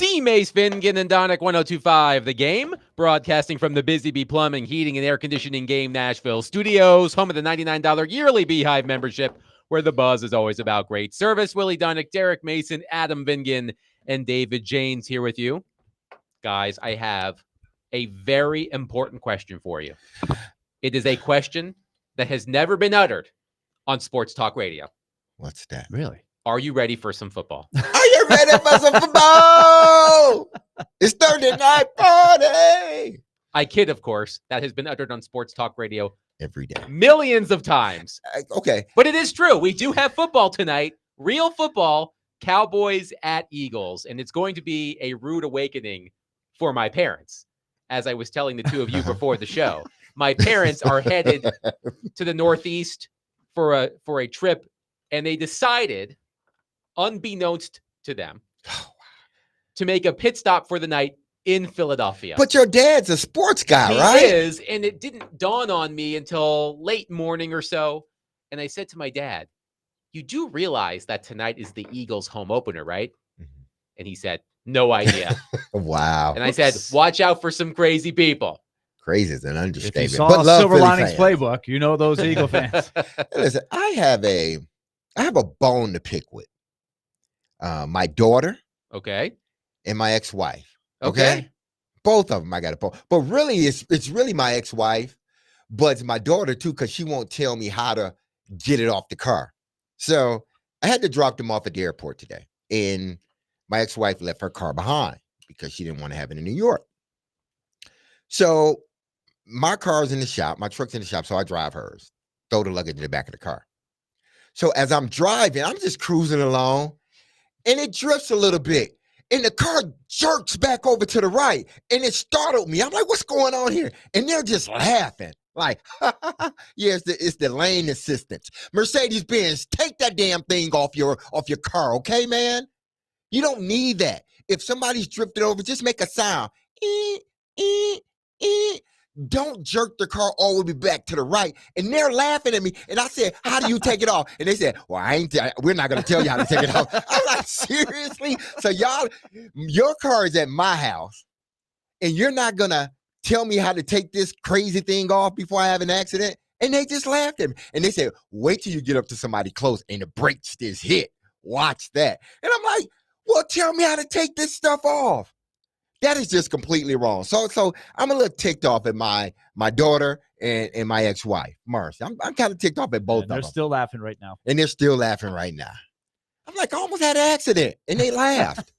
D. Mace Fingan and Donick 1025 The Game, broadcasting from the Busy Bee Plumbing, Heating, and Air Conditioning Game Nashville studios, home of the $99 yearly Beehive membership, where the buzz is always about great service. Willie Donick, Derek Mason, Adam Vingan, and David Janes here with you. Guys, I have a very important question for you. It is a question that has never been uttered on Sports Talk Radio. What's that? Really? Are you ready for some football? Are you ready for some football? It's Thursday night party. I kid, of course. That has been uttered on Sports Talk Radio Every day. millions of times. Okay. But it is true. We do have football tonight. Real football. Cowboys at Eagles. And it's going to be a rude awakening for my parents. As I was telling the two of you before the show, my parents are headed to the Northeast for a trip, and they decided, unbeknownst to them, to make a pit stop for the night in Philadelphia. But your dad's a sports guy, He right? is, and it didn't dawn on me until late morning or so. And I said to my dad, "You do realize that tonight is the Eagles' home opener, right?" Mhm. And he said, "No idea." Wow. And I said, "Watch out for some crazy people." Crazy is an If you understatement. saw But love Silver Philly Linings fans. Playbook, you know those Eagle fans. Listen, I have a bone to pick with my daughter Okay. and my ex-wife. Okay. Both of them I got a bone. But really, it's really my ex-wife, but it's my daughter too, because she won't tell me how to get it off the car. So I had to drop them off at the airport today. And my ex-wife left her car behind because she didn't want to have it in New York. So my car's in the shop, my truck's in the shop, so I drive hers, throw the luggage in the back of the car. So as I'm driving, I'm just cruising along, and it drifts a little bit, and the car jerks back over to the right, and it startled me. I'm like, what's going on here? And they're just laughing. Like, yeah, it's the lane assistance. Mercedes-Benz, take that damn thing off your car, okay, man? You don't need that. If somebody's drifted over, just make a sound. Don't jerk the car all the way back to the right. And they're laughing at me. And I said, how do you take it off? And they said, well, we're not going to tell you how to take it off. I'm like, seriously? So y'all, your car is at my house, and you're not going to tell me how to take this crazy thing off before I have an accident? And they just laughed at me. And they said, wait till you get up to somebody close and the brakes just hit. Watch that. And I'm like, well, tell me how to take this stuff off. That is just completely wrong. So I'm a little ticked off at my daughter and my ex-wife, Marcy. I'm kind of ticked off at both of them. They're still laughing right now. And they're still laughing right now. I'm like, I almost had an accident. And they laughed.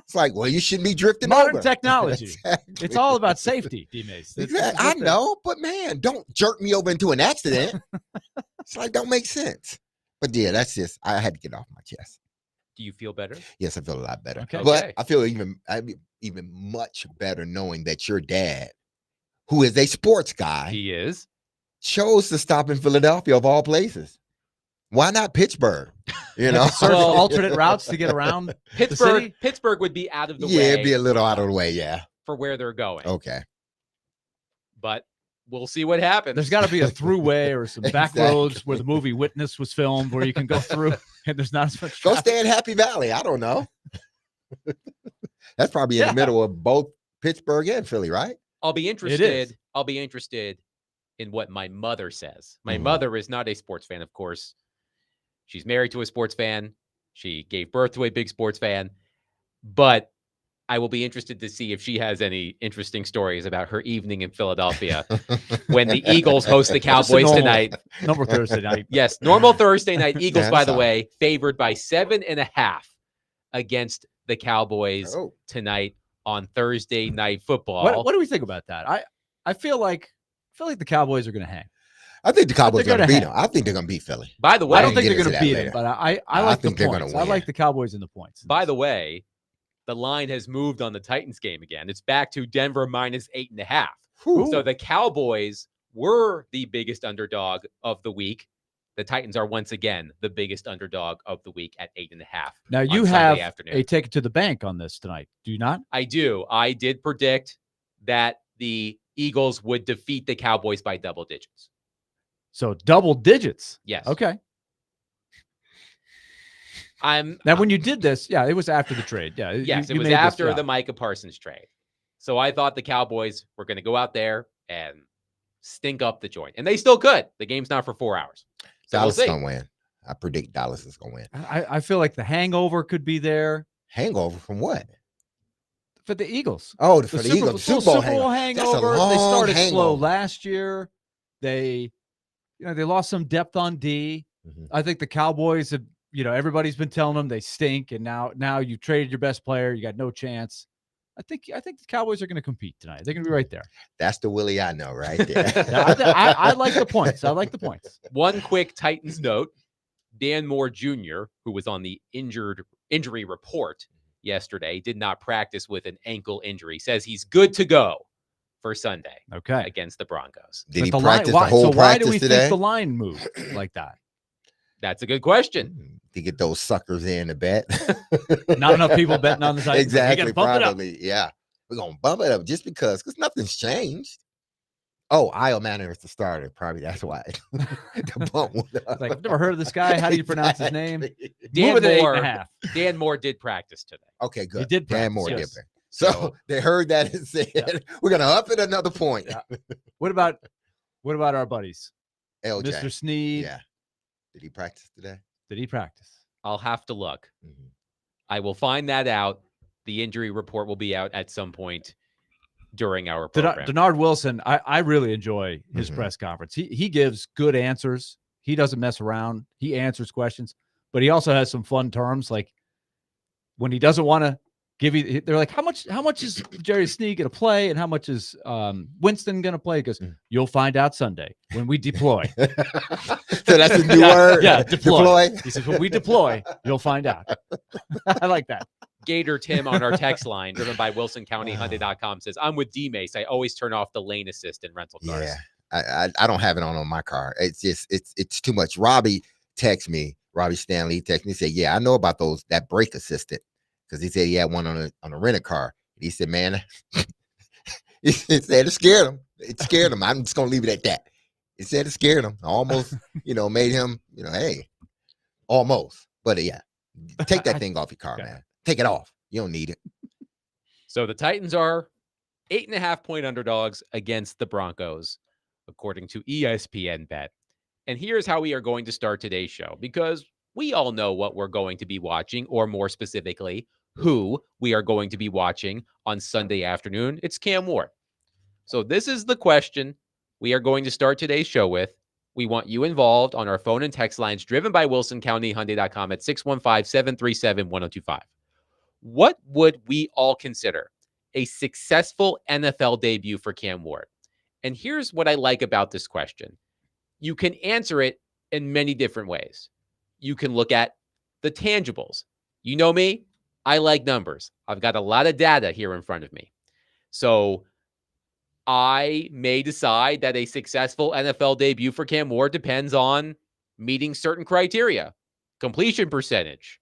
It's like, well, you shouldn't be drifting Modern over. technology. Exactly. It's all about safety, D-Mace. Exactly. I know, but man, don't jerk me over into an accident. It's like, don't make sense. But yeah, that's just, I had to get off my chest. Do you feel better? Yes, I feel a lot better. Okay. But Okay. I feel even much better knowing that your dad, who is a sports guy, He is. chose to stop in Philadelphia of all places. Why not Pittsburgh? You know, Search Well- alternate routes to get around. city? Pittsburgh would be out of the yeah, way it'd be a little out of the way. Yeah. for where they're going. Okay. But we'll see what happens. There's got to be a throughway or some back Exactly. roads where the movie Witness was filmed, where you can go through and there's not as much Go traffic. stay in Happy Valley. I don't know. That's probably in Yeah. the middle of both Pittsburgh and Philly, right? I'll be is. interested. I'll be interested in what my mother says. My Mhm. mother is not a sports fan, of course. She's married to a sports fan. She gave birth to a big sports fan. But I will be interested to see if she has any interesting stories about her evening in Philadelphia when the Eagles host the Cowboys normal. tonight. Number Thursday night. Yes, normal Thursday night. Eagles, Yeah, by that's the all way, favored by 7.5 against the Cowboys Oh, tonight on Thursday Night Football. What do we think about that? I feel like the Cowboys are going to hang. I think the Cowboys they're are going to gonna beat have- them. I think they're going to beat Philly. By the way, I don't can think get they're going into to that beat later. it, but I I like the think they're gonna points. I win. like the Cowboys in the points. by the way, the line has moved on the Titans game again. It's back to Denver minus 8.5. Whew. So the Cowboys were the biggest underdog of the week. The Titans are once again the biggest underdog of the week at 8.5. Now you on have Sunday afternoon. a ticket to the bank on this tonight. Do you not? I do. I did predict that the Eagles would defeat the Cowboys by double digits. So double digits. Yes. Okay. Now, when you did this, yeah, it was after the trade. Yeah, Yes, you it was made this- after yeah. the Micah Parsons trade. So I thought the Cowboys were going to go out there and stink up the joint, and they still could. The game's not for 4 hours. So Dallas we'll is see. gonna win. I predict Dallas is gonna win. I feel like the hangover could be there Hangover from what? for the Eagles. Oh, The for the Super, Eagles, Bowl- Super Bowl Super Bowl hangover. That's a hangover. They long started slow hangover. last year. They lost some depth on D. Mhm. I think the Cowboys have, everybody's been telling them they stink, and now you traded your best player, you got no chance. I think the Cowboys are going to compete tonight. They're going to be right there. That's the Willie I know right there. Yeah, I like the points. I like the points. One quick Titans note: Dan Moore Jr., who was on the injury report yesterday, did not practice with an ankle injury. Says he's good to go for Sunday Okay. against the Broncos. Did he But practice line, the whole so why do practice we today? think the line moved like that? That's a good question. To get those suckers in to bet. Not enough people betting on the Titans. We Exactly. gotta bump it up. Probably. Yeah. We're gonna bump it up just because nothing's changed. Oh, Io Manor is the starter. Probably that's why the bump went up. Like, I've never heard of this guy. How do you pronounce his name? Exactly. Dan Move it to Moore, 8.5. Dan Moore did practice today. Okay, good. He did Dan practice, Moore yes. did practice. So So- they heard that and said, "We're gonna up it another point." Yeah. What about our buddies? LJ. Mr. Snead. Yeah. Did he practice today? Did he practice? I'll have to look. Mhm. I will find that out. The injury report will be out at some point during our program. Denard Wilson, I really enjoy his Mhm. press conference. He gives good answers. He doesn't mess around. He answers questions, but he also has some fun terms. Like when he doesn't want to give you, they're like, how much is Jerry Snead going to play, and how much is Winston going to play? Because Mm. you'll find out Sunday when we deploy. So that's a new Yeah, word. yeah, deploy. He says, when we deploy, you'll find out. I like that. Gator Tim on our text line, driven by WilsonCountyHyundai.com, says, "I'm with D-Mace. I always turn off the lane assist in rental cars." Yeah, I don't have it on my car. It's just it's too much. Robbie Stanley texted me, said, "Yeah, I know about that brake assistant," because he said he had one on a rented car. He said, "Man," he said it scared him. It scared him. I'm just gonna leave it at that. He said it scared him. Almost, made him, hey, almost. But yeah, take that thing off your car, Okay. man. Take it off. You don't need it. So the Titans are 8.5-point underdogs against the Broncos, according to ESPN Bet. And here's how we are going to start today's show, because we all know what we're going to be watching, or more specifically, who we are going to be watching on Sunday afternoon. It's Cam Ward. So this is the question we are going to start today's show with. We want you involved on our phone and text lines, driven by WilsonCountyHyundai.com at 615-737-1025. What would we all consider a successful NFL debut for Cam Ward? And here's what I like about this question. You can answer it in many different ways. You can look at the tangibles. You know me, I like numbers. I've got a lot of data here in front of me. So I may decide that a successful NFL debut for Cam Ward depends on meeting certain criteria: completion percentage,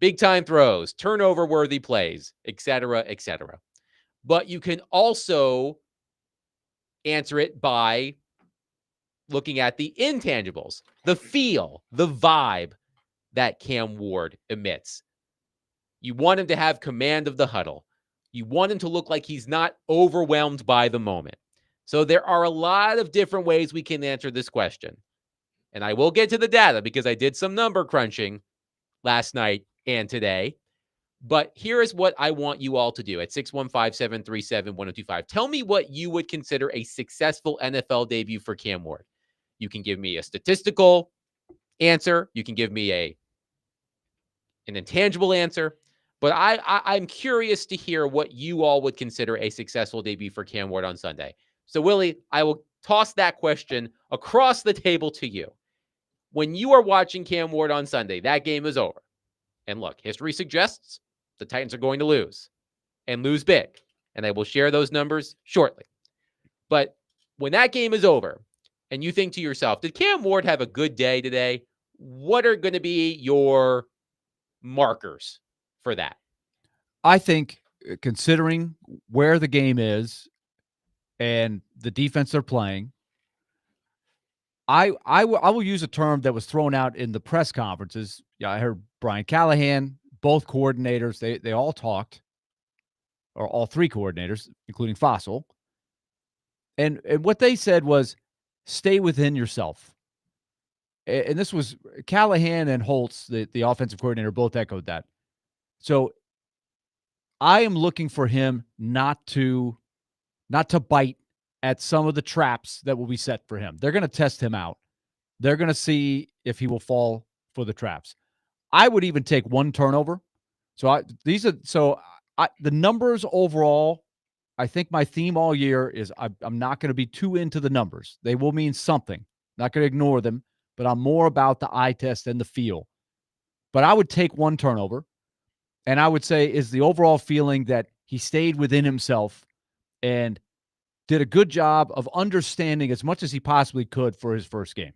big time throws, turnover worthy plays, etc., etc. But you can also answer it by looking at the intangibles, the feel, the vibe that Cam Ward emits. You want him to have command of the huddle. You want him to look like he's not overwhelmed by the moment. So there are a lot of different ways we can answer this question. And I will get to the data because I did some number crunching last night and today. But here is what I want you all to do at 615-737-1025. Tell me what you would consider a successful NFL debut for Cam Ward. You can give me a statistical answer. You can give me an intangible answer. But I'm curious to hear what you all would consider a successful debut for Cam Ward on Sunday. So, Willie, I will toss that question across the table to you. When you are watching Cam Ward on Sunday, that game is over. And look, history suggests the Titans are going to lose and lose big. And I will share those numbers shortly. But when that game is over and you think to yourself, did Cam Ward have a good day today? What are going to be your markers for that? I think, considering where the game is and the defense they're playing, I will use a term that was thrown out in the press conferences. Yeah, I heard Brian Callahan, both coordinators, they all talked, or all three coordinators, including Fossil. And what they said was, stay within yourself. And this was Callahan and Holtz, the offensive coordinator, both echoed that. So I am looking for him not to bite at some of the traps that will be set for him. They're going to test him out. They're going to see if he will fall for the traps. I would even take one turnover. So the numbers overall, I think my theme all year is I'm not going to be too into the numbers. They will mean something. Not going to ignore them, but I'm more about the eye test and the feel. But I would take one turnover, and I would say is the overall feeling that he stayed within himself and did a good job of understanding as much as he possibly could for his first game.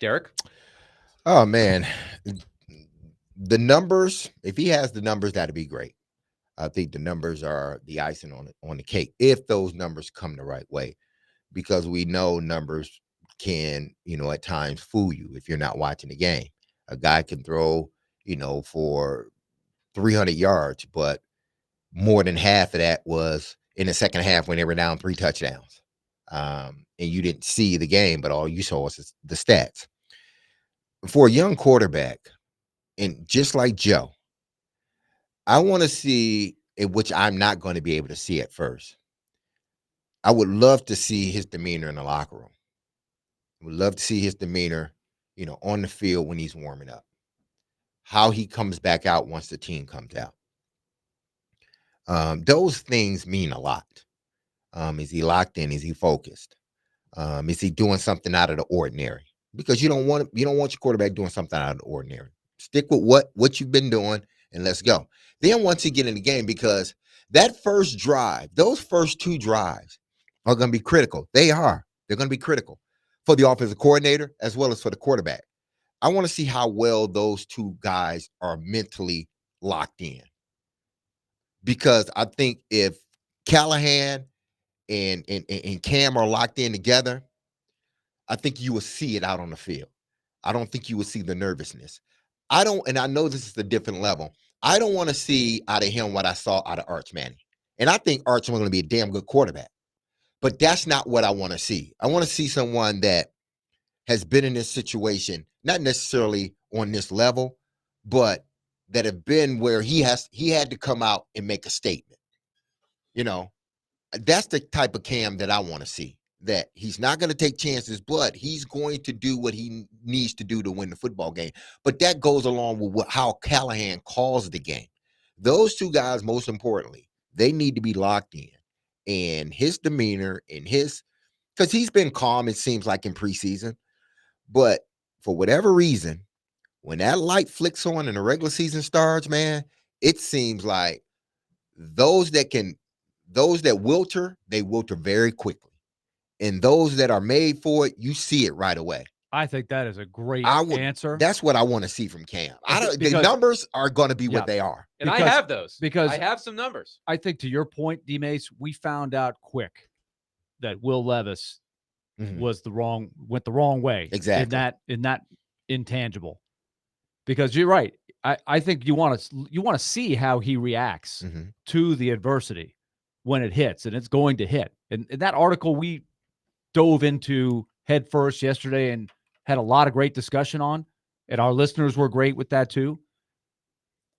Derek? Oh, man. The numbers, if he has the numbers, that'd be great. I think the numbers are the icing on the cake, if those numbers come the right way, because we know numbers can, at times fool you if you're not watching the game. A guy can throw, for 300 yards, but more than half of that was in the second half when they were down 3 touchdowns. And you didn't see the game, but all you saw was the stats. For a young quarterback, and just like Joe, I want to see it, which I'm not going to be able to see at first. I would love to see his demeanor in the locker room. I would love to see his demeanor, on the field when he's warming up. How he comes back out once the team comes out. Those things mean a lot. Is he locked in? Is he focused? Is he doing something out of the ordinary? Because you don't want your quarterback doing something out of the ordinary. Stick with what you've been doing and let's go. Then once you get in the game, because that first drive, those first 2 drives are going to be critical. They're going to be critical for the offensive coordinator as well as for the quarterback. I want to see how well those 2 guys are mentally locked in. Because I think if Callahan and Cam are locked in together, I think you will see it out on the field. I don't think you will see the nervousness. And I know this is a different level. I don't want to see out of him what I saw out of Arch Manning. And I think Arch is going to be a damn good quarterback. But that's not what I want to see. I want to see someone that has been in this situation, not necessarily on this level, but that have been where he had to come out and make a statement. That's the type of Cam that I want to see. That he's not going to take chances, but he's going to do what he needs to do to win the football game. But that goes along with how Callahan calls the game. Those 2 guys, most importantly, they need to be locked in. And his demeanor and because he's been calm, it seems like, in preseason. But for whatever reason, when that light flicks on and the regular season starts, man, it seems like those that wilter, they wilter very quickly. And those that are made for it, you see it right away. I think that is a great answer. That's what I want to see from Cam. The numbers are going to be what they are. And I have those. Because I have some numbers. I think to your point, D-Mace, we found out quick that Will Levis went the wrong way. Exactly. In that intangible. Because you're right. I think you want to see how he reacts to the adversity when it hits, and it's going to hit. And that article we dove into head first yesterday and had a lot of great discussion on, and our listeners were great with that too.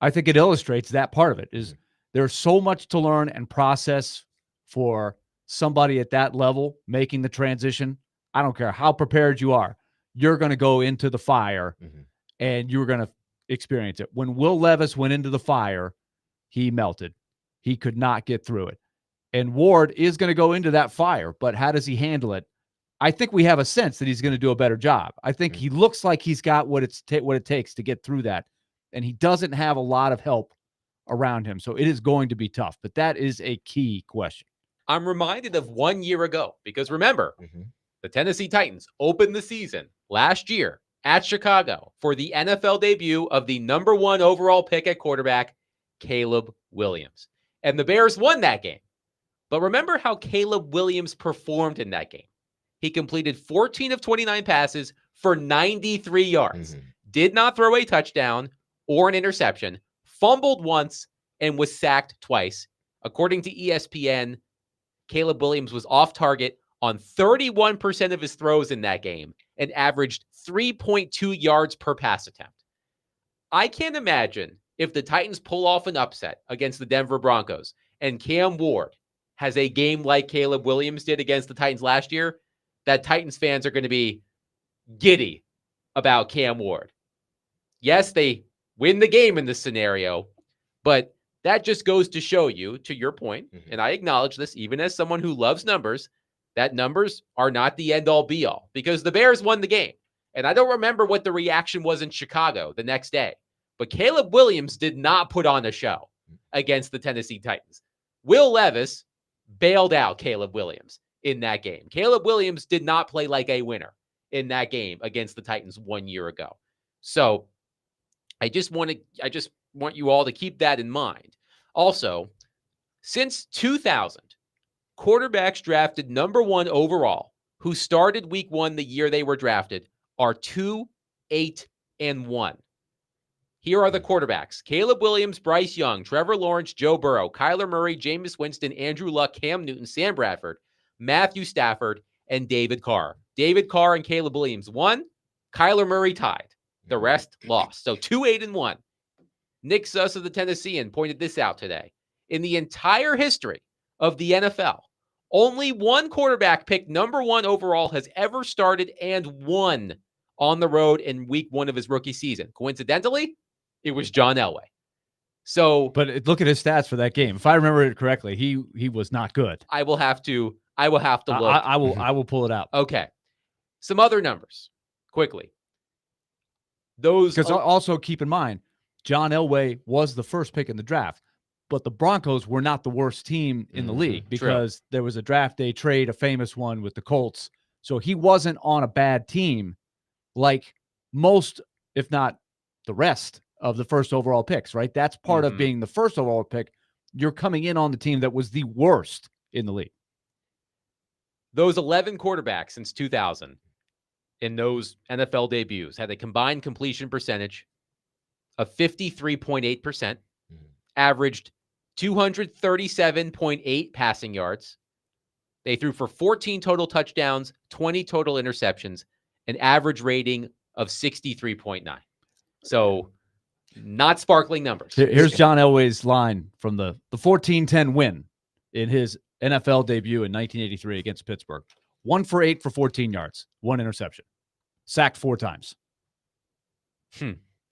I think it illustrates that part of it is there's so much to learn and process for somebody at that level making the transition. I don't care how prepared you are. You're going to go into the fire and you're going to experience it. When Will Levis went into the fire, he melted. He could not get through it. And Ward is going to go into that fire, but how does he handle it? I think we have a sense that he's going to do a better job. I think he looks like he's got what it takes to get through that, and he doesn't have a lot of help around him. So it is going to be tough, but that is a key question. I'm reminded of 1 year ago, because remember, the Tennessee Titans opened the season last year at Chicago for the NFL debut of the number 1 overall pick at quarterback, Caleb Williams. And the Bears won that game. But remember how Caleb Williams performed in that game. He completed 14 of 29 passes for 93 yards. Mhm. Did not throw a touchdown or an interception, fumbled once, and was sacked twice. According to ESPN, Caleb Williams was off target on 31% of his throws in that game and averaged 3.2 yards per pass attempt. I can't imagine if the Titans pull off an upset against the Denver Broncos and Cam Ward has a game like Caleb Williams did against the Titans last year, that Titans fans are going to be giddy about Cam Ward. Yes, they win the game in this scenario, but that just goes to show you, to your point, and I acknowledge this even as someone who loves numbers, that numbers are not the end-all be-all because the Bears won the game. And I don't remember what the reaction was in Chicago the next day, but Caleb Williams did not put on a show against the Tennessee Titans. Will Levis bailed out Caleb Williams in that game. Caleb Williams did not play like a winner in that game against the Titans 1 year ago. So I just want you all to keep that in mind. Also, since 2000, quarterbacks drafted number 1 overall who started week 1 the year they were drafted are 2, 8, and 1. Here are the quarterbacks: Caleb Williams, Bryce Young, Trevor Lawrence, Joe Burrow, Kyler Murray, Jameis Winston, Andrew Luck, Cam Newton, Sam Bradford, Matthew Stafford, and David Carr. David Carr and Caleb Williams won. Kyler Murray tied. The rest lost. So 2, 8, and 1. Nick Suss of the Tennessean pointed this out today. In the entire history of the NFL, only one quarterback picked number 1 overall has ever started and won on the road in week 1 of his rookie season. Coincidentally, it was John Elway. So, But look at his stats for that game. If I remember it correctly, he was not good. I will have to look. I will pull it out. Okay. Some other numbers quickly. Those Because also keep in mind, John Elway was the first pick in the draft, but the Broncos were not the worst team in the league because there was a draft day trade, a famous one with the Colts. So he wasn't on a bad team like most, if not the rest of the first overall picks, right? That's part of being the first overall pick. You're coming in on the team that was the worst in the league. Those 11 quarterbacks since 2000 in those NFL debuts had a combined completion percentage of 53.8%, averaged 237.8 passing yards. They threw for 14 total touchdowns, 20 total interceptions, an average rating of 63.9. So not sparkling numbers. Here's John Elway's line from the 14-10 win in his NFL debut in 1983 against Pittsburgh. 1 for 8 for 14 yards, 1 interception. Sacked 4 times.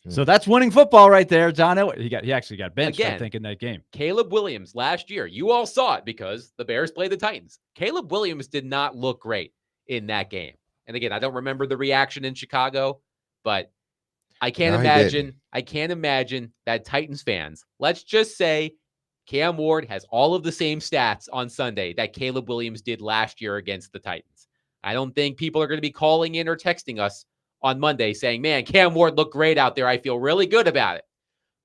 So that's winning football right there, John Elway. He actually got benched, Again, I think, in that game. Caleb Williams last year, you all saw it because the Bears played the Titans. Caleb Williams did not look great in that game. And again, I don't remember the reaction in Chicago, but I can't imagine that Titans fans, let's just say Cam Ward has all of the same stats on Sunday that Caleb Williams did last year against the Titans. I don't think people are going to be calling in or texting us on Monday saying, man, Cam Ward looked great out there. I feel really good about it.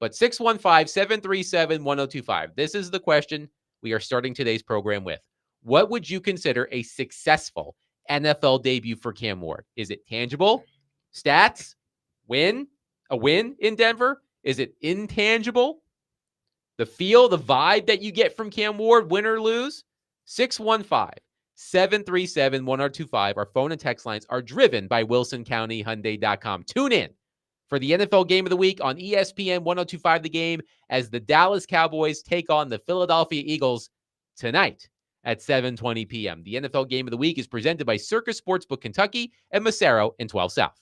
But 615-737-1025. This is the question we are starting today's program with. What would you consider a successful NFL debut for Cam Ward? Is it tangible? Stats? Win? A win in Denver? Is it intangible? The feel, the vibe that you get from Cam Ward, win or lose? 615-737-1025. Our phone and text lines are driven by WilsonCountyHyundai.com. Tune in for the NFL Game of the Week on ESPN 1025 The Game as the Dallas Cowboys take on the Philadelphia Eagles tonight at 7:20 p.m. The NFL Game of the Week is presented by Circus Sportsbook Kentucky and Massaro in 12 South.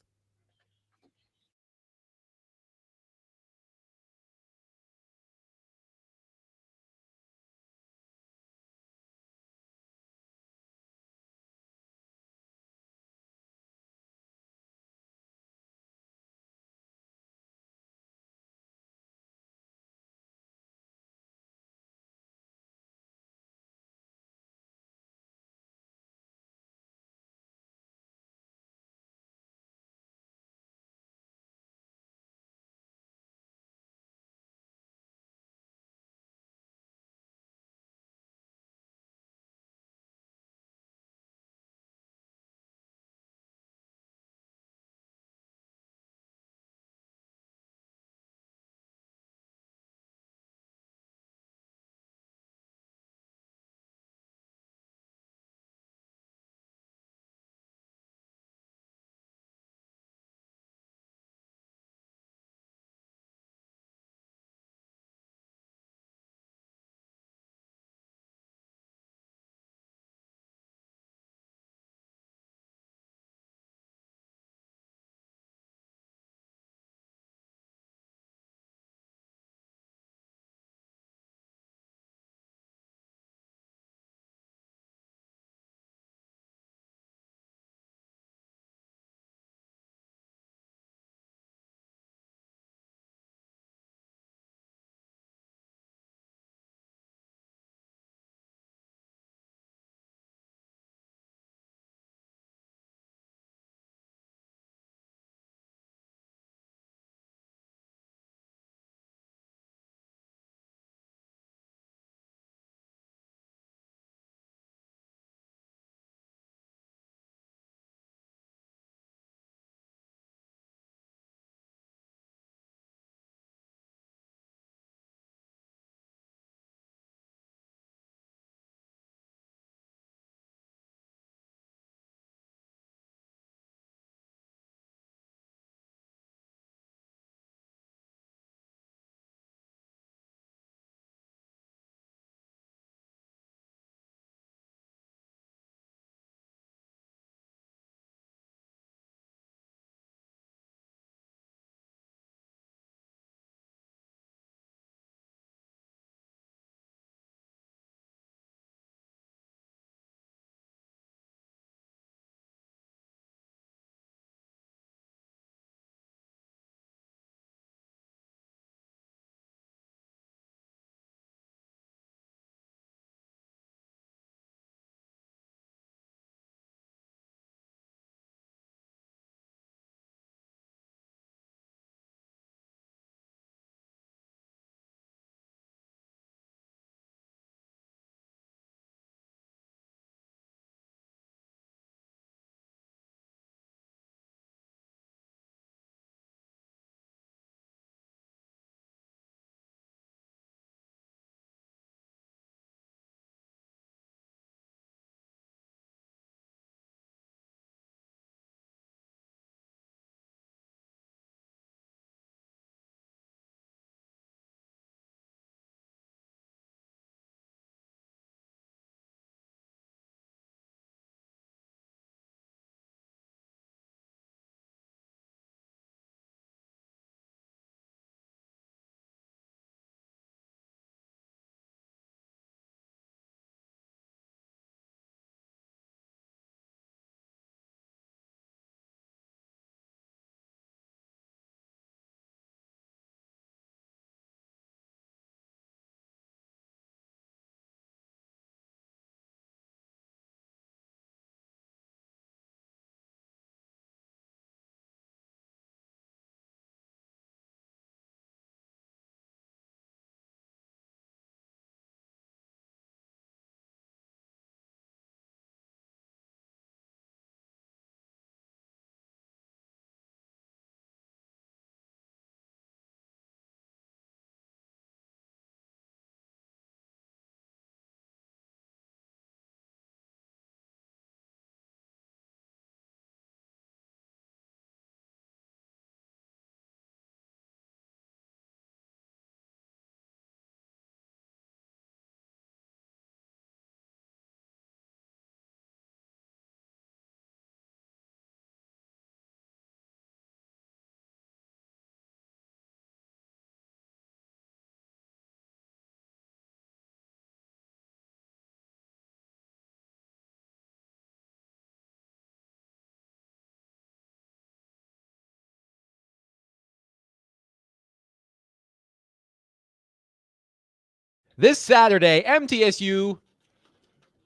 This Saturday, MTSU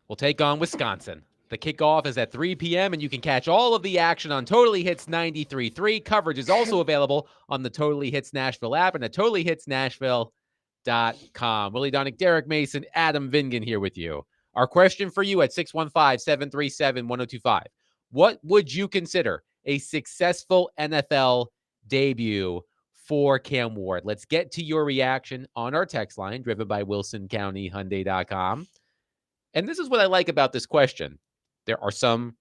will take on Wisconsin. The kickoff is at 3 p.m., and you can catch all of the action on Totally Hits 93.3. Coverage is also available on the Totally Hits Nashville app and at totallyhitsnashville.com. Willie Donick, Derek Mason, Adam Vingan here with you. Our question for you at 615-737-1025. What would you consider a successful NFL debut for Cam Ward? Let's get to your reaction on our text line, driven by WilsonCountyHyundai.com. And this is what I like about this question. There are some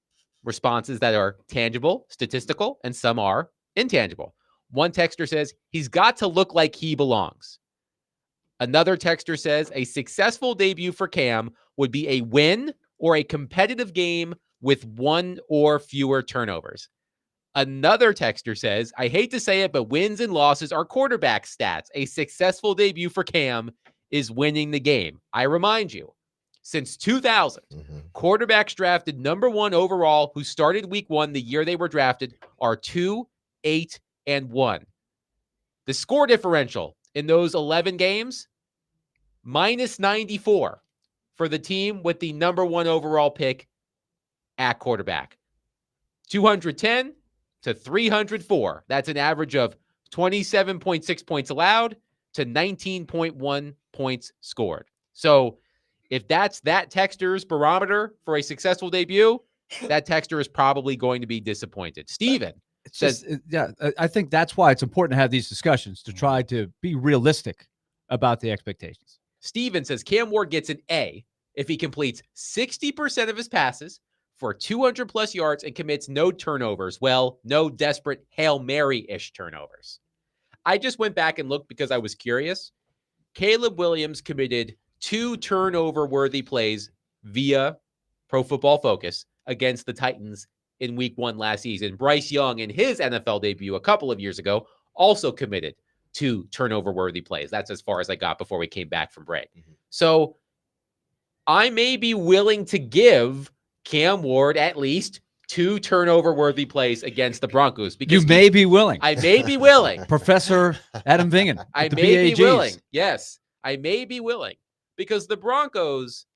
responses that are tangible, statistical, and some are intangible. One texter says, he's got to look like he belongs. Another texter says, a successful debut for Cam would be a win or a competitive game with one or fewer turnovers. Another texter says, I hate to say it, but wins and losses are quarterback stats. A successful debut for Cam is winning the game. I remind you, since 2000, quarterbacks drafted number 1 overall who started week 1 the year they were drafted are 2, 8, and 1. The score differential in those 11 games, minus 94 for the team with the number 1 overall pick at quarterback. 210 to 304. That's an average of 27.6 points allowed to 19.1 points scored. So if that's that texter's barometer for a successful debut, that texter is probably going to be disappointed. Steven says, I think that's why it's important to have these discussions to try to be realistic about the expectations. Steven says Cam Ward gets an A if he completes 60% of his passes for 200 plus yards and commits no turnovers. Well, no desperate Hail Mary-ish turnovers. I just went back and looked because I was curious. Caleb Williams committed 2 turnover-worthy plays via Pro Football Focus against the Titans in week 1 last season. Bryce Young, in his NFL debut a couple of years ago, also committed 2 turnover-worthy plays. That's as far as I got before we came back from break. So I may be willing to give Cam Ward at least 2 turnover-worthy plays against the Broncos. Because you may be willing. I may be willing. Professor Adam Vingan. I may be willing. Yes, I may be willing. Because the Broncos,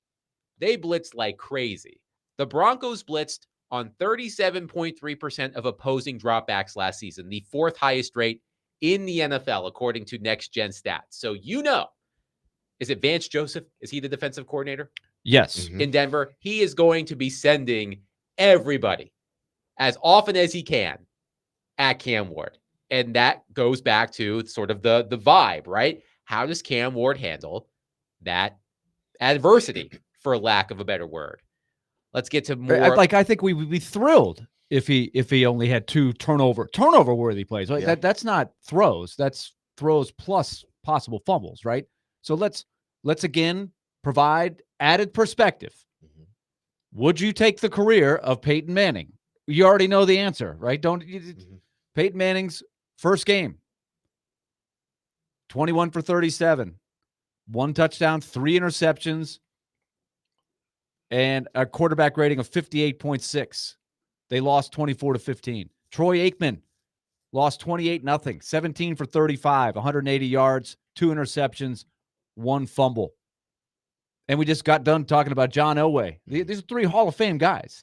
they blitzed like crazy. The Broncos blitzed on 37.3% of opposing dropbacks last season, the 4th highest rate in the NFL, according to Next Gen Stats. So is it Vance Joseph? Is he the defensive coordinator? Yes. In Denver? He is going to be sending everybody as often as he can at Cam Ward. And that goes back to sort of the vibe, right? How does Cam Ward handle that adversity, for lack of a better word? Let's get to more. I think we would be thrilled if he only had 2 turnover worthy plays. Right? Yeah. That's not throws. That's throws plus possible fumbles, right? So let's again provide added perspective. Would you take the career of Peyton Manning? You already know the answer, right? Peyton Manning's first game, 21 for 37. 1 touchdown, 3 interceptions, and a quarterback rating of 58.6. They lost 24-15. Troy Aikman lost 28-0, 17 for 35, 180 yards, 2 interceptions, 1 fumble. And we just got done talking about John Elway. These are 3 Hall of Fame guys.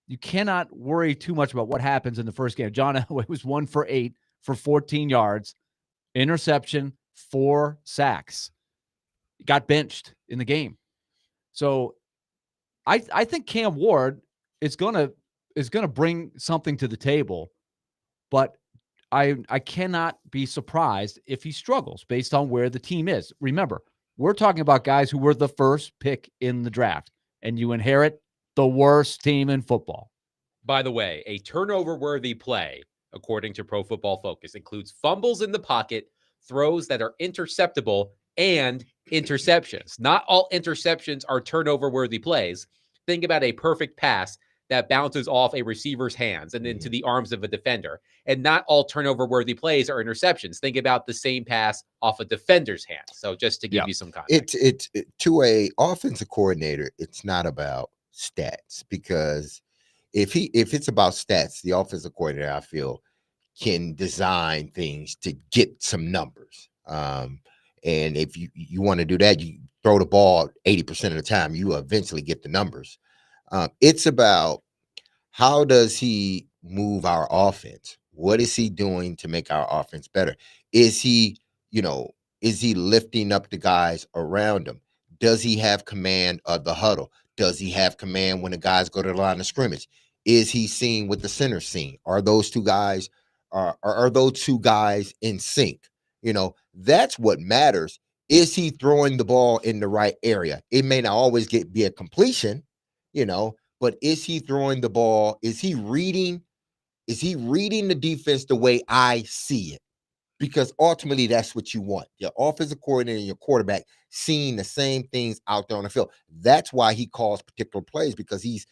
You cannot worry too much about what happens in the first game. John Elway was 1 for 8 for 14 yards, interception, 4 sacks. Got benched in the game. So I think Cam Ward is gonna bring something to the table, but I cannot be surprised if he struggles based on where the team is. Remember, we're talking about guys who were the first pick in the draft, and you inherit the worst team in football. By the way, a turnover-worthy play, according to Pro Football Focus, includes fumbles in the pocket, throws that are interceptable, and interceptions. Not all interceptions are turnover-worthy plays. Think about a perfect pass that bounces off a receiver's hands and into the arms of a defender. And not all turnover-worthy plays are interceptions. Think about the same pass off a defender's hand. So just to give you some context. It's to a offensive coordinator, it's not about stats, because if it's about stats, the offensive coordinator, I feel, can design things to get some numbers. And if you want to do that, you throw the ball 80% of the time, you will eventually get the numbers. It's about how does he move our offense? What is he doing to make our offense better? Is he, is he lifting up the guys around him? Does he have command of the huddle? Does he have command when the guys go to the line of scrimmage? Is he seeing what the center's seeing? Are those two guys in sync? That's what matters. Is he throwing the ball in the right area? It may not always be a completion, but is he throwing the ball? Is he reading the defense the way I see it? Because ultimately that's what you want. Your offensive coordinator and your quarterback seeing the same things out there on the field. That's why he calls particular plays, because he's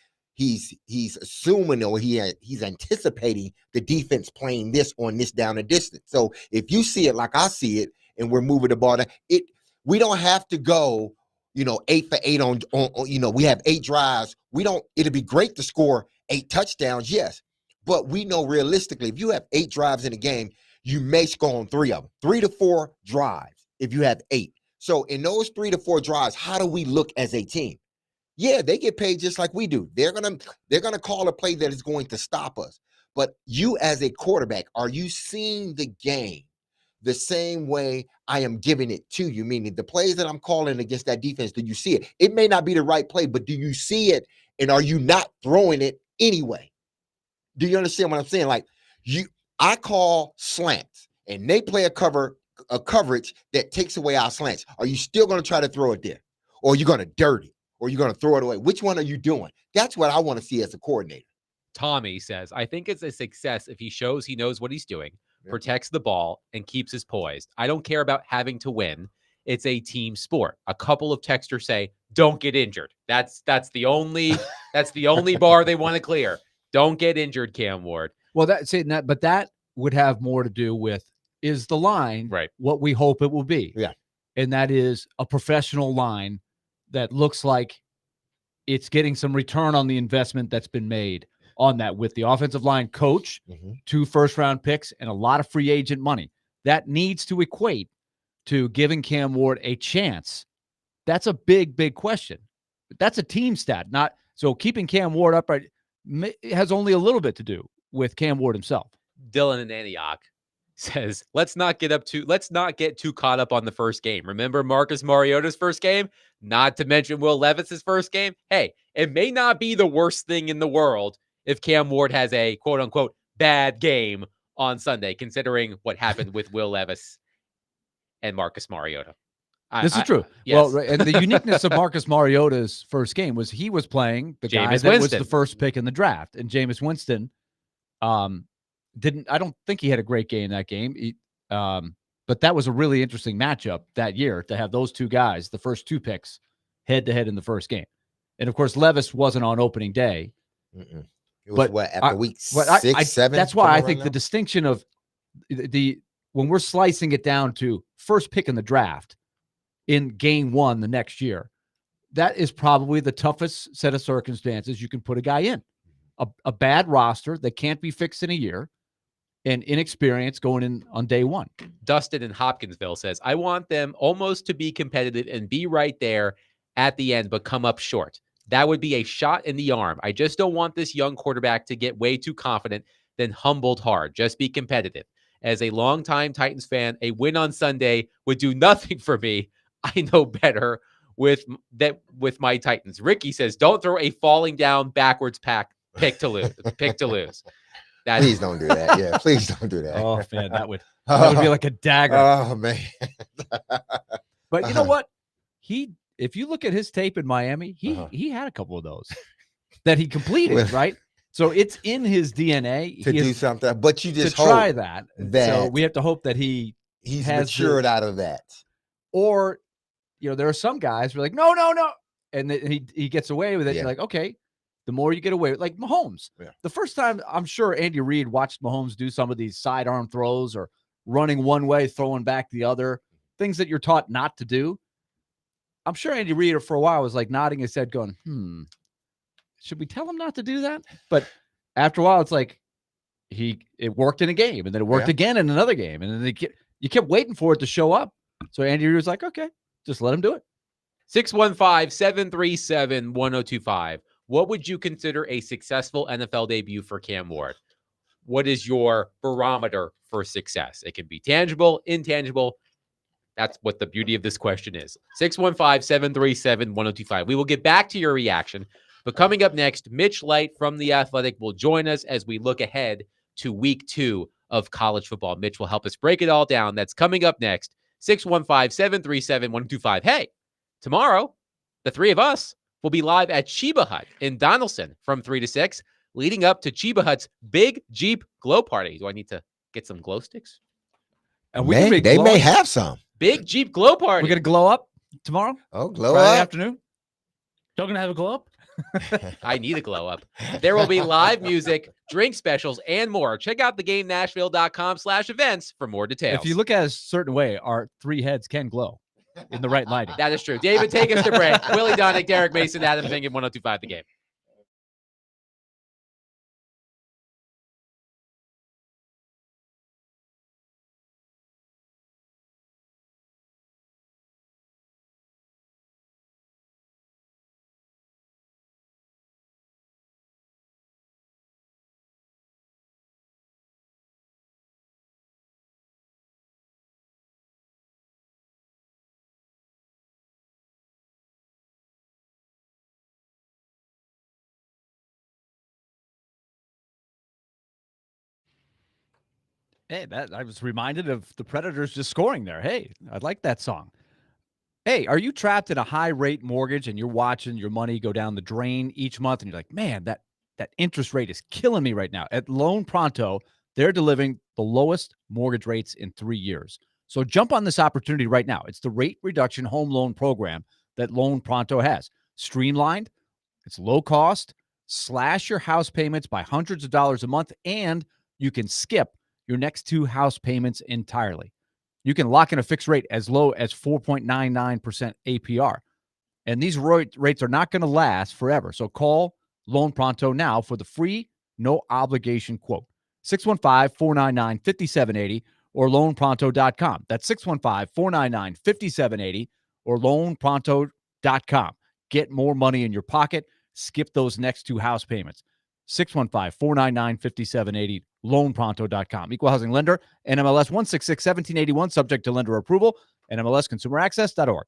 assuming, or he's anticipating the defense playing this on this down and distance. So if you see it like I see it, and we're moving the ball down, we don't have to go, 8 for 8 on we have 8 drives. It'd be great to score 8 touchdowns, yes. But we know realistically, if you have 8 drives in a game, you may score on 3 of them, 3 to 4 drives if you have 8. So in those 3 to 4 drives, how do we look as a team? Yeah, they get paid just like we do. They're gonna call a play that is going to stop us. But you as a quarterback, are you seeing the game the same way I am giving it to you? Meaning the plays that I'm calling against that defense, do you see it? It may not be the right play, but do you see it? And are you not throwing it anyway? Do you understand what I'm saying? Like I call slants and they play a coverage that takes away our slants. Are you still going to try to throw it there? Or are you going to dirt it? Or are you going to throw it away? Which one are you doing? That's what I want to see as a coordinator. Tommy says, I think it's a success if he shows he knows what he's doing, protects the ball, and keeps his poised. I don't care about having to win. It's a team sport. A couple of texters say, don't get injured. That's the only bar they want to clear. Don't get injured, Cam Ward. Well, but that would have more to do with, is the line right what we hope it will be? Yeah. And that is a professional line that looks like it's getting some return on the investment that's been made on that, with the offensive line coach, 2 first-round picks, and a lot of free agent money. That needs to equate to giving Cam Ward a chance. That's a big, big question. That's a team stat. So keeping Cam Ward upright has only a little bit to do with Cam Ward himself. Dylan in Antioch says, let's not get too caught up on the first game. Remember Marcus Mariota's first game? Not to mention Will Levis's first game. Hey, it may not be the worst thing in the world if Cam Ward has a quote unquote bad game on Sunday, considering what happened with Will Levis and Marcus Mariota. This is true. Yes. Well, and the uniqueness of Marcus Mariota's first game was he was playing the guy that was the first pick in the draft, and Jameis Winston I don't think he had a great game in that game. But that was a really interesting matchup that year to have those 2 guys, the first 2 picks, head to head in the first game. And of course, Levis wasn't on opening day. It was after week 6, 7. That's why I think the distinction of when we're slicing it down to first pick in the draft in game 1 the next year, that is probably the toughest set of circumstances you can put a guy in. A bad roster that can't be fixed in a year, and inexperience going in on day 1. Dustin in Hopkinsville says, I want them almost to be competitive and be right there at the end, but come up short. That would be a shot in the arm. I just don't want this young quarterback to get way too confident, then humbled hard. Just be competitive. As a longtime Titans fan, a win on Sunday would do nothing for me. I know better with my Titans. Ricky says, don't throw a falling down backwards pick to lose. Please don't do that. Yeah, please don't do that. Oh man, that would be like a dagger. Oh man. But you know what? If you look at his tape in Miami, he had a couple of those that he completed, right? So it's in his DNA to do something, but you just try that. So we have to hope that he's matured out of that. Or, there are some guys who are like, no, and then he gets away with it. Yeah. You're like, okay. The more you get away with, like Mahomes. Yeah. The first time, I'm sure Andy Reid watched Mahomes do some of these sidearm throws or running one way, throwing back the other, things that you're taught not to do. I'm sure Andy Reid for a while was like nodding his head going, should we tell him not to do that? But after a while, it's like it worked in a game, and then it worked again in another game. And then you kept waiting for it to show up. So Andy Reid was like, okay, just let him do it. 615-737-1025. What would you consider a successful NFL debut for Cam Ward? What is your barometer for success? It can be tangible, intangible. That's what the beauty of this question is. 615-737-1025. We will get back to your reaction. But coming up next, Mitch Light from The Athletic will join us as we look ahead to week 2 of college football. Mitch will help us break it all down. That's coming up next. 615-737-1025. Hey, tomorrow, the three of us will be live at Chiba Hut in Donaldson from 3 to 6, leading up to Chiba Hut's Big Jeep Glow Party. Do I need to get some glow sticks? And we can be They may glowing. have some. Big Jeep Glow Party. We're gonna glow up tomorrow, Oh, glow Friday up. afternoon. Y'all gonna have a glow up? I need a glow up. There will be live music, drink specials, and more. Check out theGameNashville.com/events for more details. If you look at it a certain way, our 3 heads can glow in the right lighting. That is true. David, take us to break. Willie Donick, Derek Mason, Adam Fingan, 1025 The Game. Hey, that I was reminded of the Predators just scoring there. Hey, I like that song. Hey, are you trapped in a high rate mortgage and you're watching your money go down the drain each month and you're like, man, that interest rate is killing me right now? At Loan Pronto, they're delivering the lowest mortgage rates in 3 years. So jump on this opportunity right now. It's the rate reduction home loan program that Loan Pronto has. Streamlined, it's low cost, slash your house payments by hundreds of dollars a month, and you can skip your next 2 house payments entirely. You can lock in a fixed rate as low as 4.99% APR. And these rates are not going to last forever. So call Loan Pronto now for the free, no obligation quote. 615-499-5780 or loanpronto.com. That's 615-499-5780 or loanpronto.com. Get more money in your pocket. Skip those next 2 house payments. 615-499-5780, loanpronto.com. Equal housing lender, NMLS 166-1781, subject to lender approval, NMLSconsumeraccess.org.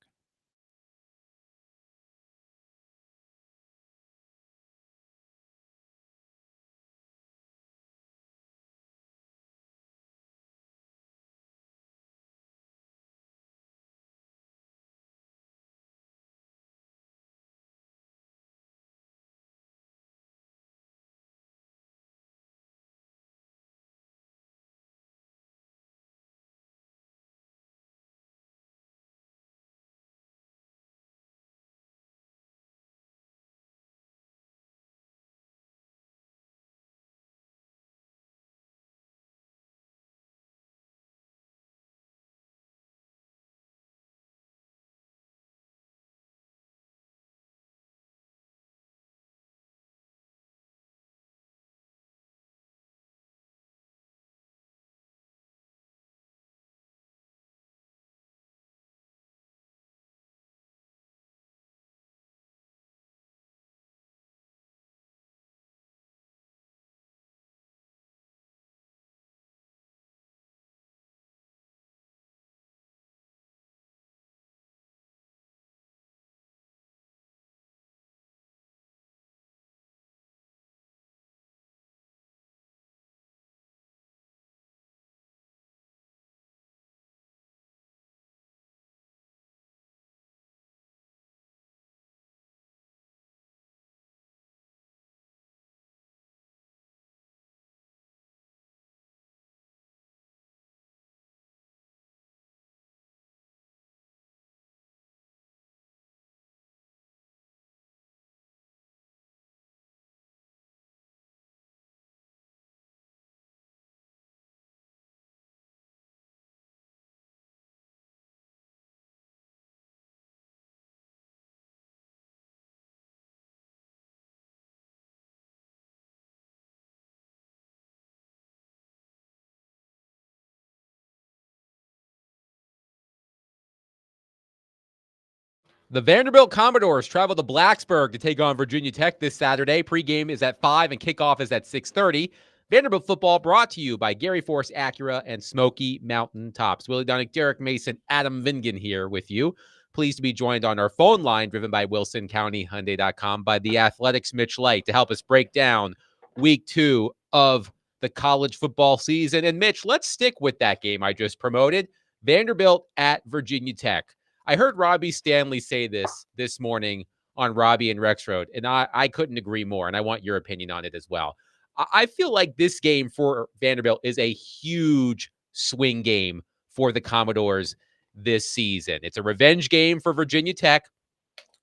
The Vanderbilt Commodores travel to Blacksburg to take on Virginia Tech this Saturday. Pregame is at 5 and kickoff is at 6:30. Vanderbilt football brought to you by Gary Force Acura and Smoky Mountain Tops. Willie Donick, Derek Mason, Adam Vingan here with you. Pleased to be joined on our phone line, driven by WilsonCountyHyundai.com, by the Athletics' Mitch Light to help us break down week 2 of the college football season. And Mitch, let's stick with that game I just promoted, Vanderbilt at Virginia Tech. I heard Robbie Stanley say this morning on Robbie and Rexroad, and I couldn't agree more, and I want your opinion on it as well. I feel like this game for Vanderbilt is a huge swing game for the Commodores this season. It's a revenge game for Virginia Tech,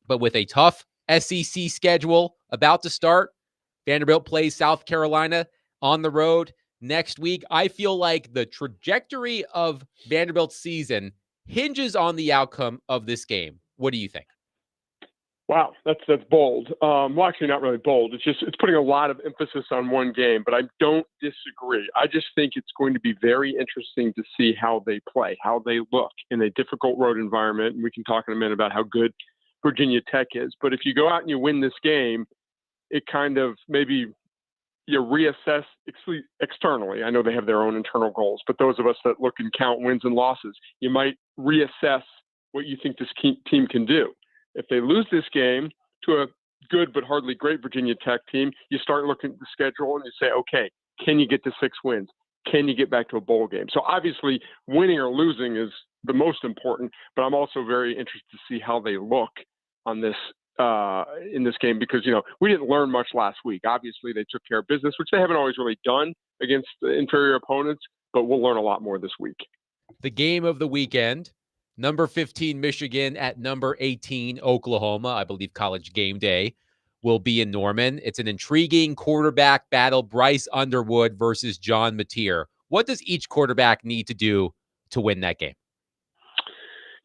but with a tough SEC schedule about to start, Vanderbilt plays South Carolina on the road next week. I feel like the trajectory of Vanderbilt's season hinges on the outcome of this game. What do you think? Wow, that's bold. Well, actually, not really bold. It's putting a lot of emphasis on one game, but I don't disagree. I just think it's going to be very interesting to see how they play, how they look in a difficult road environment. And we can talk in a minute about how good Virginia Tech is. But if you go out and you win this game, it kind of maybe you reassess externally. I know they have their own internal goals, but those of us that look and count wins and losses, you might reassess what you think this team can do. If they lose this game to a good but hardly great Virginia Tech team, you start looking at the schedule and you say, okay, can you get to 6 wins? Can you get back to a bowl game? So obviously winning or losing is the most important, but I'm also very interested to see how they look on this in this game, because, we didn't learn much last week. Obviously they took care of business, which they haven't always really done against inferior opponents, but we'll learn a lot more this week. The game of the weekend, number 15 Michigan at number 18 Oklahoma. I believe College Game Day will be in Norman. It's an intriguing quarterback battle, Bryce Underwood versus John Mateer. What does each quarterback need to do to win that game?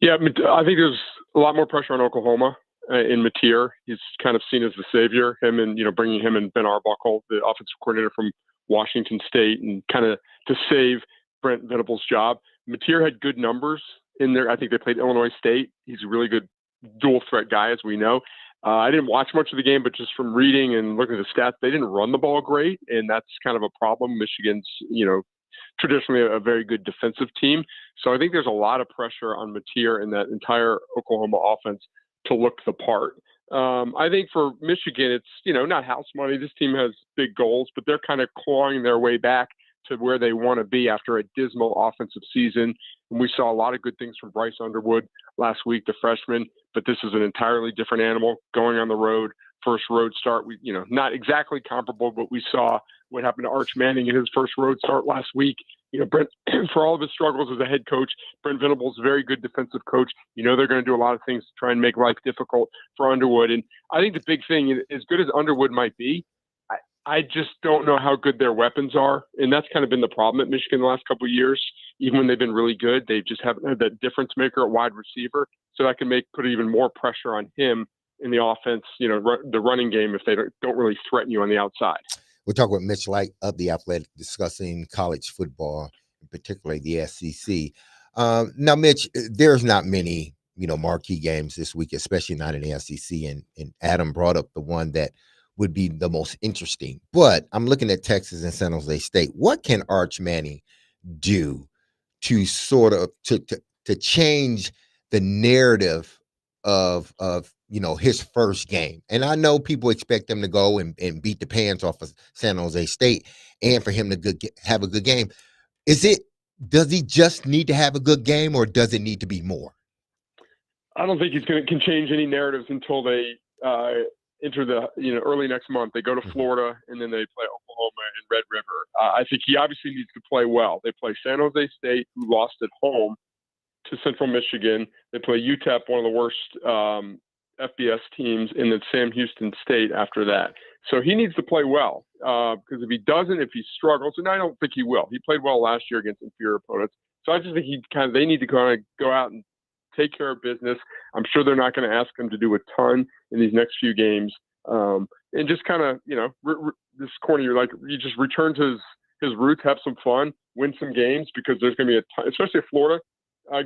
Yeah, I think there's a lot more pressure on Oklahoma in Mateer. He's kind of seen as the savior, him and, bringing him and Ben Arbuckle, the offensive coordinator from Washington State, and kind of to save Brent Venables' job. Mateer had good numbers in there. I think they played Illinois State. He's a really good dual threat guy, as we know. I didn't watch much of the game, but just from reading and looking at the stats, they didn't run the ball great, and that's kind of a problem. Michigan's, traditionally a very good defensive team. So I think there's a lot of pressure on Mateer and that entire Oklahoma offense to look the part. I think for Michigan, it's, not house money. This team has big goals, but they're kind of clawing their way back to where they want to be after a dismal offensive season. And we saw a lot of good things from Bryce Underwood last week, the freshman, but this is an entirely different animal going on the road. First road start, we, not exactly comparable, but we saw what happened to Arch Manning in his first road start last week. Brent, for all of his struggles as a head coach, Brent Venables is a very good defensive coach. They're going to do a lot of things to try and make life difficult for Underwood. And I think the big thing, as good as Underwood might be, I just don't know how good their weapons are. And that's kind of been the problem at Michigan the last couple of years. Even when they've been really good, they just haven't had that difference maker at wide receiver. So that can put even more pressure on him in the offense, the running game, if they don't really threaten you on the outside. We're talking with Mitch Light of The Athletic, discussing college football, particularly the SEC. Now, Mitch, there's not many, marquee games this week, especially not in the SEC. And Adam brought up the one that would be the most interesting. But I'm looking at Texas and San Jose State. What can Arch Manning do to sort of to change the narrative of his first game? And I know people expect them to go and beat the pants off of San Jose State, and for him to have a good game. Does he just need to have a good game, or does it need to be more? I don't think can change any narratives until they enter the early next month. They go to Florida, and then they play Oklahoma and Red River. I think he obviously needs to play well. They play San Jose State, who lost at home to Central Michigan. They play UTEP, one of the worst FBS teams, and then Sam Houston State after that. So he needs to play well, because if he doesn't, if he struggles, and I don't think he will. He played well last year against inferior opponents. So I just think they need to go out and take care of business. I'm sure they're not going to ask him to do a ton in these next few games, and just kind of this corner, you just return to his roots, have some fun, win some games, because there's going to be a ton, especially Florida.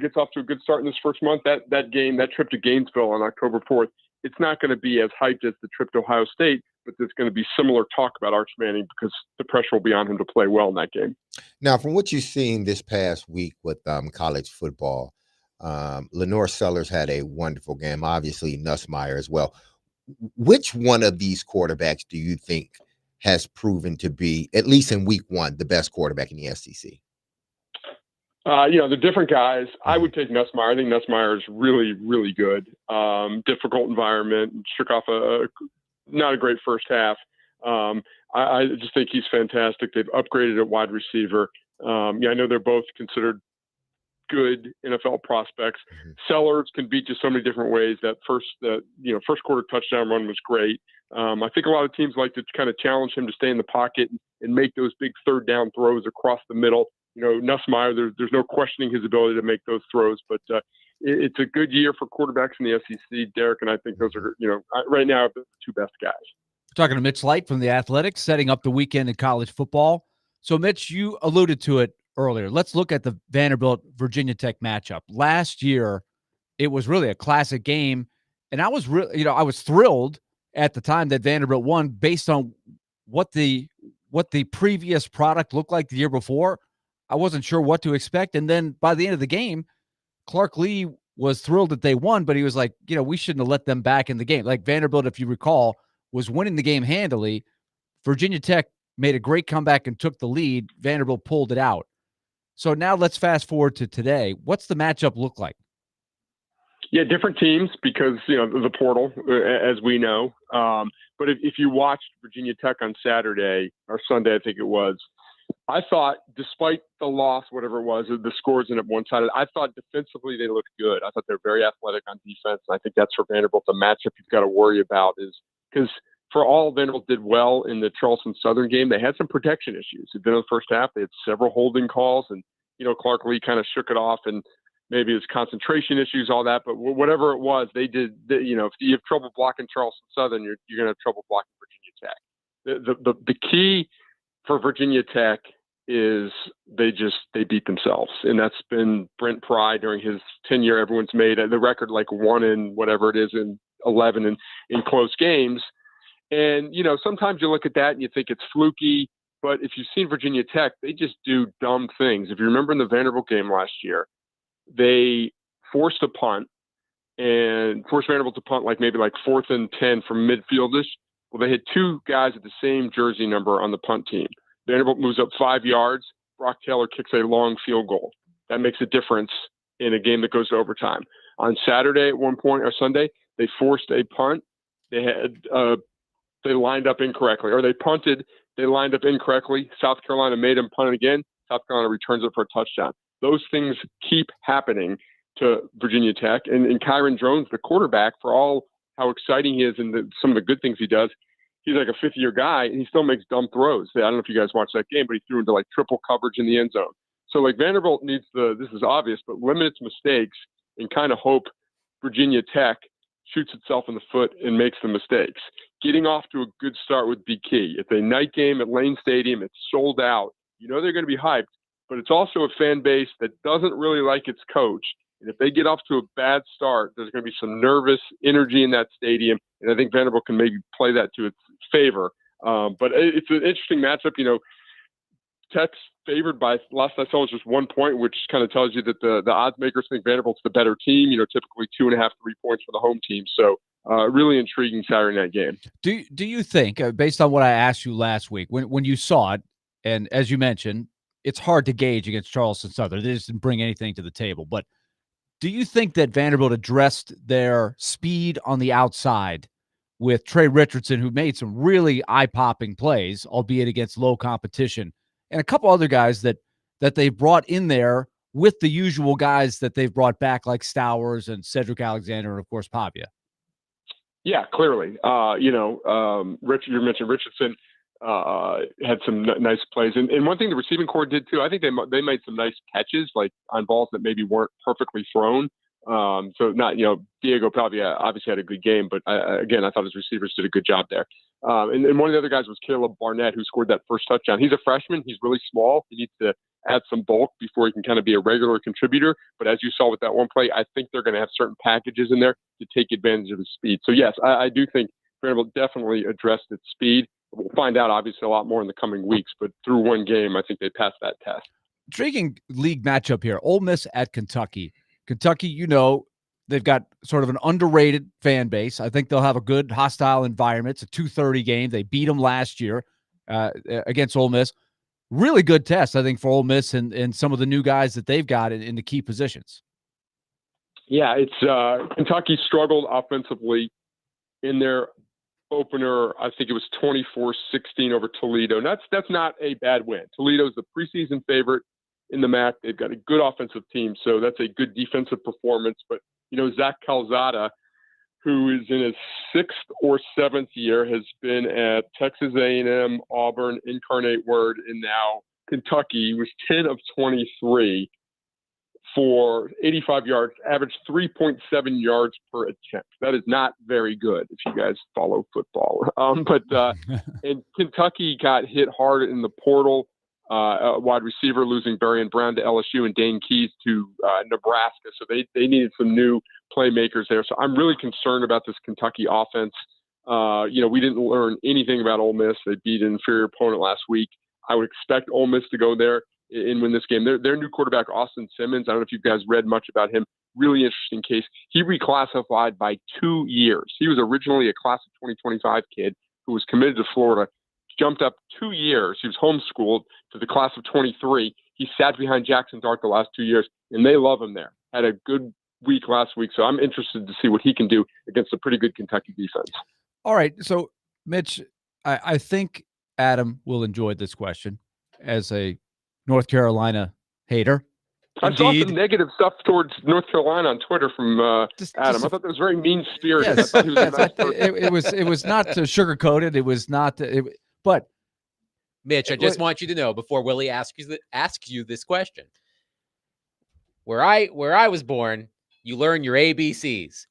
gets off to a good start in this first month, that trip to Gainesville on October 4th, it's not going to be as hyped as the trip to Ohio State, but there's going to be similar talk about Arch Manning because the pressure will be on him to play well in that game. Now, from what you've seen this past week with college football, Lenore Sellers had a wonderful game. Obviously, Nussmeier as well. Which one of these quarterbacks do you think has proven to be, at least in week one, the best quarterback in the SEC? The different guys, I would take Nussmeier. I think Nussmeier is really, really good. Difficult environment, shook off not a great first half. I just think he's fantastic. They've upgraded at wide receiver. I know they're both considered good NFL prospects. Sellers can beat you so many different ways. That first quarter touchdown run was great. I think a lot of teams like to kind of challenge him to stay in the pocket and make those big third down throws across the middle. Nussmeier, there's no questioning his ability to make those throws, but it's a good year for quarterbacks in the SEC, Derek, and I think those are, right now, the two best guys. We're talking to Mitch Light from the Athletics, setting up the weekend in college football. So, Mitch, you alluded to it earlier. Let's look at the Vanderbilt-Virginia Tech matchup. Last year, it was really a classic game, and I was I was thrilled at the time that Vanderbilt won based on what the previous product looked like the year before. I wasn't sure what to expect. And then by the end of the game, Clark Lee was thrilled that they won, but he was like, we shouldn't have let them back in the game. Like Vanderbilt, if you recall, was winning the game handily. Virginia Tech made a great comeback and took the lead. Vanderbilt pulled it out. So now let's fast forward to today. What's the matchup look like? Yeah, different teams because, the portal, as we know. But if you watched Virginia Tech on Saturday or Sunday, I think it was, I thought, despite the loss, whatever it was, the scores ended up one-sided, I thought defensively they looked good. I thought they're very athletic on defense, and I think that's for Vanderbilt. The matchup you've got to worry about is because for all Vanderbilt did well in the Charleston Southern game, they had some protection issues. In the first half, they had several holding calls, and, Clark Lee kind of shook it off, and maybe his concentration issues, all that. But whatever it was, they did, if you have trouble blocking Charleston Southern, you're going to have trouble blocking Virginia Tech. The key for Virginia Tech is they beat themselves. And that's been Brent Pry during his tenure. Everyone's made the record like 1 in whatever it is in 11 in close games. And, sometimes you look at that and you think it's fluky, but if you've seen Virginia Tech, they just do dumb things. If you remember in the Vanderbilt game last year, they forced a punt and forced Vanderbilt to punt maybe 4th and 10 from midfieldish. Well, they had two guys at the same jersey number on the punt team. Vanderbilt moves up 5 yards. Brock Taylor kicks a long field goal. That makes a difference in a game that goes to overtime. On Saturday at one point, or Sunday, they forced a punt. They lined up incorrectly, or they punted. They lined up incorrectly. South Carolina made them punt it again. South Carolina returns it for a touchdown. Those things keep happening to Virginia Tech. And Kyron Drones, the quarterback, for all how exciting he is and some of the good things he does, he's like a fifth-year guy, and he still makes dumb throws. I don't know if you guys watched that game, but he threw into triple coverage in the end zone. So Vanderbilt needs this is obvious, but limit its mistakes and kind of hope Virginia Tech shoots itself in the foot and makes the mistakes. Getting off to a good start would be key. It's a night game at Lane Stadium. It's sold out. They're going to be hyped, but it's also a fan base that doesn't really like its coach. And if they get off to a bad start, there's going to be some nervous energy in that stadium. And I think Vanderbilt can maybe play that to its favor. But it's an interesting matchup. Tech's favored by, last I saw, was just 1 point, which kind of tells you that the odds makers think Vanderbilt's the better team. Typically 2.5, 3 points for the home team. So really intriguing Saturday night game. Do you think, based on what I asked you last week, when you saw it, and as you mentioned, it's hard to gauge against Charleston Southern. They just didn't bring anything to the table. But do you think that Vanderbilt addressed their speed on the outside with Trey Richardson, who made some really eye-popping plays, albeit against low competition, and a couple other guys that they brought in there with the usual guys that they've brought back, like Stowers and Cedric Alexander and, of course, Pavia? Yeah, clearly. Richard, you mentioned Richardson had some nice plays. And one thing the receiving corps did, too, I think they made some nice catches, on balls that maybe weren't perfectly thrown. So not, Diego Pavia obviously had a good game, but I thought his receivers did a good job there. And one of the other guys was Caleb Barnett, who scored that first touchdown. He's a freshman. He's really small. He needs to add some bulk before he can kind of be a regular contributor. But as you saw with that one play, I think they're going to have certain packages in there to take advantage of his speed. So yes, I do think Vanderbilt definitely addressed its speed. We'll find out obviously a lot more in the coming weeks, but through one game, I think they passed that test. Intriguing league matchup here. Ole Miss at Kentucky. Kentucky, you know, they've got sort of an underrated fan base. I think they'll have a good hostile environment. It's a 2:30 game. They beat them last year against Ole Miss. Really good test, I think, for Ole Miss and some of the new guys that they've got in the key positions. Yeah, it's Kentucky struggled offensively in their opener. I think it was 24-16 over Toledo. And that's not a bad win. Toledo's the preseason favorite in the MAC. They've got a good offensive team, so that's a good defensive performance. But, you know, Zach Calzada, who is in his 6th or 7th year, has been at Texas A&M, Auburn, Incarnate Word, and now Kentucky. He was 10 of 23 for 85 yards, averaged 3.7 yards per attempt. That is not very good if you guys follow football. And Kentucky got hit hard in the portal. A wide receiver losing Barian Brown to LSU and Dane Keys to Nebraska. So they needed some new playmakers there. So I'm really concerned about this Kentucky offense. You know, we didn't learn anything about Ole Miss. They beat an inferior opponent last week. I would expect Ole Miss to go there and win this game. Their new quarterback, Austin Simmons, I don't know if you guys read much about him. Really interesting case. He reclassified by 2 years. He was originally a class of 2025 kid who was committed to Florida, jumped up 2 years. He was homeschooled to the class of 23. He sat behind Jackson Dart the last 2 years, and they love him there. Had a good week last week, so I'm interested to see what he can do against a pretty good Kentucky defense. All right, so Mitch, I think Adam will enjoy this question as a North Carolina hater. I saw Indeed. some negative stuff towards North Carolina on Twitter from Adam. I thought that was very mean-spirited. Yes, I thought he was a yes, nice person. it was not sugar-coated. It was not, but Mitch, I just want you to know before Willie asks you this question. Where I was born, you learn your ABCs.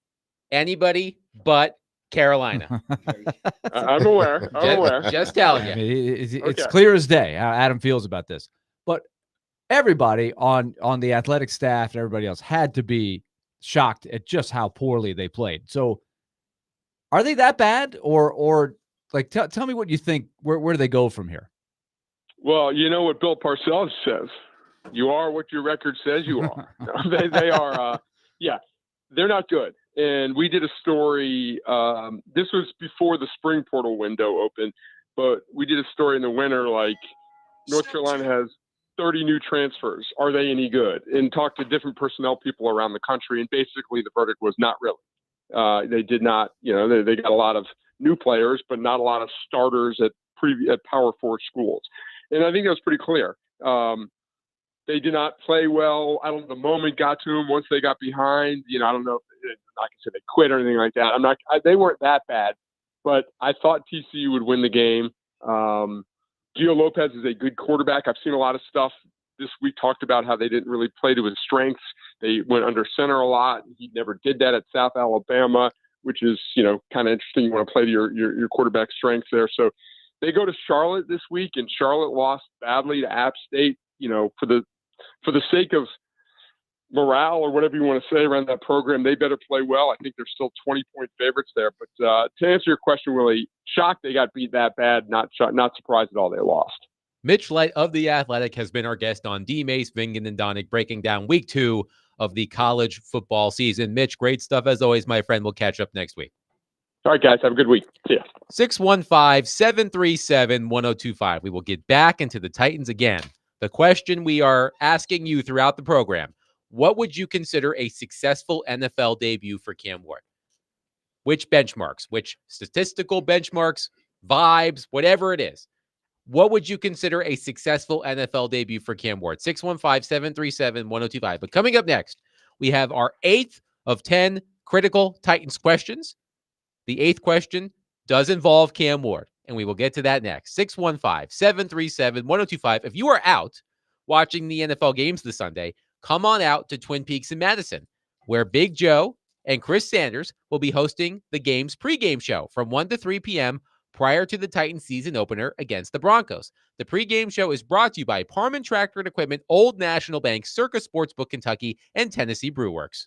Anybody but Carolina. I'm aware. Just telling you. I mean, it's Okay. clear as day how Adam feels about this. But everybody on the athletic staff and everybody else had to be shocked at just how poorly they played. So are they that bad or like tell me what you think, where do they go from here? Well, you know what Bill Parcells says. You are what your record says you are. No, they are, they're not good. And we did a story, this was before the spring portal window opened, but we did a story in the winter, like North Carolina has 30 new transfers. Are they any good? And talked to different personnel people around the country. And basically the verdict was not really. They did not, you know, they got a lot of new players, but not a lot of starters at Power 4 schools. And I think that was pretty clear. They did not play well. I don't know, the moment got to them once they got behind. You know, I don't know if I can say they quit or anything like that. They weren't that bad, but I thought TCU would win the game. Gio Lopez is a good quarterback. I've seen a lot of stuff this week talked about how they didn't really play to his strengths. They went under center a lot. He never did that at South Alabama, which is, you know, kind of interesting. You want to play to your quarterback strengths there. So they go to Charlotte this week, and Charlotte lost badly to App State. You know, for the sake of morale or whatever you want to say around that program, they better play well. I think they're still 20-point favorites there. But to answer your question, Willie, shocked they got beat that bad. Not surprised at all they lost. Mitch Light of The Athletic has been our guest on D. Mace, Vingan, and Donick, breaking down week 2 of the college football season. Mitch, great stuff as always, my friend. We'll catch up next week. All right, guys. Have a good week. See ya. 615-737-1025. We will get back into the Titans again. The question we are asking you throughout the program, what would you consider a successful NFL debut for Cam Ward? Which benchmarks, which statistical benchmarks, vibes, whatever it is. What would you consider a successful NFL debut for Cam Ward? 615-737-1025. But coming up next, we have our 8th of 10 critical Titans questions. The 8th question does involve Cam Ward, and we will get to that next. 615-737-1025. If you are out watching the NFL games this Sunday, come on out to Twin Peaks in Madison, where Big Joe and Chris Sanders will be hosting the game's pregame show from 1 to 3 p.m. prior to the Titans season opener against the Broncos. The pregame show is brought to you by Parman Tractor and Equipment, Old National Bank, Circa Sportsbook Kentucky, and Tennessee Brewworks.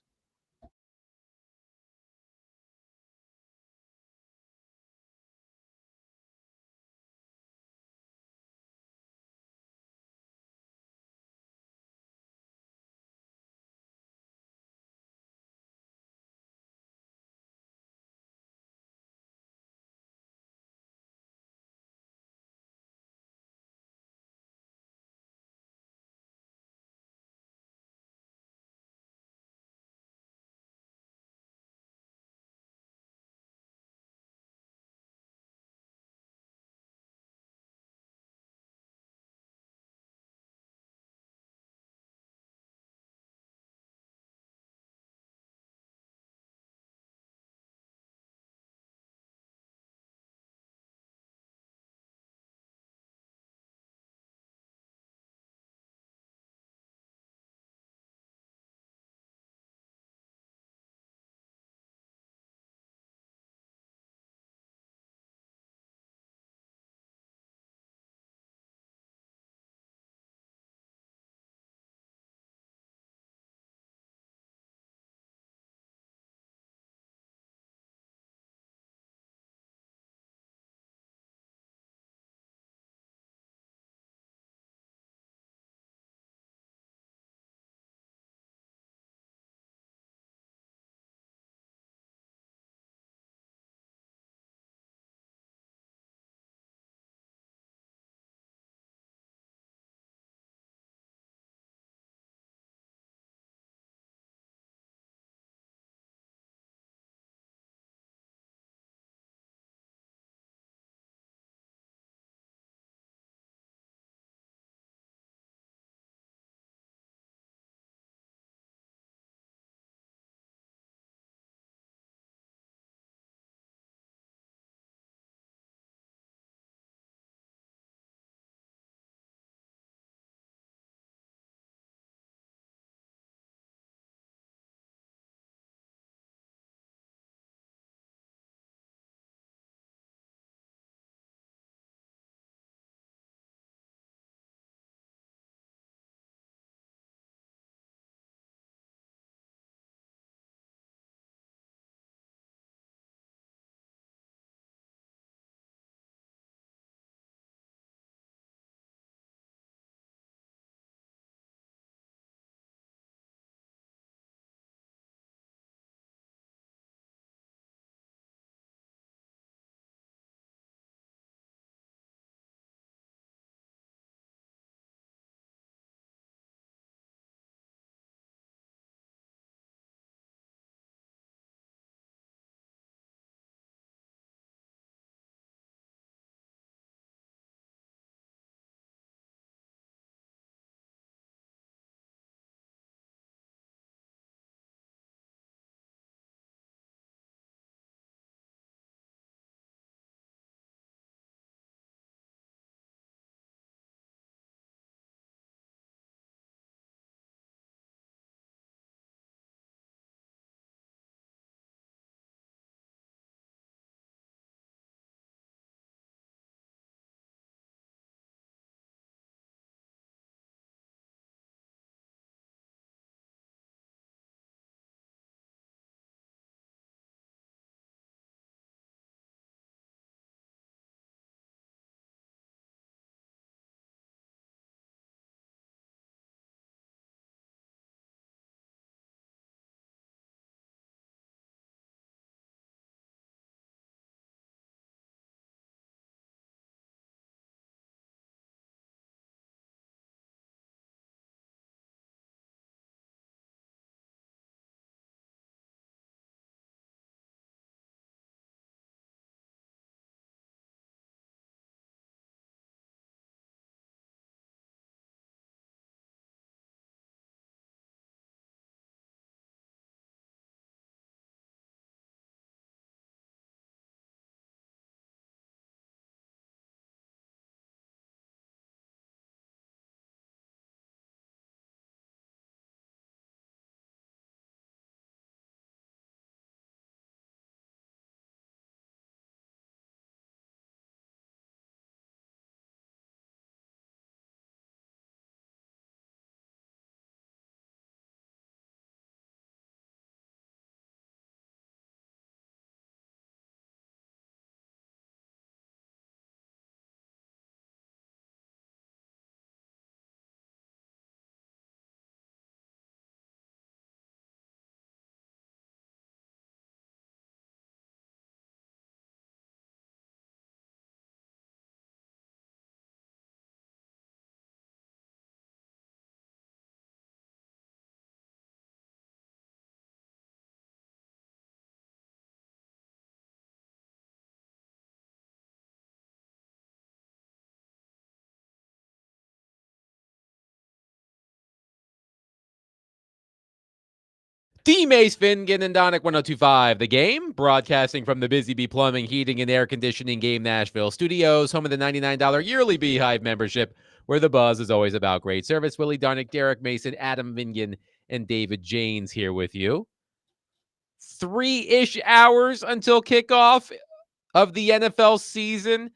D. Mace Fingan and Donick 1025, the game, broadcasting from the Busy Bee Plumbing, Heating, and Air Conditioning Game Nashville studios, home of the $99 yearly Beehive membership, where the buzz is always about great service. Willie Donick, Derek Mason, Adam Vingan, and David Janes here with you. 3-ish hours until kickoff of the NFL season.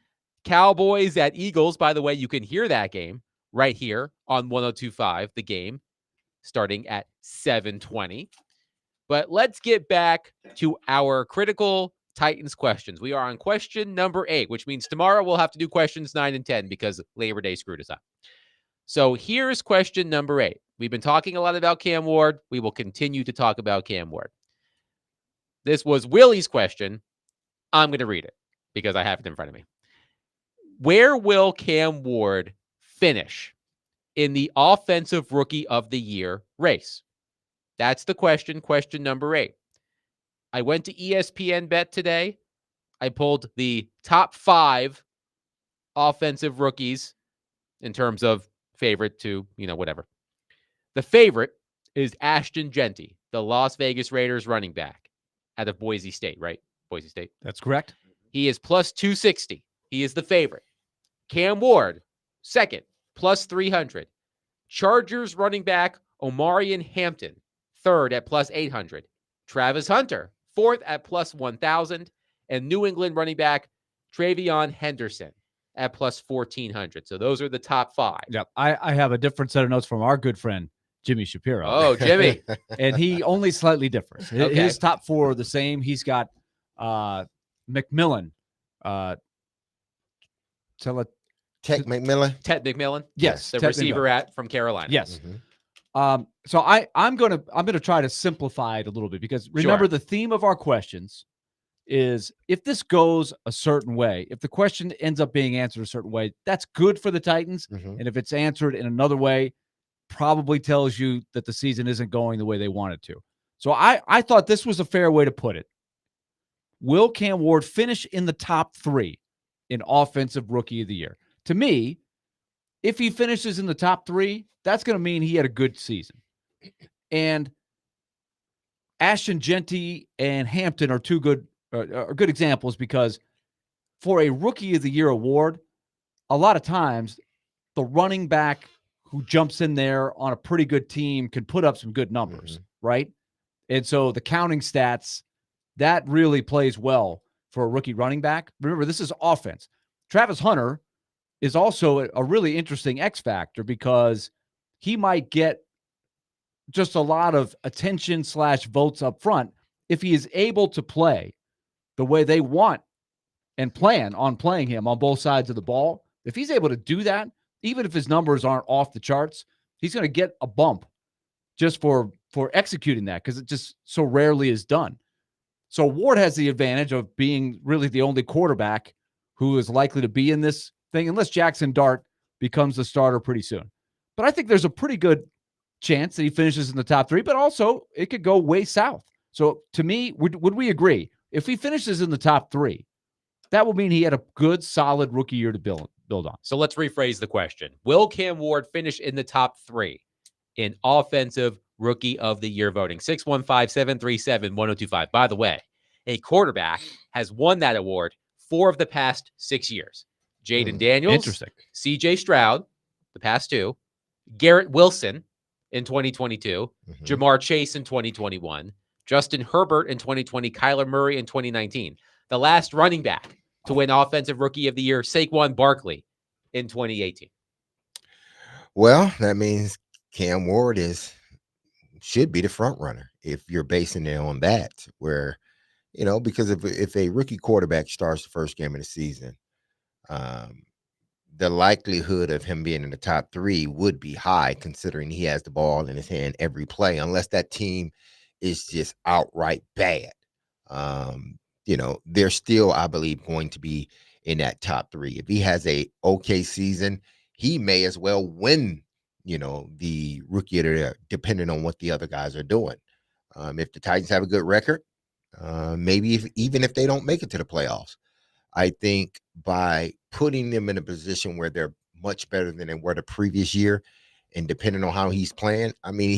Cowboys at Eagles. By the way, you can hear that game right here on 1025, the game, starting at 7:20. But let's get back to our critical Titans questions. We are on question number 8, which means tomorrow we'll have to do questions 9 and 10 because Labor Day screwed us up. So here's question number 8. We've been talking a lot about Cam Ward. We will continue to talk about Cam Ward. This was Willie's question. I'm going to read it because I have it in front of me. Where will Cam Ward finish in the Offensive Rookie of the Year race? That's the question, question number 8. I went to ESPN Bet today. I pulled the top 5 offensive rookies in terms of favorite to, whatever. The favorite is Ashton Jeanty, the Las Vegas Raiders running back out of Boise State, right? Boise State. That's correct. He is plus 260. He is the favorite. Cam Ward, second, plus 300. Chargers running back Omarion Hampton, third at plus 800. Travis Hunter, fourth at plus 1,000. And New England running back Travion Henderson at plus 1,400. So those are the top 5. Yep. I have a different set of notes from our good friend, Jimmy Shapiro. Oh, Jimmy. And he only slightly differs. Okay. His top 4 are the same. He's got McMillan. Ted McMillan. Ted McMillan. Yes. The Ted receiver from Carolina. Yes. Mhm. So I'm gonna try to simplify it a little bit because remember the theme of our questions is if this goes a certain way, if the question ends up being answered a certain way, that's good for the Titans. Mhm. And if it's answered in another way, probably tells you that the season isn't going the way they want it to. So I thought this was a fair way to put it. Will Cam Ward finish in the top 3 in Offensive Rookie of the Year? To me, if he finishes in the top 3, that's going to mean he had a good season. And Ashton Jeanty and Hampton are two good examples because for a Rookie of the Year award, a lot of times the running back who jumps in there on a pretty good team can put up some good numbers, right? And so the counting stats, that really plays well for a rookie running back. Remember, this is offense. Travis Hunter is also a really interesting X factor because he might get just a lot of attention / votes up front if he is able to play the way they want and plan on playing him on both sides of the ball. If he's able to do that, even if his numbers aren't off the charts, he's going to get a bump just for executing that because it just so rarely is done. So Ward has the advantage of being really the only quarterback who is likely to be in this thing unless Jackson Dart becomes the starter pretty soon. But I think there's a pretty good chance that he finishes in the top 3, but also it could go way south. So to me, would we agree? If he finishes in the top 3, that will mean he had a good, solid rookie year to build on. So let's rephrase the question. Will Cam Ward finish in the top 3 in Offensive Rookie of the Year voting? 615-737-1025. By the way, a quarterback has won that award 4 of the past 6 years. Jaden Daniels, Interesting. CJ Stroud, the past 2, Garrett Wilson in 2022, Jamar Chase in 2021, Justin Herbert in 2020, Kyler Murray in 2019. The last running back to win Offensive Rookie of the Year, Saquon Barkley in 2018. Well, that means Cam Ward should be the front runner if you're basing it on that, where, because if a rookie quarterback starts the first game of the season, the likelihood of him being in the top 3 would be high, considering he has the ball in his hand every play, unless that team is just outright bad. They're still, I believe, going to be in that top 3. If he has a okay season, he may as well win, the rookie of the year, depending on what the other guys are doing. If the Titans have a good record, maybe even if they don't make it to the playoffs, I think by putting them in a position where they're much better than they were the previous year, and depending on how he's playing, I mean,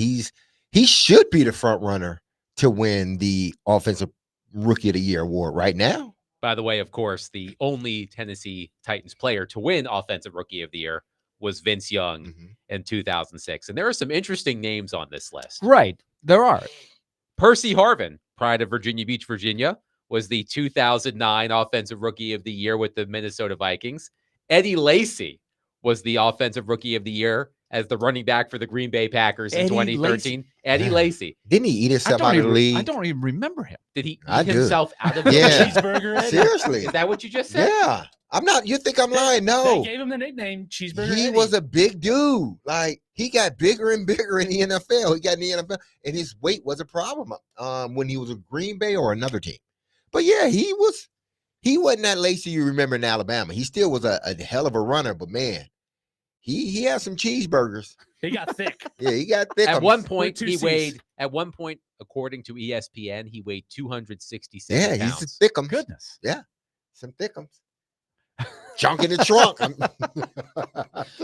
he should be the front runner to win the Offensive Rookie of the Year award right now. By the way, of course, the only Tennessee Titans player to win Offensive Rookie of the Year was Vince Young in 2006. And there are some interesting names on this list. Right. There are. Percy Harvin, pride of Virginia Beach, Virginia, was the 2009 Offensive Rookie of the Year with the Minnesota Vikings. Eddie Lacy was the Offensive Rookie of the Year as the running back for the Green Bay Packers in Eddie 2013. Lacy. Eddie Lacy. Didn't he eat himself out of the league? I don't even remember him. Did he I eat do. himself out of the Yeah. Cheeseburger. Eddie. Seriously. Is that what you just said? Yeah. I'm not. You think I'm lying? They No. gave him the nickname Cheeseburger. He Eddie. was a big dude. Like, he got bigger and bigger in the NFL. He got in the NFL, and his weight was a problem when he was with Green Bay or another team. But yeah, he wasn't that Lacy you remember in Alabama. He still was a hell of a runner, but man, he had some cheeseburgers. He got thick. Yeah, he got thick. At one point, two he Cs. weighed, according to ESPN, he weighed 266 yeah, pounds. he's a thickums. Goodness. Some thickums. Junk in the trunk.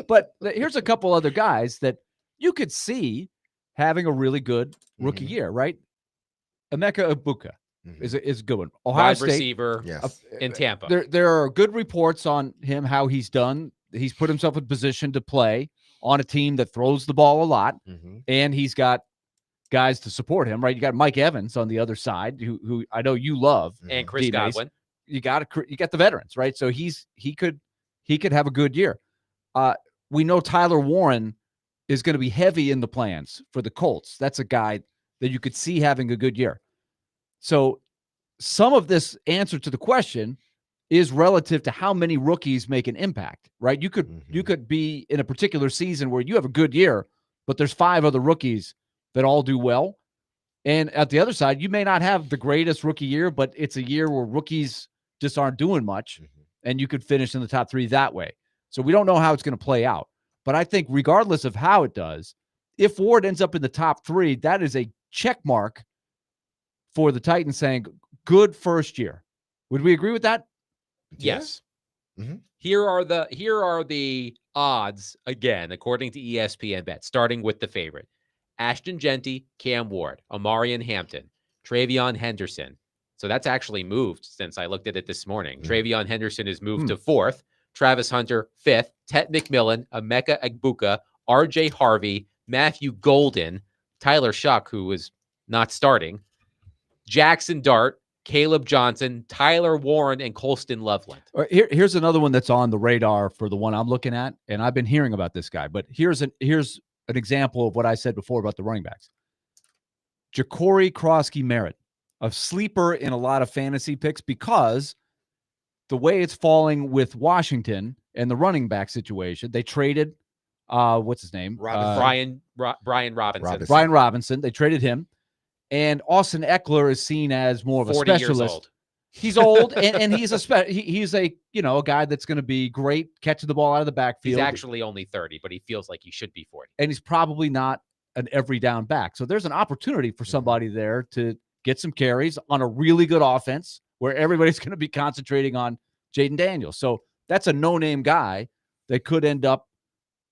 But here's a couple other guys that you could see having a really good rookie year, right? Emeka Egbuka is a good one. Ohio Wide State. receiver Yes. in Tampa. There are good reports on him, how he's done. He's put himself in position to play on a team that throws the ball a lot, and he's got guys to support him, right? You got Mike Evans on the other side, who I know you love, and Chris D-Mace. Godwin. You got the veterans, right? So he could have a good year. We know Tyler Warren is going to be heavy in the plans for the Colts. That's a guy that you could see having a good year. So some of this answer to the question is relative to how many rookies make an impact, right? You could be in a particular season where you have a good year, but there's 5 other rookies that all do well. And at the other side, you may not have the greatest rookie year, but it's a year where rookies just aren't doing much, and you could finish in the top 3 that way. So we don't know how it's going to play out. But I think regardless of how it does, if Ward ends up in the top 3, that is a check mark for the Titans saying, good first year. Would we agree with that? Yes. Mhm. Here are the odds again, according to ESPN Bet, starting with the favorite. Ashton Genty, Cam Ward, Omarion Hampton, Travion Henderson. So that's actually moved since I looked at it this morning. Travion Henderson is moved to 4th, Travis Hunter 5th, Tet McMillan, Emeka Egbuka, RJ Harvey, Matthew Golden, Tyler Shuck, who was not starting, Jackson Dart, Caleb Johnson, Tyler Warren, and Colston Loveland. Here's another one that's on the radar for the one I'm looking at, and I've been hearing about this guy. But here's an example of what I said before about the running backs. Ja'Cory Krosky-Merritt, a sleeper in a lot of fantasy picks because the way it's falling with Washington and the running back situation, they traded, what's his name? Robinson. Brian Robinson. Brian Robinson. They traded him. And Austin Eckler is seen as more of a 40 years specialist. old. He's old, and he's he's a a guy that's going to be great catching the ball out of the backfield. He's actually only 30, but he feels like he should be 40. And he's probably not an every down back. So there's an opportunity for somebody there to get some carries on a really good offense where everybody's going to be concentrating on Jaden Daniels. So that's a no-name guy that could end up,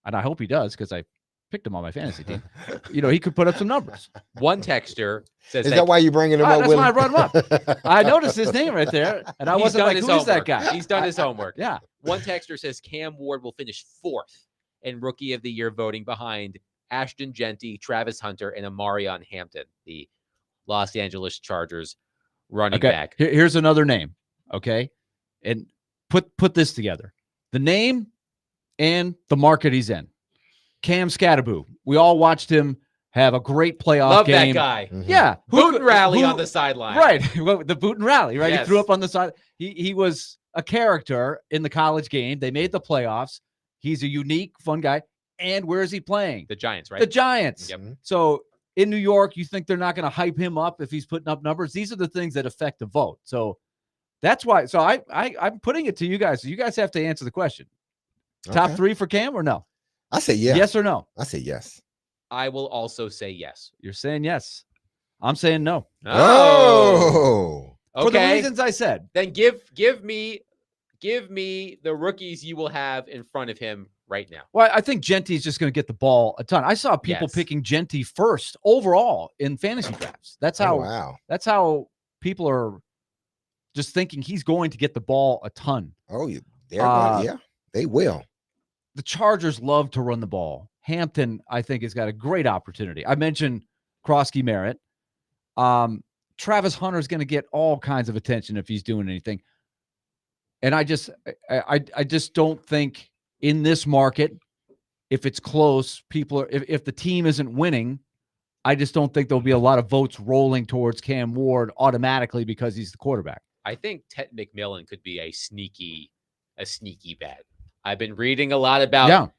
and I hope he does because I picked him on my fantasy team. He could put up some numbers. One texter says Is that why you bringing him up? That's why I brought him up. I noticed his name right there, and I he's wasn't done like, his who's that homework. guy? He's done his homework. Yeah. One texter says Cam Ward will finish 4th in Rookie of the Year voting behind Ashton Genty, Travis Hunter, and Omarion Hampton, the Los Angeles Chargers running back. Here's another name. Okay. And put this together. The name and the market he's in. Cam Scatterboo. We all watched him have a great playoff Love game. that guy. Yeah. Boot and rally on the sideline. Right. The boot and rally, right? Yes. He threw up on the side. He was a character in the college game. They made the playoffs. He's a unique, fun guy. And where is he playing? The Giants, right? The Giants. Yep. So in New York, you think they're not going to hype him up if he's putting up numbers? These are the things that affect the vote. So that's why. So I'm putting it to you guys. So you guys have to answer the question. Top 3 for Cam or no? I say yes. Yes or no? I say yes. I will also say yes. You're saying yes. I'm saying no. Oh. For the Okay. reasons I said. Then give me the rookies you will have in front of him right now. Well, I think Genty's just going to get the ball a ton. I saw people Yes. picking Genty first overall in fantasy drafts. That's Oh, how wow. that's how people are just thinking he's going to get the ball a ton. Oh, they're going, yeah, they will. The Chargers love to run the ball. Hampton, I think, has got a great opportunity. I mentioned Krosky Merritt. Travis Hunter is going to get all kinds of attention if he's doing anything. And I just don't think in this market, if it's close, if the team isn't winning, I just don't think there'll be a lot of votes rolling towards Cam Ward automatically because he's the quarterback. I think Ted McMillan could be a sneaky bet. I've been reading a lot about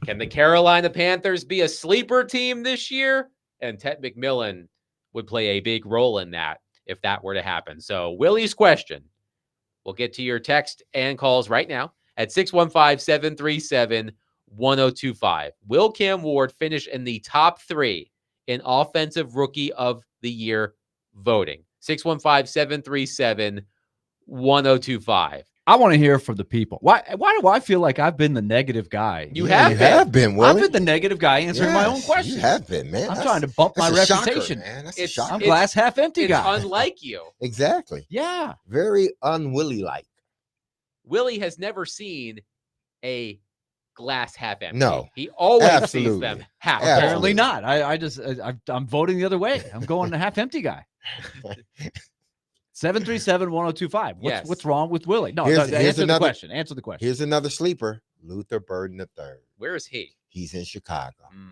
can the Carolina Panthers be a sleeper team this year? And Ted McMillan would play a big role in that if that were to happen. So Willie's question, we'll get to your text and calls right now at 615-737-1025. Will Cam Ward finish in the top 3 in offensive rookie of the year voting? 615-737-1025. I want to hear from the people. Why do I feel like I've been the negative guy? You Yeah, have been. I've Willie. been the negative guy answering my own Yes, questions. You have been, man. I'm trying to bump my that's a shocker, reputation. man. That's It's- a shocker. I'm glass half empty It's guy. unlike you. Exactly. Yeah. Very unwilly-like. Willie has never seen a glass half empty. No. He always sees Absolutely. them half Absolutely. Apparently not. I'm voting the other way. I'm going the half empty guy. 737-1025. Yes. What's wrong with Willie? No, Here's answer the another- question. Answer the question. Here's another sleeper, Luther Burden III. Where is he? He's in Chicago. Hmm.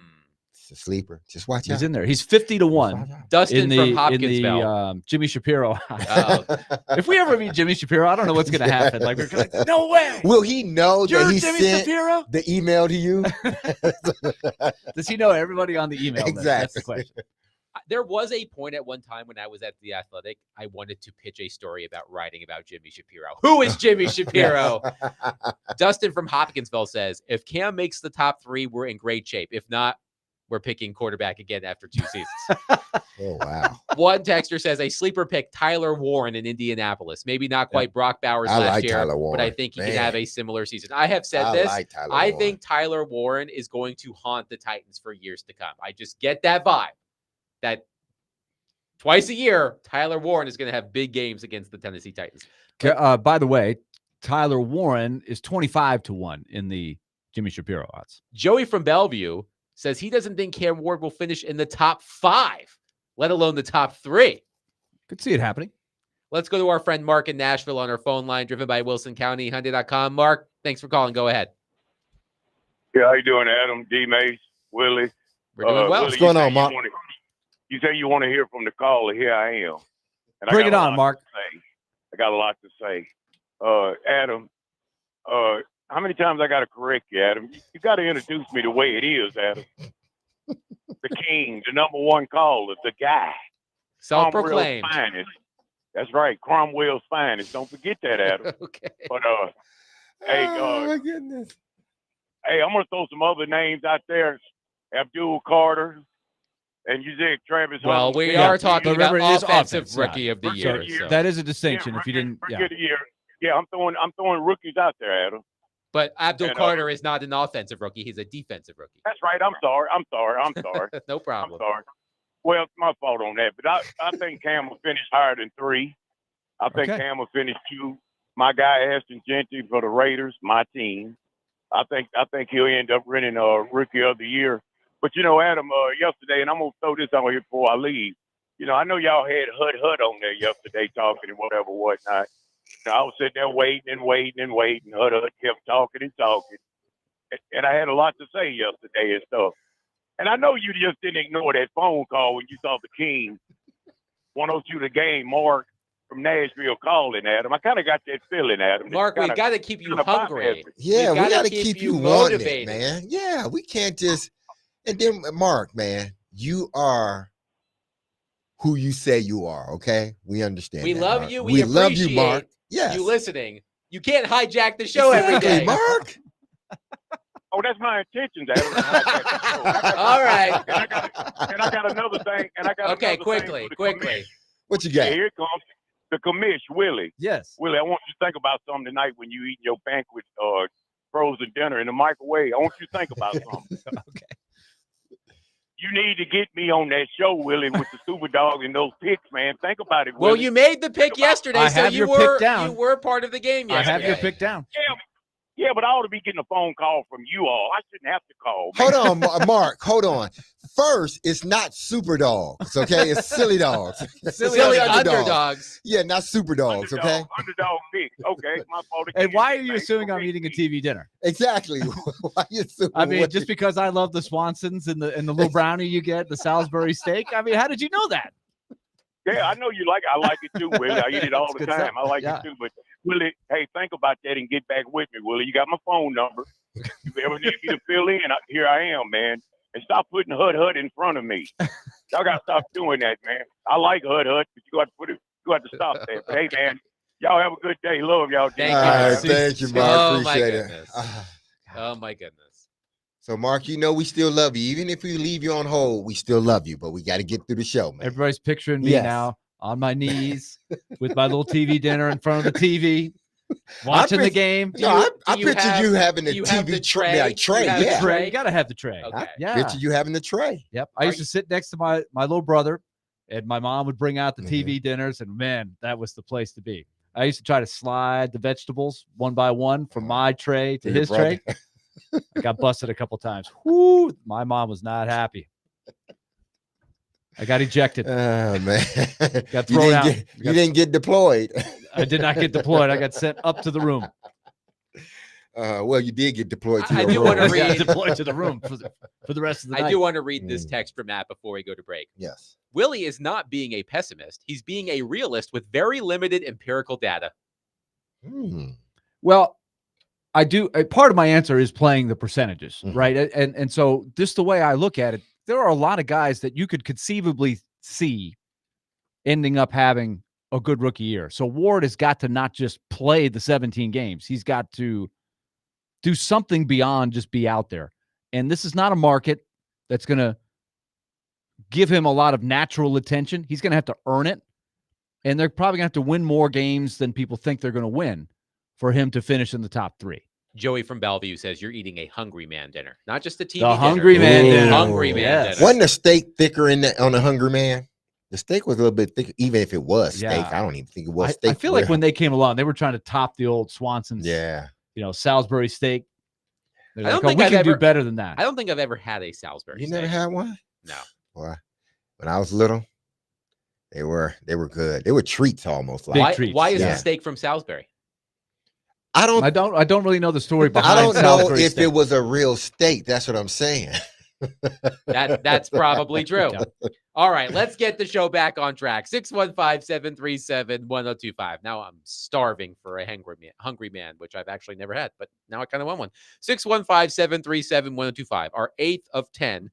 It's a sleeper. Just watch He's out. in there. He's 50-1 Dustin from in Hopkinsville. the Jimmy Shapiro. Oh. If we ever meet Jimmy Shapiro, I don't know what's going to happen. Like, we're like, no way. Will he know You're that he Jimmy sent Shapiro? the email to you? Does he know everybody on the email? then? That's the Exactly. question. There was a point at one time when I was at The Athletic, I wanted to pitch a story about writing about Jimmy Shapiro. Who is Jimmy Shapiro? Dustin from Hopkinsville says, if Cam makes the top 3, we're in great shape. If not, we're picking quarterback again after 2 seasons. Oh, wow. One texter says a sleeper pick, Tyler Warren in Indianapolis. Maybe not quite Brock Bowers I last like year, Tyler Warren. but I think he can Man. have a similar season. I have said I this. like Tyler I Warren. think Tyler Warren is going to haunt the Titans for years to come. I just get that vibe that twice a year, Tyler Warren is going to have big games against the Tennessee Titans. By the way, Tyler Warren is 25-1 in the Jimmy Shapiro odds. Joey from Bellevue says he doesn't think Cam Ward will finish in the top 5, let alone the top 3. Could see it happening. Let's go to our friend Mark in Nashville on our phone line, driven by Wilson County, Hyundai.com. Mark, thanks for calling. Go ahead. Yeah, how you doing, Adam, D. Mace, Willie? We're doing well. Willie, What's going you say on, Mark? You say you want to hear from the caller. Here I am. And Bring I it got a on, lot Mark. to say. I got a lot to say. Adam, how many times I got to correct you, Adam? You got to introduce me the way it is, Adam. The king, the number 1 caller, the guy. Self-proclaimed. Cromwell's finest. That's right, Cromwell's finest. Don't forget that, Adam. Okay. But hey, oh, my goodness. hey, I'm gonna throw some other names out there. Abdul Carter, and you said Travis. Well, Hunter. we Yeah, are talking but remember, about it is offensive offense, rookie of the Rookie year. of the year. so. That is a distinction. If you didn't, forget the year. Yeah, I'm throwing rookies out there, Adam. But Abdul And, Carter is not an offensive rookie. He's a defensive rookie. That's right. I'm sorry. No I'm problem. sorry. Well, it's my fault on that. But I think Cam will finish higher than 3. I think Okay. Cam will finish 2. My guy Ashton Genty for the Raiders, my team. I think he'll end up winning rookie of the year. But you know, Adam, yesterday, and I'm gonna throw this on here before I leave. You know, I know y'all had Hud on there yesterday talking and whatnot. You know, I was sitting there waiting. Hud kept talking and talking, and I had a lot to say yesterday and stuff. And I know you just didn't ignore that phone call when you saw the King 102 the game, Mark from Nashville calling, Adam. I kind of got that feeling, Adam. Mark, we got to keep you kinda hungry. bypassed it. Yeah, We we gotta got to keep keep you you wanting it, motivated. man. Yeah, we can't just. And then, Mark, man, you are who you say you are. Okay, we understand. We that, love Mark. you. We love you, appreciate Mark. Yes, You listening. You can't hijack the show every Exactly, day. Mark. Oh, that's my intentions, Adam. All right. And I got another thing. Okay, another thing quickly. for the commish. What you Yeah, got? here it comes. The commish, Willie. yes. Willie, I want you to think about something tonight when you eat your banquet frozen dinner in the microwave. I want you to think about something. Okay. You need to get me on that show, Willie, with the Super Dog and those picks, man. Think about it, Well, Willie. you made the pick yesterday, I so have you your were pick down. you were part of the game I yesterday. have your pick down. Yeah, but I ought to be getting a phone call from you all. I shouldn't have to call. Hold on, Mark. Hold on. First, it's not super dogs, okay? It's silly dogs. Silly underdogs. underdogs. Yeah, not super dogs, okay? Underdog picks. Okay, my fault. And again. why are you Thanks assuming for I'm eating a making me- TV dinner? Exactly. Why you assuming I mean, what just because I love the Swansons and the little brownie you get, the Salisbury steak. I mean, how did you know that? Yeah, I know you like it. I like it too, Willie. I eat it all That's the good time. stuff. I like Yeah. it too. But Willie, hey, think about that and get back with me, Willie. You got my phone number. If you ever need me to fill in, here I am, man. And stop putting Hud in front of me. Y'all got to stop doing that, man. I like Hud, but you got to put it. You got to stop that. But hey, man, y'all have a good day. Love y'all. Thank All you. right, See- thank you, see- Mark. Oh, my Appreciate it. goodness. Oh my goodness. So, Mark, you know we still love you. Even if we leave you on hold, we still love you. But we got to get through the show, man. Everybody's picturing me Yes. now on my knees with my little TV dinner in front of the TV, watching the pic- game. No, I do you pictured have- you having do a you have TV the tray. tray? Like, tray, You have the yeah. tray? You got to have the tray. Okay. Yeah. Picture you having the tray. Yep. I Are used to sit next to my little brother, and my mom would bring out the Mhm. TV dinners, and man, that was the place to be. I used to try to slide the vegetables one by one from my tray to Your his brother. tray. I got busted a couple times. Whoo, my mom was not happy. I got ejected. Oh man, Got you thrown didn't out. Get, you didn't get deployed. I did not get deployed. I got sent up to the room. Well, you did get deployed to I your do room. wanna I got read- deployed to the room for the rest of the night. I do want to read this Mm. text from Matt before we go to break. Yes. Willie is not being a pessimist. He's being a realist with very limited empirical data. Hmm. Well, I do. Part of my answer is playing the percentages, Mhm. right? And so just the way I look at it, there are a lot of guys that you could conceivably see ending up having a good rookie year. So Ward has got to not just play the 17 games. He's got to do something beyond just be out there. And this is not a market that's going to give him a lot of natural attention. He's going to have to earn it. And they're probably going to have to win more games than people think they're going to win for him to finish in the top three. Joey from Bellevue says you're eating a hungry man dinner, not just a TV The dinner. hungry man Ooh. dinner. Hungry man Yes. dinner. Wasn't the steak thicker on the Hungry Man? The steak was a little bit thicker, even if it was steak. Yeah. I don't even think it was I steak. feel like real. when they came along, they were trying to top the old Swanson's, Yeah. Salisbury steak. They're I don't like, oh, think we I've can do ever- better than that. I don't think I've ever had a Salisbury You steak. never had one? No. Boy, when I was little, they were good. They were treats almost like. Big Why, treats, why is yeah. the steak from Salisbury? I don't I don't really know the story I behind don't know Salisbury if steak. it was a real steak. That's what I'm saying. That's probably true. Yeah. All right, let's get the show back on track. 615-737-1025. Now I'm starving for a hungry man, which I've actually never had, but now I kind of want one. 615-737-1025. Our 8th of 10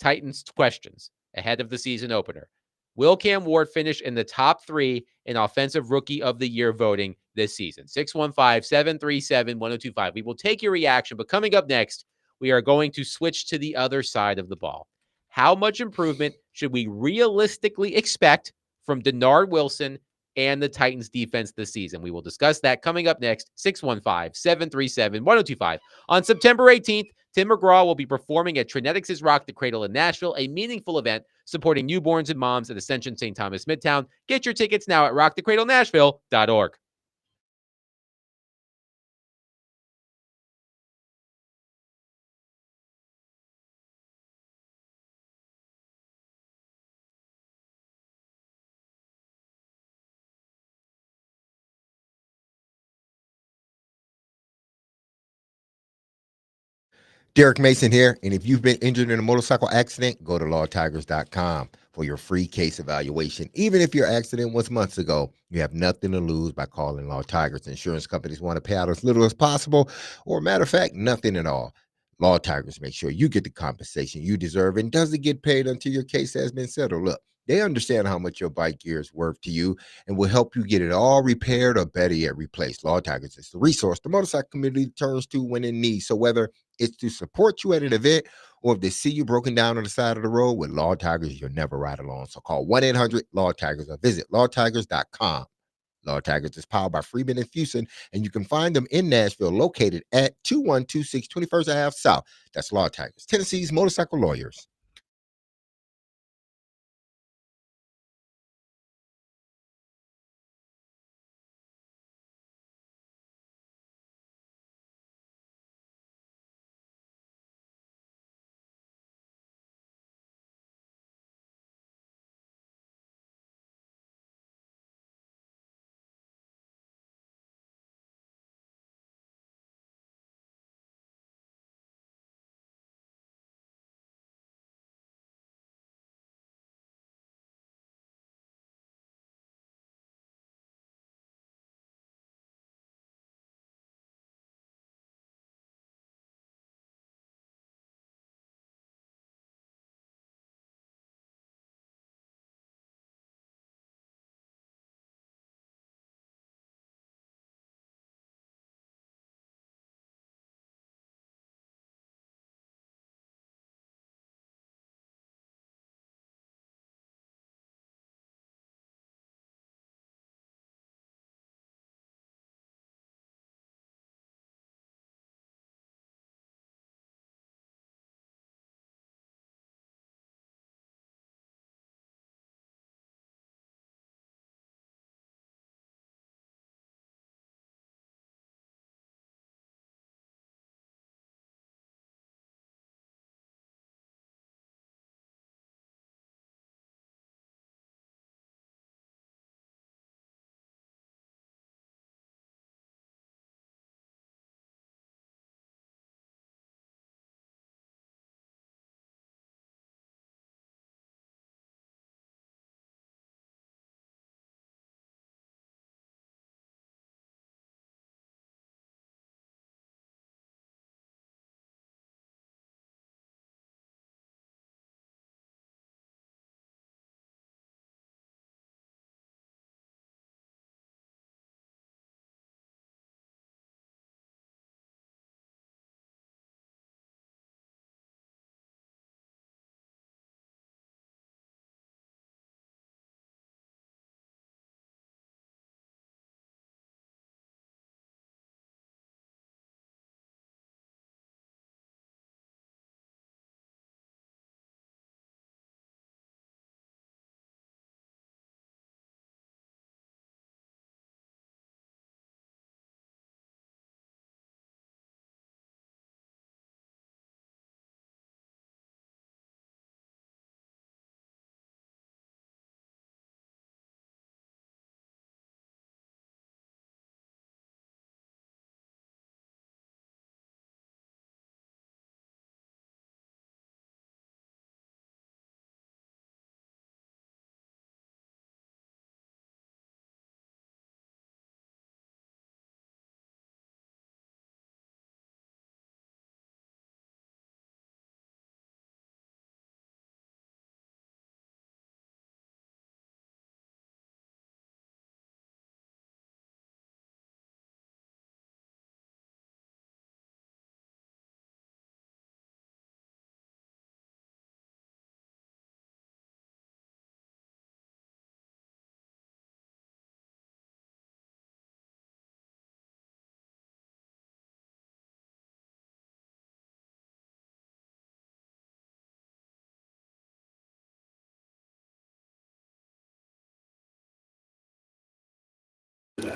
Titans questions ahead of the season opener. Will Cam Ward finish in the top 3 in offensive rookie of the year voting this season? 615-737-1025. We will take your reaction, but coming up next, we are going to switch to the other side of the ball. How much improvement should we realistically expect from Denard Wilson and the Titans defense this season? We will discuss that coming up next. 615-737-1025. On September 18th, Tim McGraw will be performing at Trinetics' Rock the Cradle in Nashville, a meaningful event supporting newborns and moms at Ascension St. Thomas Midtown. Get your tickets now at rockthecradlenashville.org. Derek Mason here, and if you've been injured in a motorcycle accident, go to lawtigers.com for your free case evaluation. Even if your accident was months ago, you have nothing to lose by calling Law Tigers. Insurance companies want to pay out as little as possible, or matter of fact, nothing at all. Law Tigers make sure you get the compensation you deserve and doesn't get paid until your case has been settled. Look, they understand how much your bike gear is worth to you and will help you get it all repaired or better yet replaced. Law Tigers is the resource the motorcycle community turns to when in need. So whether it's to support you at an event or if they see you broken down on the side of the road, with Law Tigers, you'll never ride alone. So call 1-800-LAW-TIGERS or visit lawtigers.com. Law Tigers is powered by Freeman and Fuson, and you can find them in Nashville, located at 2126 21st Ave South. That's Law Tigers, Tennessee's motorcycle lawyers.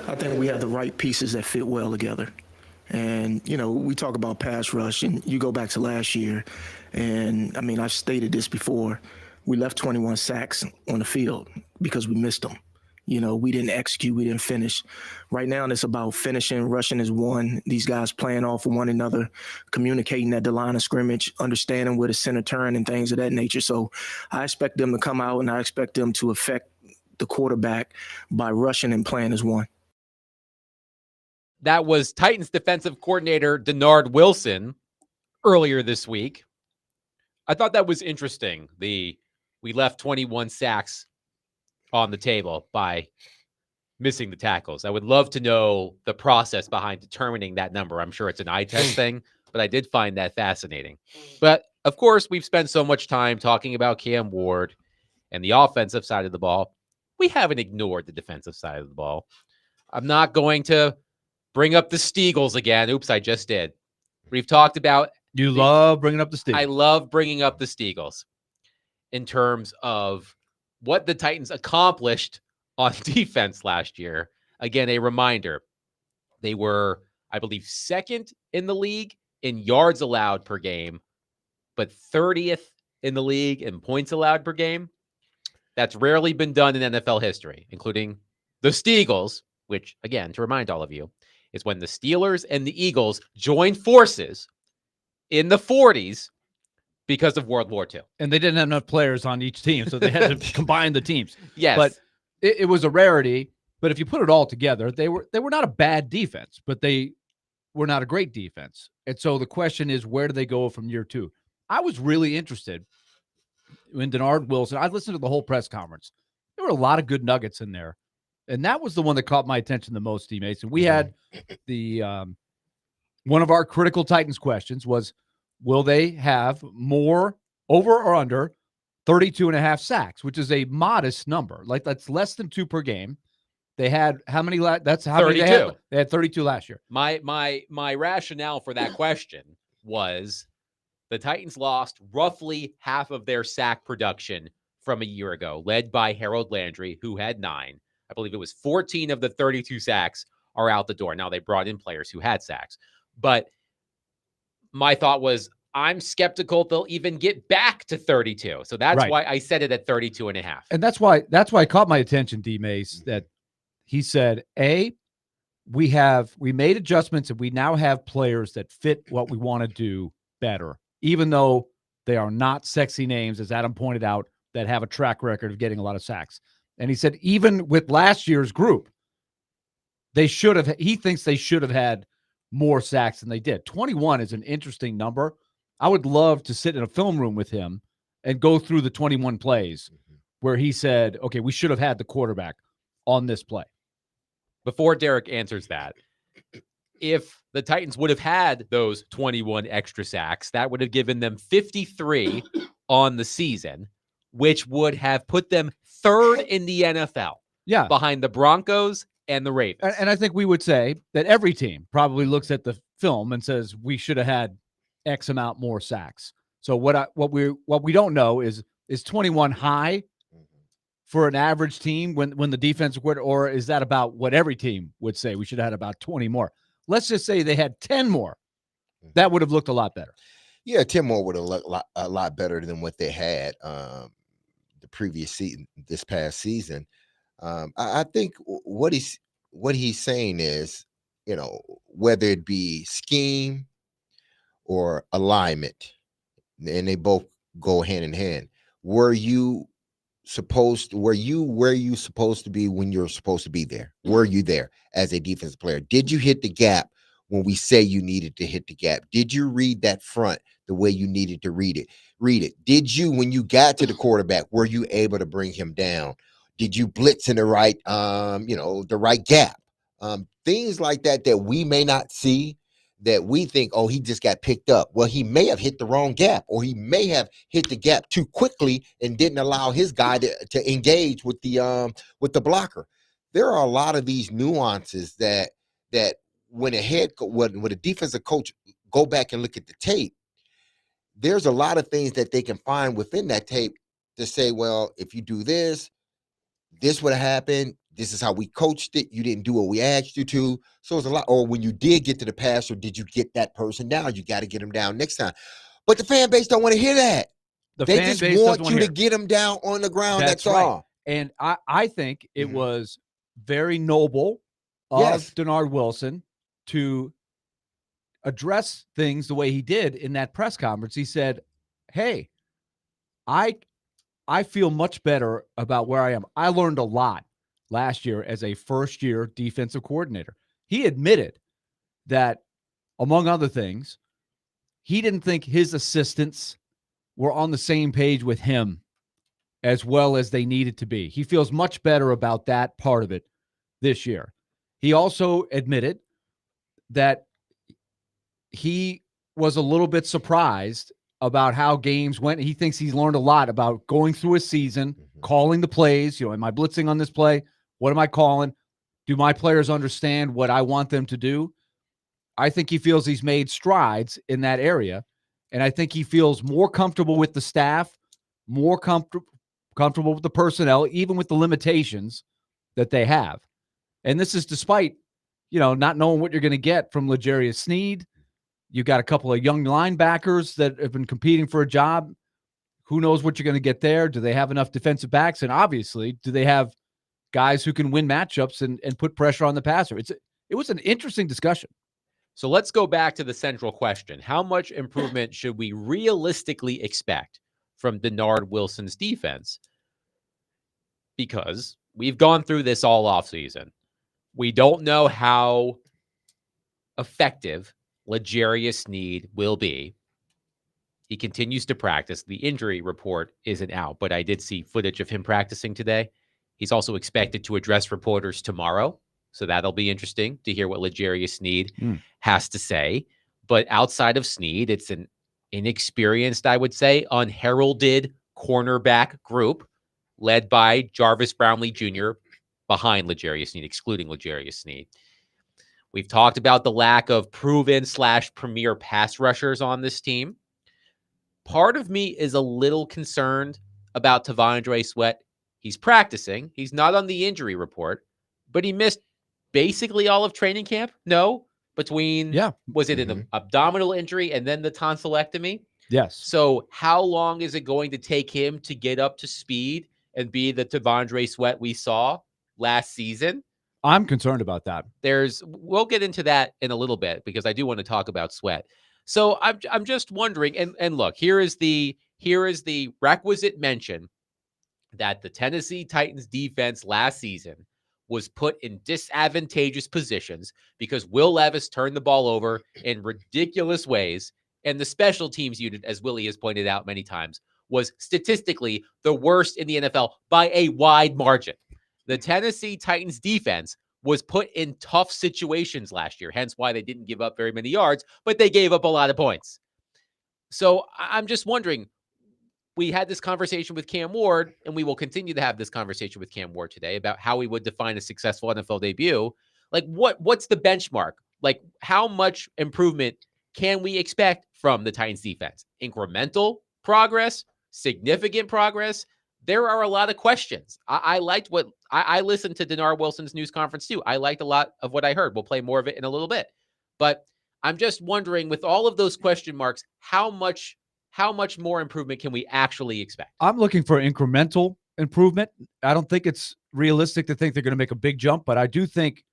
I think we have the right pieces that fit well together. And, you know, we talk about pass rush, and you go back to last year, and, I mean, I've stated this before. We left 21 sacks on the field because we missed them. You know, we didn't execute, we didn't finish. Right now, it's about finishing. Rushing is one. These guys playing off of one another, communicating at the line of scrimmage, understanding where the center turn and things of that nature. So I expect them to come out, and I expect them to affect the quarterback by rushing and playing as one. That was Titans defensive coordinator Denard Wilson earlier this week. I thought that was interesting. We left 21 sacks on the table by missing the tackles. I would love to know the process behind determining that number. I'm sure it's an eye test thing, but I did find that fascinating. But of course, we've spent so much time talking about Cam Ward and the offensive side of the ball. We haven't ignored the defensive side of the ball. I'm not going to bring up the Steagles again. Oops, I just did. We've talked about. You love bringing up the Steelers. I love bringing up the Steagles in terms of what the Titans accomplished on defense last year. Again, a reminder, they were, I believe, second in the league in yards allowed per game, but 30th in the league in points allowed per game. That's rarely been done in NFL history, including the Steagles, which, again, to remind all of you, is when the Steelers and the Eagles joined forces in the 40s because of World War II. And they didn't have enough players on each team, so they had to combine the teams. Yes. But it was a rarity. But if you put it all together, they were not a bad defense, but they were not a great defense. And so the question is, where do they go from year two? I was really interested in Denard Wilson. I listened to the whole press conference. There were a lot of good nuggets in there. And that was the one that caught my attention the most, T. Mason. We had the one of our critical Titans questions was, will they have more over or under 32.5 sacks, which is a modest number. Like that's less than 2 per game. They had how many? That's how 32. many they had. They had 32 last year. My rationale for that question was the Titans lost roughly half of their sack production from a year ago, led by Harold Landry, who had 9. I believe it was 14 of the 32 sacks are out the door. Now they brought in players who had sacks, but my thought was I'm skeptical they'll even get back to 32. So that's Right. why I set it at 32.5. And that's why it caught my attention, D. Mace, that he said, we made adjustments and we now have players that fit what we want to do better, even though they are not sexy names, as Adam pointed out, that have a track record of getting a lot of sacks. And he said, even with last year's group, he thinks they should have had more sacks than they did. 21 is an interesting number. I would love to sit in a film room with him and go through the 21 plays where he said, okay, we should have had the quarterback on this play. Before Derek answers that, if the Titans would have had those 21 extra sacks, that would have given them 53 on the season, which would have put them third in the NFL. Yeah. Behind the Broncos and the Ravens. And I think we would say that every team probably looks at the film and says we should have had X amount more sacks. So what we don't know is 21 high for an average team when the defense would, or is that about what every team would say we should have had about 20 more? Let's just say they had 10 more. That would have looked a lot better. Yeah, 10 more would have looked a lot better than what they had the previous season, this past season. I think what he's saying is, whether it be scheme or alignment, and they both go hand in hand. Were you supposed to be when you're supposed to be there? Were you there as a defensive player? Did you hit the gap when we say you needed to hit the gap? Did you read that front the way you needed to read it? Did you, when you got to the quarterback, were you able to bring him down? Did you blitz in the right, the right gap? Things like that we may not see, that we think, oh, he just got picked up. Well, he may have hit the wrong gap, or he may have hit the gap too quickly and didn't allow his guy to engage with the blocker. There are a lot of these nuances that when a defensive coach go back and look at the tape, there's a lot of things that they can find within that tape to say, well, if you do this would have happened. This is how we coached it. You didn't do what we asked you to. So it's a lot. Or when you did get to the passer, did you get that person down? You got to get him down next time. But the fan base don't want to hear that. They just want you to get them down on the ground. That's right. all. And I think it was very noble of Denard Wilson to address things the way he did in that press conference. He said, hey, I feel much better about where I am. I learned a lot last year as a first-year defensive coordinator. He admitted that, among other things, he didn't think his assistants were on the same page with him as well as they needed to be. He feels much better about that part of it this year. He also admitted that he was a little bit surprised about how games went. He thinks he's learned a lot about going through a season, calling the plays. Am I blitzing on this play? What am I calling? Do my players understand what I want them to do? I think he feels he's made strides in that area. And I think he feels more comfortable with the staff, more comfortable with the personnel, even with the limitations that they have. And this is despite, not knowing what you're going to get from L'Jarius Sneed. You got a couple of young linebackers that have been competing for a job. Who knows what you're going to get there? Do they have enough defensive backs? And obviously, do they have guys who can win matchups and put pressure on the passer? It was an interesting discussion. So let's go back to the central question. How much improvement should we realistically expect from Dennard Wilson's defense? Because we've gone through this all offseason. We don't know how effective L'Jarius Sneed will be. He continues to practice. The injury report isn't out, but I did see footage of him practicing today. He's also expected to address reporters tomorrow. So that'll be interesting to hear what L'Jarius Sneed has to say. But outside of Sneed, it's an inexperienced, I would say, unheralded cornerback group led by Jarvis Brownlee Jr. behind L'Jarius Sneed, excluding L'Jarius Sneed. We've talked about the lack of proven/premier pass rushers on this team. Part of me is a little concerned about T'Vondre Sweat. He's practicing. He's not on the injury report, but he missed basically all of training camp. No, was it an abdominal injury and then the tonsillectomy? Yes. So how long is it going to take him to get up to speed and be the T'Vondre Sweat we saw last season? I'm concerned about that. We'll get into that in a little bit because I do want to talk about Sweat. So I'm just wondering, and look, here is the requisite mention that the Tennessee Titans defense last season was put in disadvantageous positions because Will Levis turned the ball over in ridiculous ways, and the special teams unit, as Willie has pointed out many times, was statistically the worst in the NFL by a wide margin. The Tennessee Titans defense was put in tough situations last year, hence why they didn't give up very many yards, but they gave up a lot of points. So I'm just wondering, we had this conversation with Cam Ward, and we will continue to have this conversation with Cam Ward today about how we would define a successful NFL debut. Like, what's the benchmark? Like, how much improvement can we expect from the Titans defense? Incremental progress? Significant progress? There are a lot of questions. I liked what I listened to Dennard Wilson's news conference too. I liked a lot of what I heard. We'll play more of it in a little bit. But I'm just wondering, with all of those question marks, how much more improvement can we actually expect? I'm looking for incremental improvement. I don't think it's realistic to think they're going to make a big jump, but I do think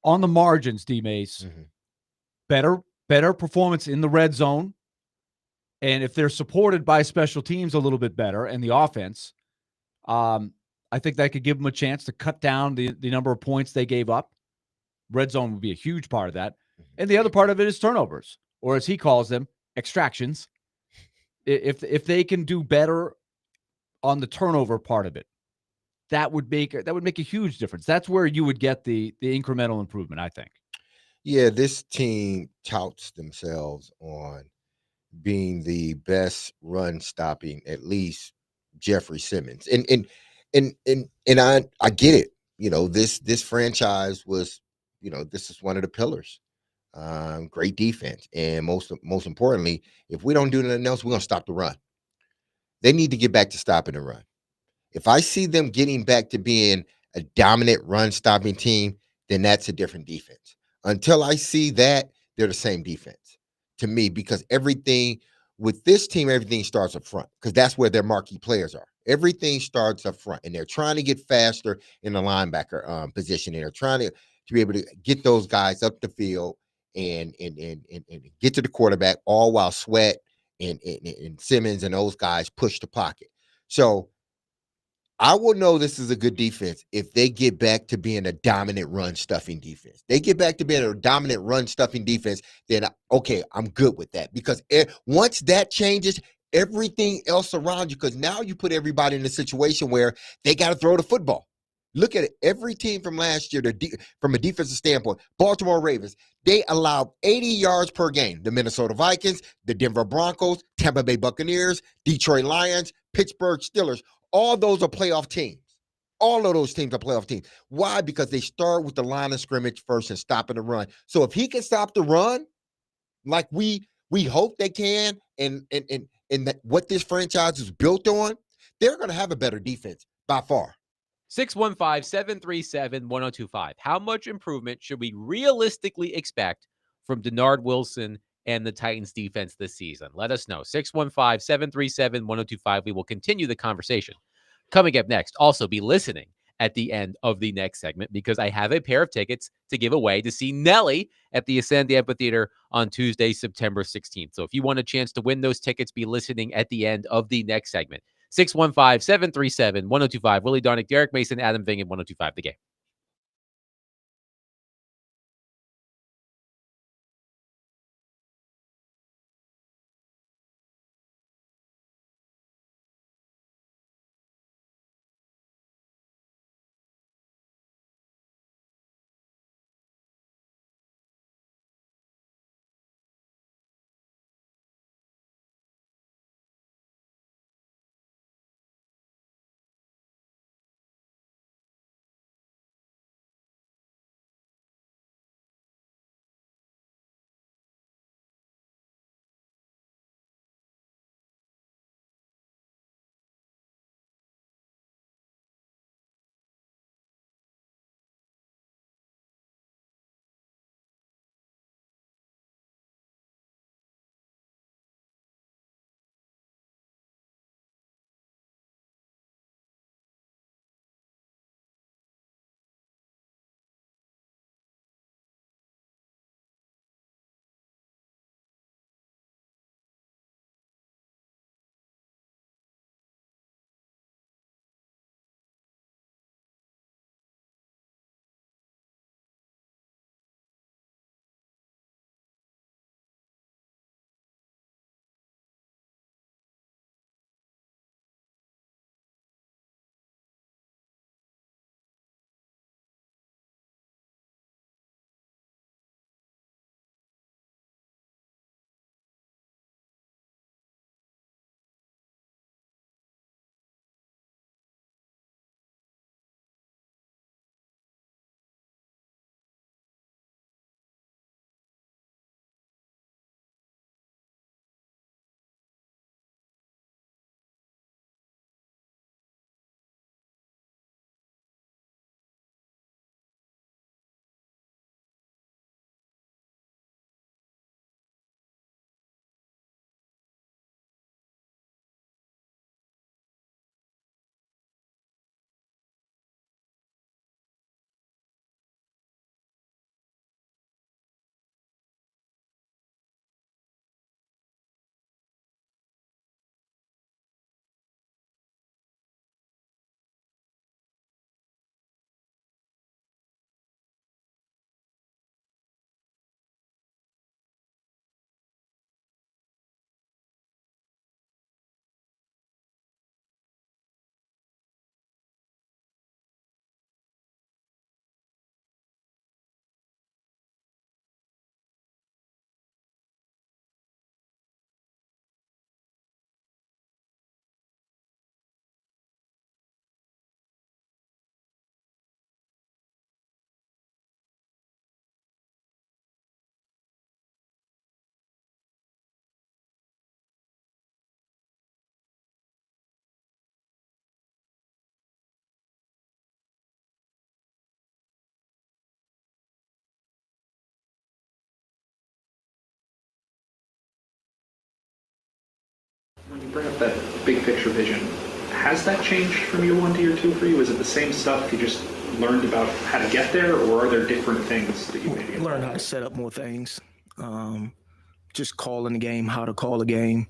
on the margins, D-Mace, better performance in the red zone. And if they're supported by special teams a little bit better and the offense, I think that could give them a chance to cut down the number of points they gave up. Red zone would be a huge part of that. And the other part of it is turnovers, or as he calls them, extractions. If they can do better on the turnover part of it, that would make a huge difference. That's where you would get the incremental improvement, I think. Yeah, this team touts themselves on being the best run stopping, at least Jeffrey Simmons. And I get it. This franchise was, this is one of the pillars. Great defense. And most importantly, if we don't do nothing else, we're going to stop the run. They need to get back to stopping the run. If I see them getting back to being a dominant run stopping team, then that's a different defense. Until I see that, they're the same defense to me, because everything with this team, everything starts up front, because that's where their marquee players are. Everything starts up front, and they're trying to get faster in the linebacker position. And they're trying to be able to get those guys up the field and get to the quarterback, all while Sweat and Simmons and those guys push the pocket. So I will know this is a good defense if they get back to being a dominant run stuffing defense. They get back to being a dominant run stuffing defense, then okay, I'm good with that. Because once that changes, everything else around you, because now you put everybody in a situation where they got to throw the football. Look at it. Every team from last year, from a defensive standpoint, Baltimore Ravens, they allowed 80 yards per game. The Minnesota Vikings, the Denver Broncos, Tampa Bay Buccaneers, Detroit Lions, Pittsburgh Steelers, all those are playoff teams. All of those teams are playoff teams. Why? Because they start with the line of scrimmage first and stopping the run. So if he can stop the run, like we hope they can, and what this franchise is built on, they're going to have a better defense by far. 615-737-1025. How much improvement should we realistically expect from Denard Wilson and the Titans defense this season? Let us know. 615-737-1025. We will continue the conversation. Coming up next, also be listening at the end of the next segment because I have a pair of tickets to give away to see Nelly at the Ascend Amphitheater on Tuesday, September 16th. So if you want a chance to win those tickets, be listening at the end of the next segment. 615-737-1025. Willie Darnick, Derek Mason, Adam Vingan, 1025 The Game. When you bring up that big picture vision, has that changed from year one to year two for you? Is it the same stuff you just learned about how to get there, or are there different things that you maybe Learn how to set up more things. Just calling the game, how to call a game,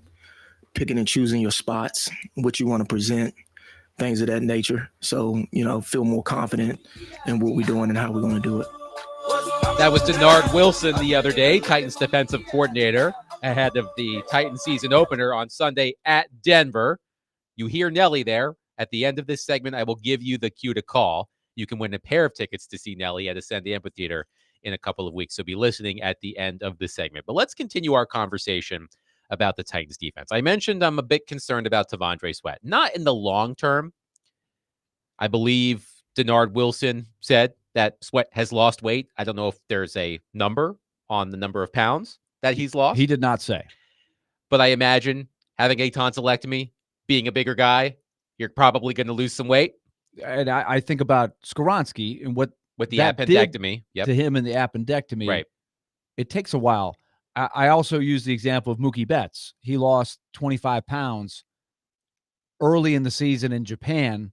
picking and choosing your spots, what you want to present, things of that nature. So, feel more confident in what we're doing and how we're going to do it. That was Denard Wilson the other day, Titans defensive coordinator, ahead of the Titans season opener on Sunday at Denver. You hear Nelly there. At the end of this segment, I will give you the cue to call. You can win a pair of tickets to see Nelly at Ascend Amphitheater in a couple of weeks. So be listening at the end of the segment. But let's continue our conversation about the Titans defense. I mentioned I'm a bit concerned about T'Vondre Sweat. Not in the long term. I believe Denard Wilson said that Sweat has lost weight. I don't know if there's a number on the number of pounds that he's lost. He did not say. But I imagine having a tonsillectomy, being a bigger guy, you're probably going to lose some weight. And I think about Skoronski and what with the that did appendectomy. Yep. to him in the appendectomy. Right. It takes a while. I also use the example of Mookie Betts. He lost 25 pounds early in the season in Japan,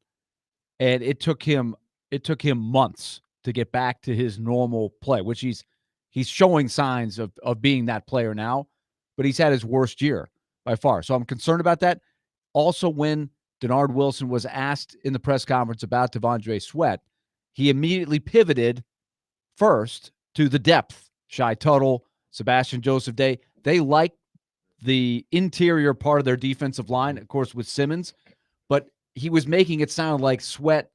and it took him months to get back to his normal play, which he's showing signs of being that player now, but he's had his worst year by far. So I'm concerned about that. Also, when Denard Wilson was asked in the press conference about T'Vondre Sweat, he immediately pivoted first to the depth. Shai Tuttle, Sebastian Joseph Day, they like the interior part of their defensive line, of course, with Simmons, but he was making it sound like Sweat,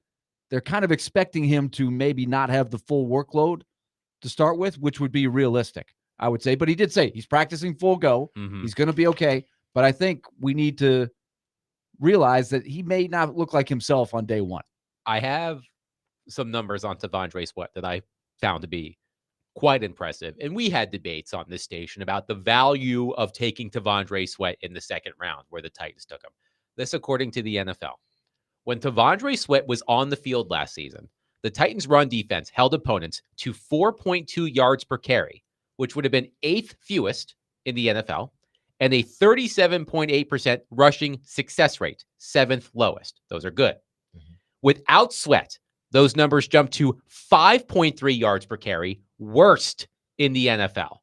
they're kind of expecting him to maybe not have the full workload to start with, which would be realistic, I would say. But he did say he's practicing full go. Mhm. He's going to be okay. But I think we need to realize that he may not look like himself on day one. I have some numbers on T'Vondre Sweat that I found to be quite impressive. And we had debates on this station about the value of taking T'Vondre Sweat in the second round where the Titans took him. This according to the NFL. When T'Vondre Sweat was on the field last season, the Titans' run defense held opponents to 4.2 yards per carry, which would have been 8th fewest in the NFL, and a 37.8% rushing success rate, 7th lowest. Those are good. Without Sweat, those numbers jumped to 5.3 yards per carry, worst in the NFL,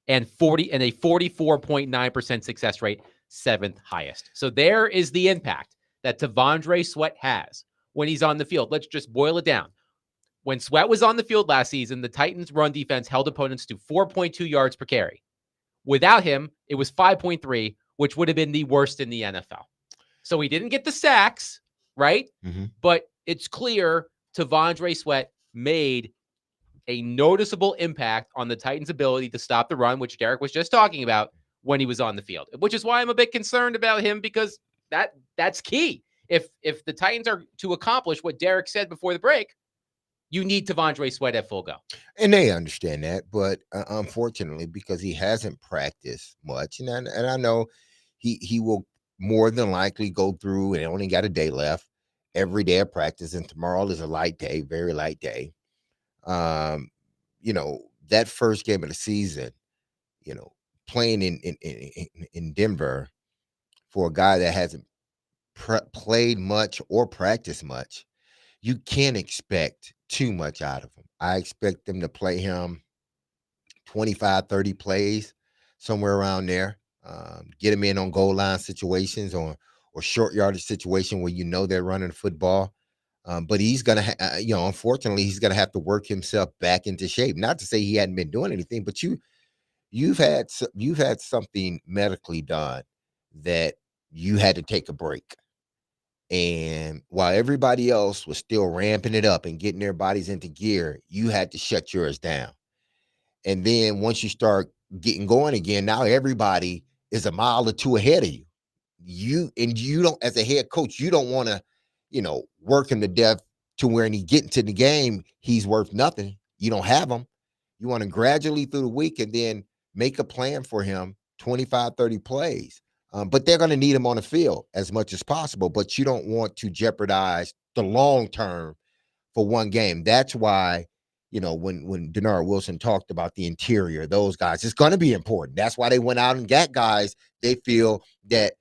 and a 44.9% success rate, 7th highest. So there is the impact that T'Vondre Sweat has when he's on the field. Let's just boil it down. When Sweat was on the field last season, the Titans' run defense held opponents to 4.2 yards per carry. Without him, it was 5.3, which would have been the worst in the NFL. So he didn't get the sacks, right? Mm-hmm. But it's clear T'Vondre Sweat made a noticeable impact on the Titans' ability to stop the run, which Derek was just talking about when he was on the field, which is why I'm a bit concerned about him, because that's key. If the Titans are to accomplish what Derek said before the break, you need T'Vondre Sweat at full go. And they understand that, but unfortunately, because he hasn't practiced much, and I know he will more than likely go through, and only got a day left, every day of practice, and tomorrow is a light day, very light day. That first game of the season, playing in Denver for a guy that hasn't played much or practiced much, you can't expect too much out of him. I expect them to play him 25, 30 plays, somewhere around there. Get him in on goal line situations or short yardage situation where they're running the football. But he's going to, unfortunately, he's going to have to work himself back into shape. Not to say he hadn't been doing anything, but you've had something medically done that you had to take a break. And while everybody else was still ramping it up and getting their bodies into gear, you had to shut yours down. And then once you start getting going again, now everybody is a mile or two ahead of you. You don't, as a head coach, you don't want to, work him to death to where when he get into the game, he's worth nothing. You don't have him. You want to gradually through the week and then make a plan for him, 25, 30 plays. But they're going to need him on the field as much as possible, but you don't want to jeopardize the long term for one game. That's why, when Denard Wilson talked about the interior, those guys, it's going to be important. That's why they went out and got guys they feel that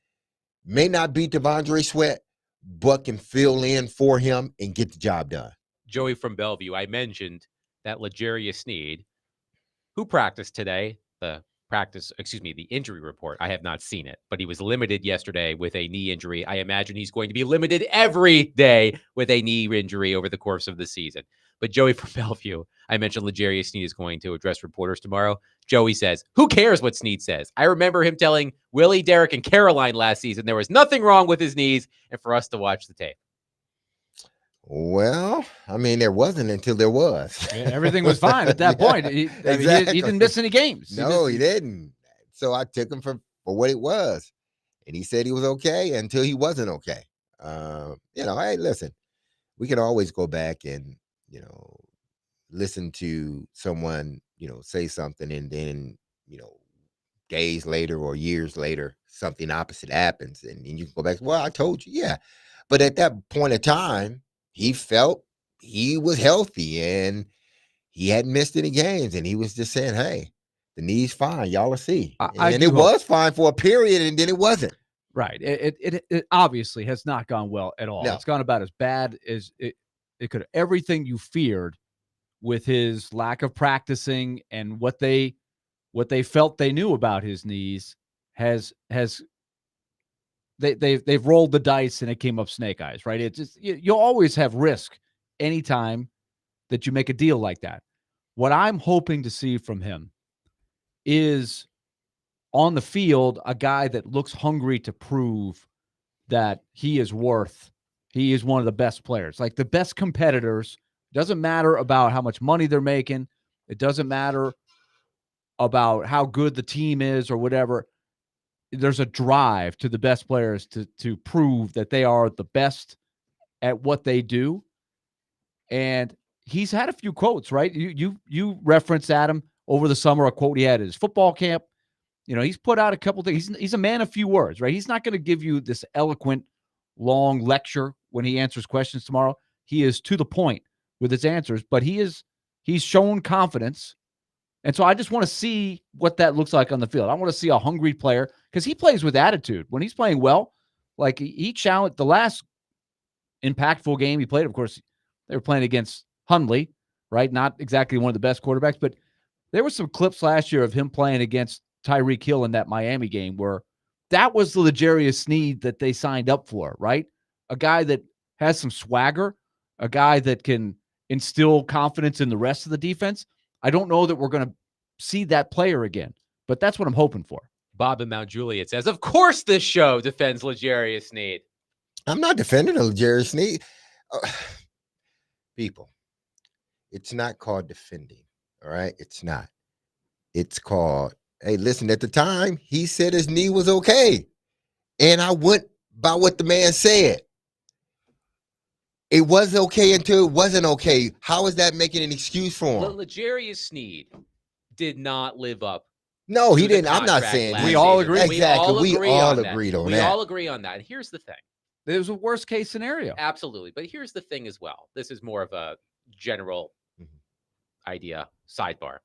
may not be T'Vondre Sweat, but can fill in for him and get the job done. Joey from Bellevue, I mentioned that L'Jarius Sneed, who practiced today, the injury report, I have not seen it, but he was limited yesterday with a knee injury. I imagine he's going to be limited every day with a knee injury over the course of the season. But Joey from Bellevue, I mentioned L'Jarius Sneed is going to address reporters tomorrow. Joey says, who cares what Sneed says? I remember him telling Willie, Derek, and Caroline last season there was nothing wrong with his knees, and for us to watch the tape. Well, there wasn't until there was. Everything was fine at that point. He didn't miss any games. No, he didn't. So I took him for what it was. And he said he was okay until he wasn't okay. Hey, listen, we can always go back and, listen to someone, say something, and then, days later or years later, something opposite happens. And you can go back, well, I told you, yeah. But at that point in time, he felt he was healthy and he hadn't missed any games. And he was just saying, hey, the knee's fine. Y'all will see. And it was fine for a period, and then it wasn't. Right. It obviously has not gone well at all. No. It's gone about as bad as it could. Everything you feared with his lack of practicing and what they felt they knew about his knees they've rolled the dice and it came up snake eyes, right? It's just, you'll always have risk anytime that you make a deal like that. What I'm hoping to see from him is on the field a guy that looks hungry to prove that he is one of the best players, like the best competitors. Doesn't matter about how much money they're making. It doesn't matter about how good the team is or whatever. There's a drive to the best players to prove that they are the best at what they do. And he's had a few quotes, right? You referenced, Adam, over the summer, a quote he had at his football camp. He's put out a couple things. He's a man of few words, right? He's not going to give you this eloquent, long lecture when he answers questions tomorrow. He is to the point with his answers, but he's shown confidence. And so I just want to see what that looks like on the field. I want to see a hungry player because he plays with attitude. When he's playing well, like he challenged the last impactful game he played. Of course, they were playing against Hundley, right? Not exactly one of the best quarterbacks, but there were some clips last year of him playing against Tyreek Hill in that Miami game where that was the L'Jarius Sneed that they signed up for, right? A guy that has some swagger, a guy that can instill confidence in the rest of the defense. I don't know that we're going to see that player again, but that's what I'm hoping for. Bob in Mount Juliet says, of course this show defends L'Jarius Sneed. I'm not defending L'Jarius Sneed. People, it's not called defending, all right? It's not. It's called, hey, listen, at the time, he said his knee was okay. And I went by what the man said. It was okay until it wasn't okay. How is that making an excuse for him? L'Jarius Sneed did not live up. No, he to the didn't. I'm not contract saying last We all season. agree. Exactly. We all on that. agreed on We that. all agree on that. And here's the thing. It was a worst case scenario. Absolutely. But here's the thing as well. This is more of a general idea, sidebar.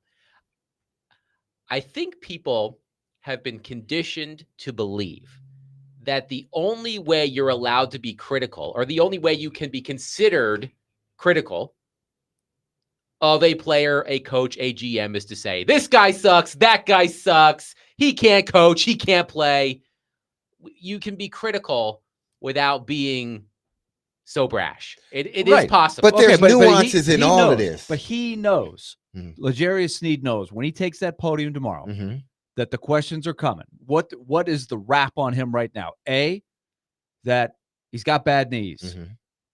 I think people have been conditioned to believe that the only way you're allowed to be critical, or the only way you can be considered critical of a player, a coach, a GM, is to say, this guy sucks, that guy sucks, he can't coach, he can't play. You can be critical without being so brash. It Right. is possible. But there's nuances in all knows, of this. But he knows. Mhm. L'Jarius Sneed knows when he takes that podium tomorrow that the questions are coming. What is the rap on him right now? A, that he's got bad knees.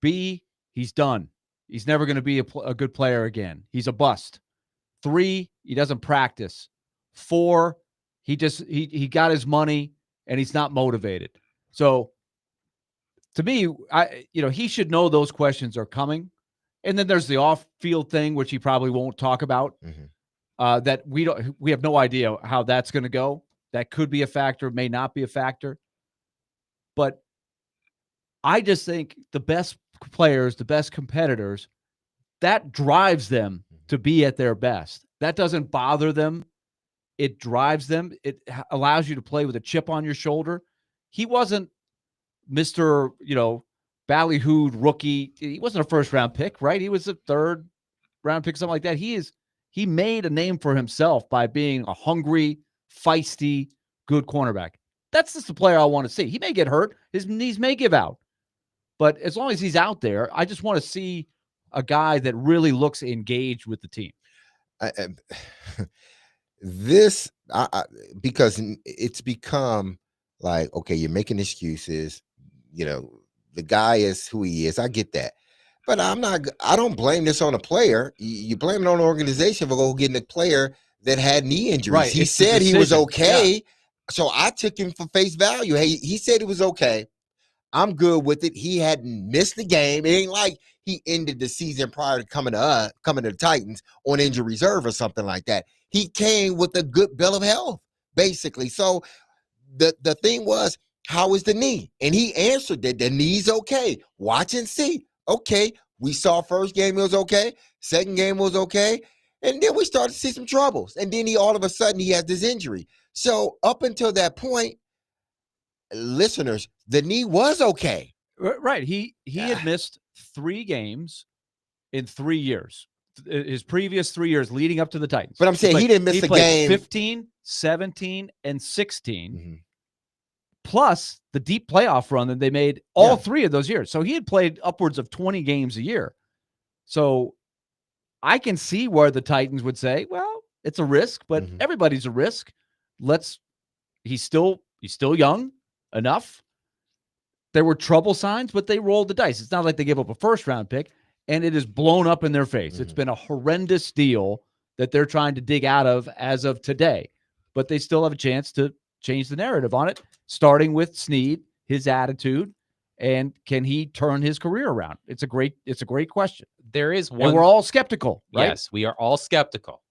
B, he's done. He's never going to be a good player again. He's a bust. 3, he doesn't practice. 4, he got his money and he's not motivated. So to me, he should know those questions are coming. And then there's the off-field thing, which he probably won't talk about. That we have no idea how that's going to go. That could be a factor, may not be a factor. But I just think the best players, the best competitors, that drives them to be at their best. That doesn't bother them. It drives them. It allows you to play with a chip on your shoulder. He wasn't Mr. ballyhooed rookie. He wasn't a first-round pick, right? He was a third-round pick, something like that. He made a name for himself by being a hungry, feisty, good cornerback. That's just the player I want to see. He may get hurt. His knees may give out. But as long as he's out there, I just want to see a guy that really looks engaged with the team. Because it's become like, okay, you're making excuses. The guy is who he is. I get that. But I don't blame this on a player. You blame it on the organization for getting a player that had knee injuries. Right. He It's the said he was decision. okay. Yeah. So I took him for face value. Hey, he said it was okay. I'm good with it. He hadn't missed the game. It ain't like he ended the season prior to coming to the Titans on injury reserve or something like that. He came with a good bill of health, basically. So the thing was, how is the knee? And he answered that the knee's okay. Watch and see. Okay, we saw first game it was okay. Second game was okay. And then we started to see some troubles. And then all of a sudden he has this injury. So up until that point, listeners, the knee was okay. Right. He had missed 3 games in 3 years. His previous 3 years leading up to the Titans. But I'm saying he didn't miss a played game. 15, 17, and 16. Mm-hmm. Plus the deep playoff run that they made all 3 of those years. So he had played upwards of 20 games a year. So I can see where the Titans would say, well, it's a risk, but everybody's a risk. He's still young enough. There were trouble signs, but they rolled the dice. It's not like they gave up a first-round pick, and it is blown up in their face. It's been a horrendous deal that they're trying to dig out of as of today. But they still have a chance to change the narrative on it, starting with Snead, his attitude, and can he turn his career around? It's a great question. There is one. And we're all skeptical, right? Yes, we are all skeptical.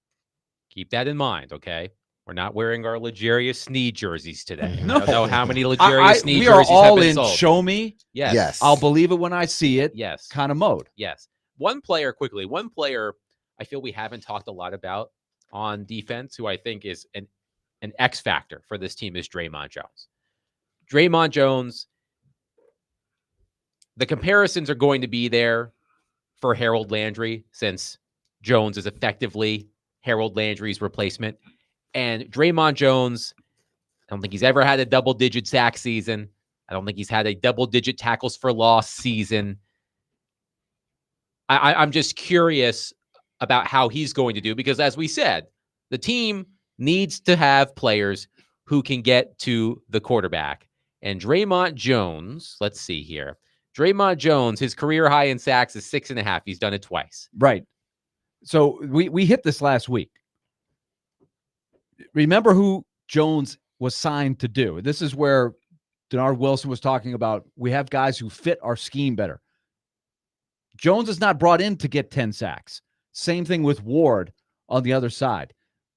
Keep that in mind, okay? We're not wearing our L'Jarius Sneed jerseys today. No. I don't know how many L'Jarius Sneed we are jerseys have all been in sold. show me. Yes. I'll believe it when I see it. Yes. Kind of mode. Yes. One player I feel we haven't talked a lot about on defense who I think is an X factor for this team is Draymond Jones. Draymond Jones, the comparisons are going to be there for Harold Landry since Jones is effectively Harold Landry's replacement. And Draymond Jones, I don't think he's ever had a double-digit sack season. I don't think he's had a double-digit tackles for loss season. I'm just curious about how he's going to do because, as we said, the team needs to have players who can get to the quarterback. And Draymond Jones, let's see here. Draymond Jones, his career high in sacks is 6.5. He's done it twice. Right. So we hit this last week. Remember who Jones was signed to do. This is where Denard Wilson was talking about we have guys who fit our scheme better. Jones is not brought in to get 10 sacks. Same thing with Ward on the other side.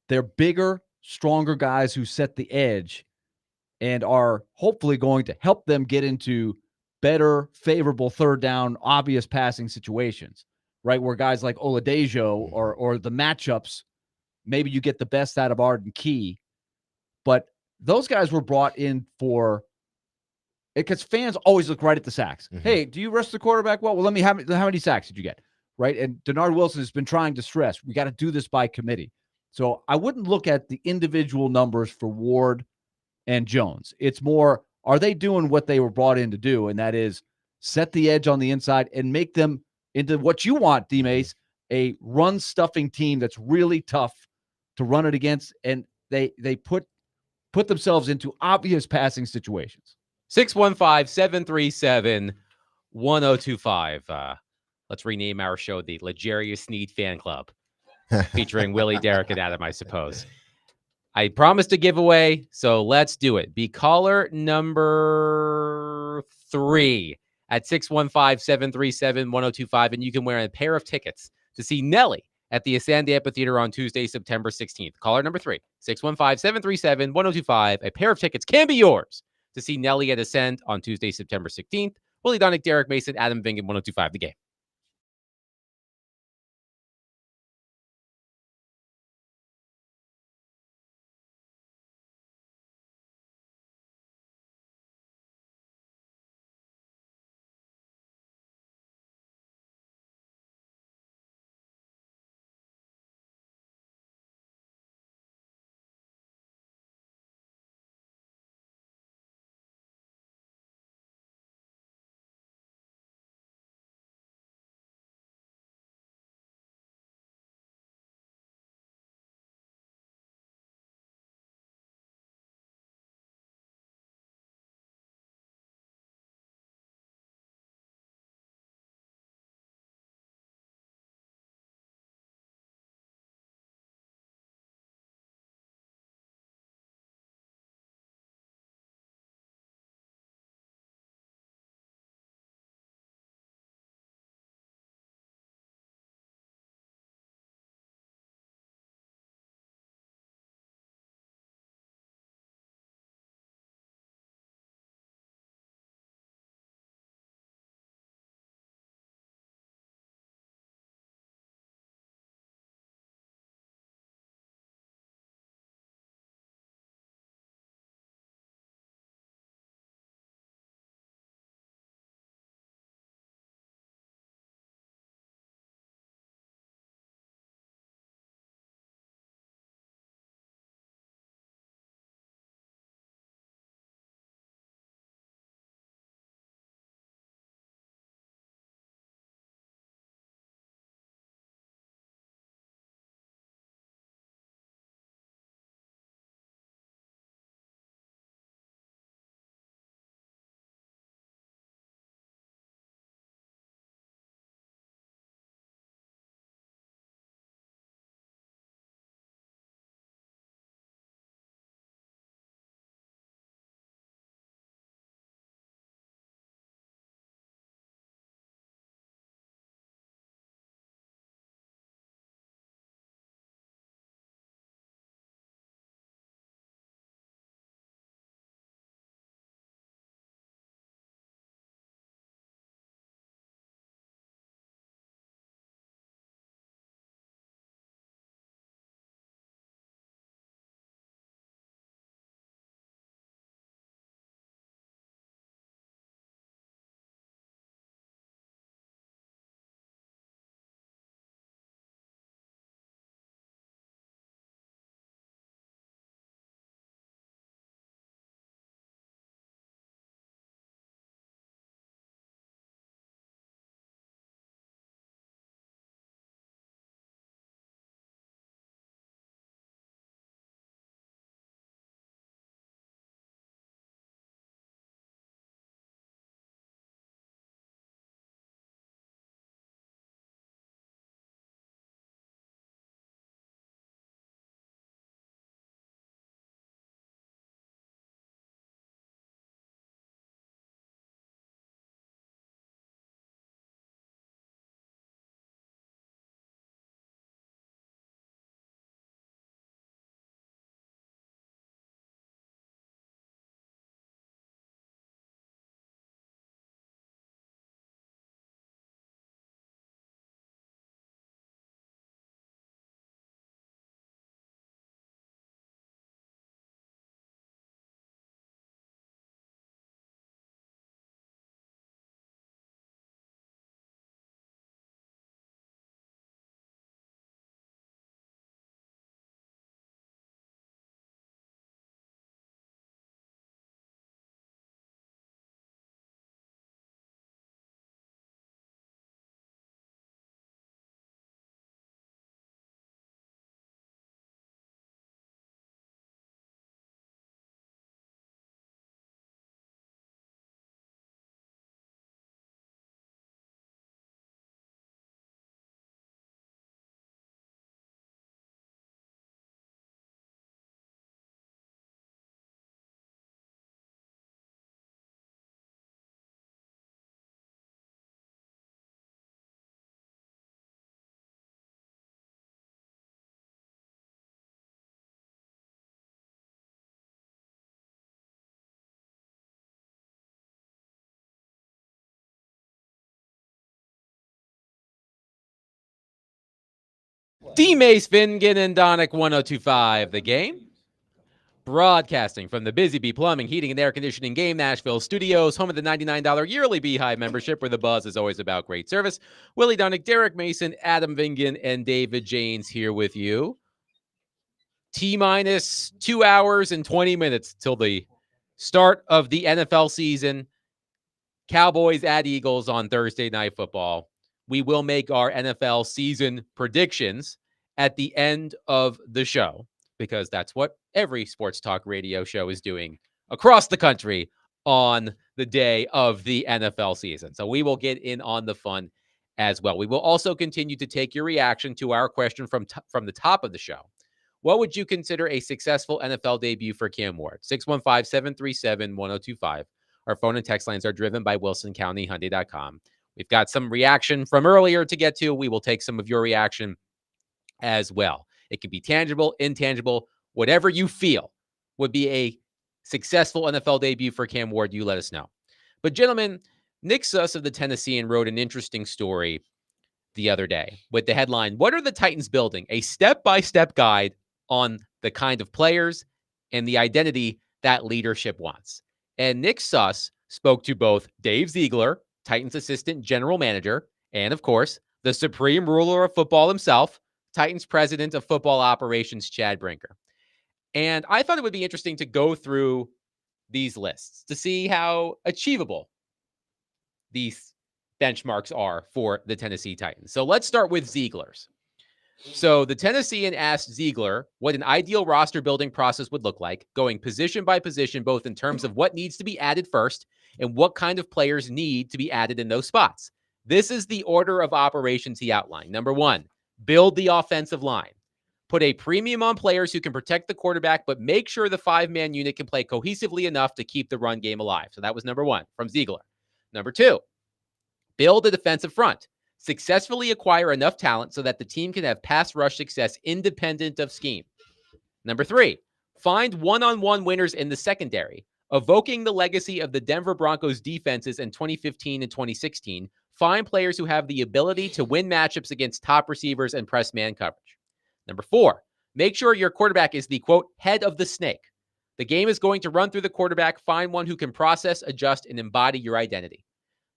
They're bigger, stronger guys who set the edge and are hopefully going to help them get into better, favorable third down, obvious passing situations, right? Where guys like Oladejo or the matchups, maybe you get the best out of Arden Key. But those guys were brought in for it because fans always look right at the sacks. Hey, do you rush the quarterback well? Well, let me have how many sacks did you get? Right. And Denard Wilson has been trying to stress we got to do this by committee. So I wouldn't look at the individual numbers for Ward and Jones. It's more, are they doing what they were brought in to do? And that is set the edge on the inside and make them into what you want, D-Mace, a run stuffing team that's really tough to run it against. And they put themselves into obvious passing situations. 615-737-1025. Let's rename our show the L'Jarius Sneed Fan Club, featuring Willie, Derek, and Adam, I suppose. I promised a giveaway, so let's do it. Be caller number 3 at 615-737-1025, and you can win a pair of tickets to see Nelly at the Ascend Amphitheater on Tuesday, September 16th. Caller number 3, 615-737-1025. A pair of tickets can be yours to see Nelly at Ascend on Tuesday, September 16th. Willie Donick, Derek Mason, Adam Vingan, 1025 The Game. D. Mace, Fingan, and Donick 1025, the game. Broadcasting from the Busy Bee Plumbing, Heating, and Air Conditioning Game Nashville studios, home of the $99 yearly Beehive membership, where the buzz is always about great service. Willie Donick, Derek Mason, Adam Vingan, and David Janes here with you. T-minus 2 hours and 20 minutes till the start of the NFL season. Cowboys at Eagles on Thursday Night Football. We will make our NFL season predictions at the end of the show, because that's what every sports talk radio show is doing across the country on the day of the NFL season. So we will get in on the fun as well. We will also continue to take your reaction to our question from the top of the show. What would you consider a successful NFL debut for Cam Ward? 615-737-1025. Our phone and text lines are driven by WilsonCountyHyundai.com. We've got some reaction from earlier to get to. We will take some of your reaction as well. It can be tangible, intangible, whatever you feel would be a successful NFL debut for Cam Ward. You let us know. But gentlemen, Nick Suss of the Tennessean wrote an interesting story the other day with the headline, "What are the Titans building? A step-by-step guide on the kind of players and the identity that leadership wants." And Nick Suss spoke to both Dave Ziegler, Titans assistant general manager, and of course, the supreme ruler of football himself, Titans president of football operations, Chad Brinker. And I thought it would be interesting to go through these lists to see how achievable these benchmarks are for the Tennessee Titans. So let's start with Ziegler's. So the Tennessean asked Ziegler what an ideal roster building process would look like, going position by position, both in terms of what needs to be added first and what kind of players need to be added in those spots. This is the order of operations he outlined. Number one, build the offensive line. Put a premium on players who can protect the quarterback, but make sure the five-man unit can play cohesively enough to keep the run game alive. So that was number one from Ziegler. Number two, build a defensive front. Successfully acquire enough talent so that the team can have pass rush success independent of scheme. Number three, find one-on-one winners in the secondary. Evoking the legacy of the Denver Broncos defenses in 2015 and 2016, find players who have the ability to win matchups against top receivers and press man coverage. Number four, make sure your quarterback is the, quote, head of the snake. The game is going to run through the quarterback. Find one who can process, adjust, and embody your identity.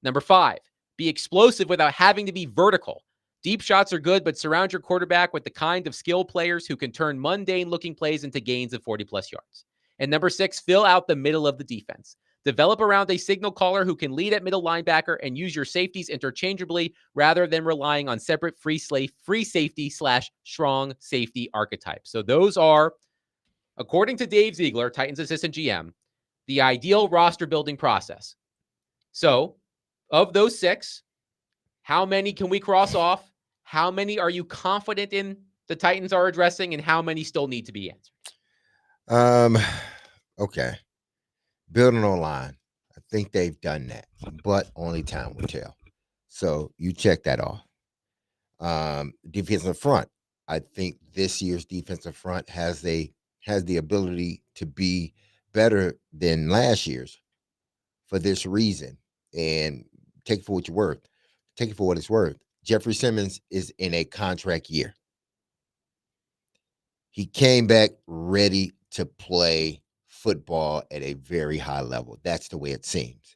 Number five, be explosive without having to be vertical. Deep shots are good, but surround your quarterback with the kind of skilled players who can turn mundane-looking plays into gains of 40-plus yards. And number six, fill out the middle of the defense. Develop around a signal caller who can lead at middle linebacker and use your safeties interchangeably rather than relying on separate free safety / strong safety archetypes. So those are, according to Dave Ziegler, Titans assistant GM, the ideal roster building process. So of those six, how many can we cross off? How many are you confident in the Titans are addressing, and how many still need to be answered? Okay. Building online. I think they've done that, but only time will tell. So you check that off. Defensive front. I think this year's defensive front has the ability to be better than last year's for this reason. And take it for what you're worth. Take it for what it's worth. Jeffrey Simmons is in a contract year. He came back ready to play football at a very high level. That's the way it seems.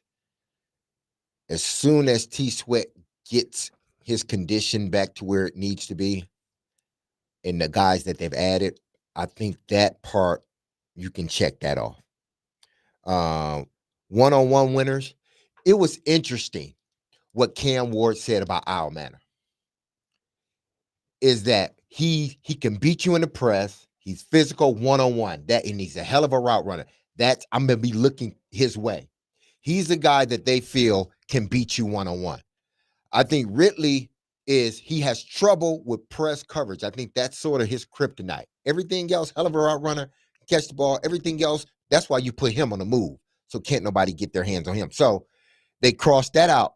As soon as T. Sweat gets his condition back to where it needs to be, and the guys that they've added, I think that part, you can check that off. One-on-one winners. It was interesting what Cam Ward said about Al Manor. Is that he can beat you in the press. He's physical one-on-one. And he's a hell of a route runner. I'm going to be looking his way. He's the guy that they feel can beat you one-on-one. I think Ridley he has trouble with press coverage. I think that's sort of his kryptonite. Everything else, hell of a route runner, catch the ball, everything else, that's why you put him on the move. So can't nobody get their hands on him. So they crossed that out,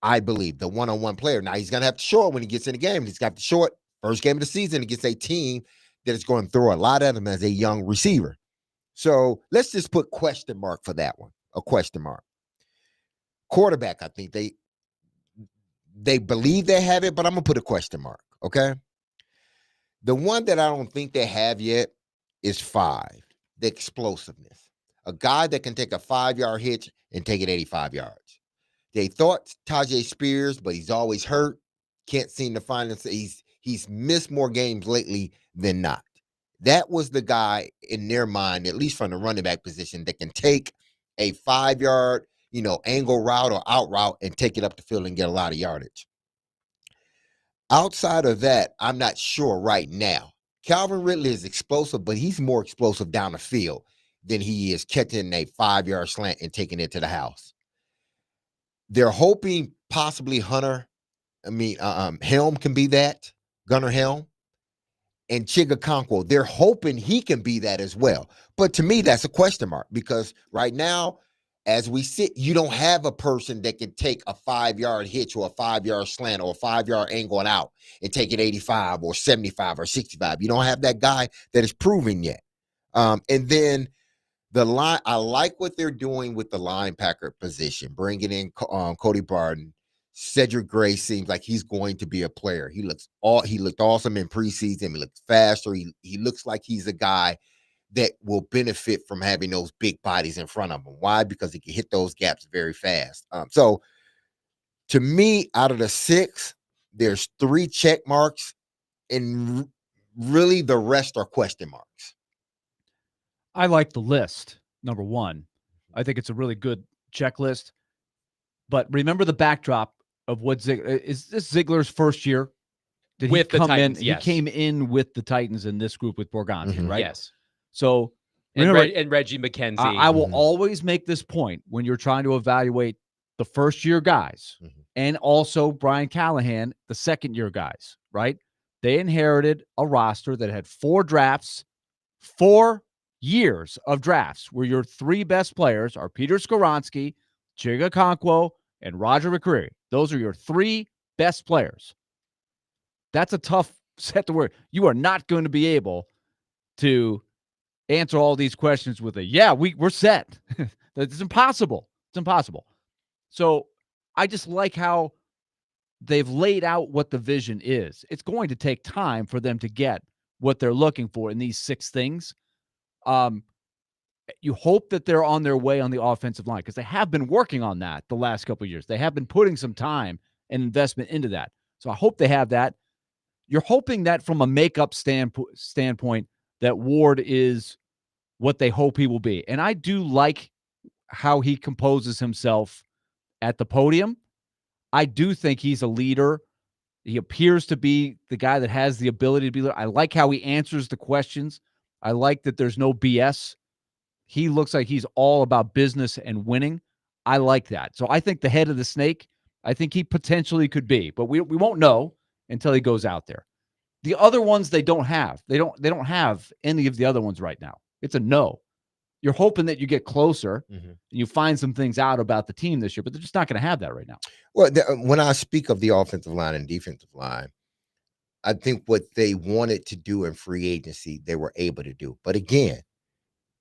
I believe, the one-on-one player. Now he's going to have to show it when he gets in the game. He's got to show it first game of the season against a team that is going to throw a lot at him as a young receiver. So let's just put question mark for that one, a question mark. Quarterback, I think they believe they have it, but I'm going to put a question mark, okay? The one that I don't think they have yet is 5, the explosiveness. A guy that can take a 5-yard hitch and take it 85 yards. They thought Tajay Spears, but he's always hurt. Can't seem to find him. He's missed more games lately than not. That was the guy in their mind, at least from the running back position, that can take a 5-yard, angle route or out route and take it up the field and get a lot of yardage. Outside of that, I'm not sure right now. Calvin Ridley is explosive, but he's more explosive down the field than he is catching a 5-yard slant and taking it to the house. They're hoping possibly Helm can be that, Gunnar Helm, and Chigakonkwo. They're hoping he can be that as well. But to me, that's a question mark because right now, as we sit, you don't have a person that can take a 5-yard hitch or a 5-yard slant or a 5-yard angle and out and take it 85 or 75 or 65. You don't have that guy that is proven yet. And then the line, I like what they're doing with the linebacker position, bringing in Cody Barton. Cedric Gray seems like he's going to be a player. He looked awesome in preseason. He looked faster. He looks like he's a guy that will benefit from having those big bodies in front of him. Why? Because he can hit those gaps very fast. So to me, out of the 6, there's 3 check marks, and really the rest are question marks. I like the list, number 1. I think it's a really good checklist. But remember the backdrop of what Ziegler is. This Ziegler's first year? Did with he come the Titans, in? yes. He came in with the Titans in this group with Borgonzi, right? Yes. So And, remember, and Reggie McKenzie. I will always make this point when you're trying to evaluate the first-year guys and also Brian Callahan, the second-year guys, right? They inherited a roster that had 4 drafts, 4 years of drafts, where your 3 best players are Peter Skoronski, Chigakonkwo, and Roger McCreary. Those are your 3 best players. That's a tough set to work. You are not going to be able to answer all these questions with we're set. That's impossible. It's impossible. So I just like how they've laid out what the vision is. It's going to take time for them to get what they're looking for in these 6 things. You hope that they're on their way on the offensive line because they have been working on that the last couple of years. They have been putting some time and investment into that. So I hope they have that. You're hoping that from a makeup standpoint, that Ward is what they hope he will be. And I do like how he composes himself at the podium. I do think he's a leader. He appears to be the guy that has the ability to be. I like how he answers the questions. I like that there's no BS. He looks like he's all about business and winning. I like that. So I think the head of the snake, I think he potentially could be, but we won't know until he goes out there. The other ones they don't have. They don't have any of the other ones right now. It's a no. You're hoping that you get closer and you find some things out about the team this year, but they're just not going to have that right now. Well, when I speak of the offensive line and defensive line, I think what they wanted to do in free agency, they were able to do. But again,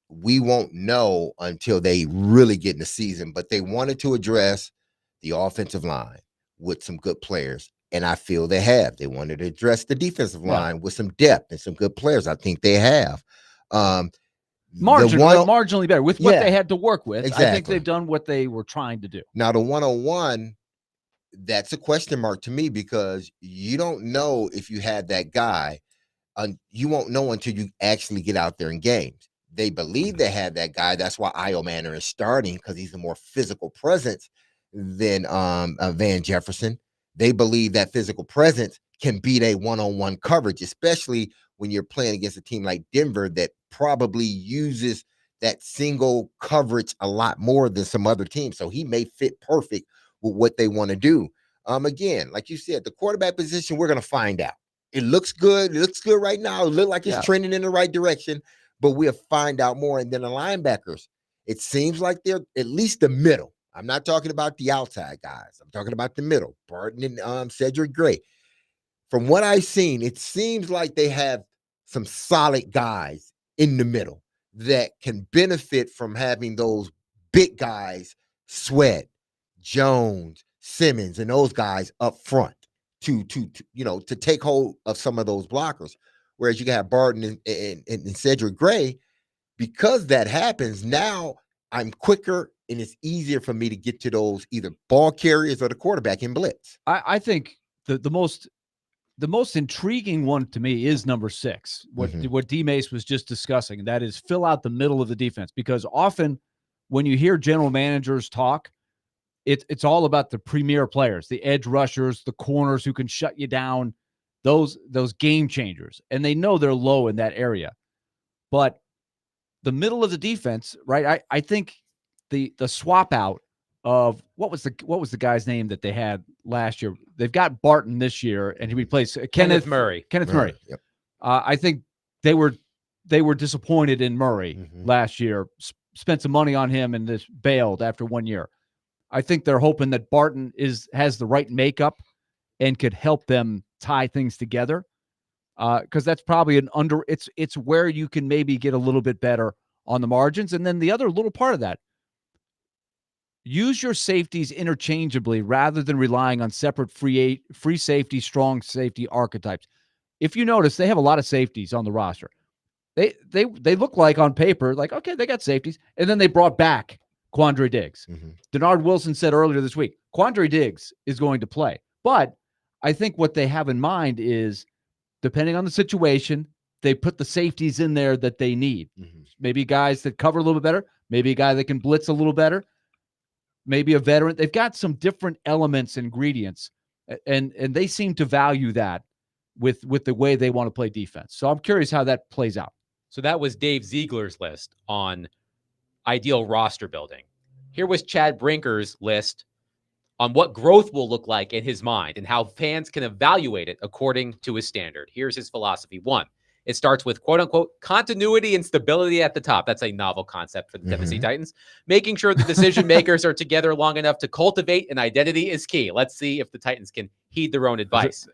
we won't know until they really get in the season. But they wanted to address the offensive line with some good players. And I feel they have. They wanted to address the defensive line with some depth and some good players. I think they have. Marginally better with what they had to work with. Exactly. I think they've done what they were trying to do. Now, the 101, that's a question mark to me because you don't know if you had that guy. You won't know until you actually get out there in games. They believe they had that guy. That's why Io Manor is starting because he's a more physical presence than Van Jefferson. They believe that physical presence can beat a one-on-one coverage, especially when you're playing against a team like Denver that probably uses that single coverage a lot more than some other teams. So he may fit perfect with what they want to do. Again, like you said, the quarterback position, we're going to find out. It looks good. It looks good right now. It looks like it's trending in the right direction, but we'll find out more. And then the linebackers, it seems like they're at least the middle. I'm not talking about the outside guys. I'm talking about the middle, Barton and Cedric Gray. From what I've seen, it seems like they have some solid guys in the middle that can benefit from having those big guys, Sweat, Jones, Simmons, and those guys up front to take hold of some of those blockers. whereas you can have Barton and Cedric Gray. Because that happens, now I'm quicker and it's easier for me to get to those either ball carriers or the quarterback in blitz. I think the most intriguing one to me is number 6, what D Mace was just discussing. That is, fill out the middle of the defense, because often when you hear general managers talk, it's all about the premier players, the edge rushers, the corners who can shut you down, those game changers, and they know they're low in that area. But the middle of the defense, right? I think the swap out of what was the guy's name that they had last year? They've got Barton this year, and he replaced Kenneth Murray. Yep. I think they were disappointed in Murray last year. Spent some money on him and this bailed after 1 year. I think they're hoping that Barton has the right makeup and could help them tie things together. Because that's probably it's where you can maybe get a little bit better on the margins. And then the other little part of that, use your safeties interchangeably rather than relying on separate free safety, strong safety archetypes. If you notice, they have a lot of safeties on the roster. They look like on paper, like, okay, they got safeties. And then they brought back Quandre Diggs. Denard Wilson said earlier this week, Quandre Diggs is going to play. But I think what they have in mind is, depending on the situation, they put the safeties in there that they need. Maybe guys that cover a little bit better, maybe a guy that can blitz a little better, maybe a veteran. They've got some different elements, ingredients, and they seem to value that with the way they want to play defense. So I'm curious how that plays out. So that was Dave Ziegler's list on ideal roster building. Here was Chad Brinker's list on what growth will look like in his mind and how fans can evaluate it according to his standard. Here's his philosophy. 1, it starts with, quote unquote, continuity and stability at the top. That's a novel concept for the Tennessee Titans. Making sure the decision makers are together long enough to cultivate an identity is key. Let's see if the Titans can heed their own advice.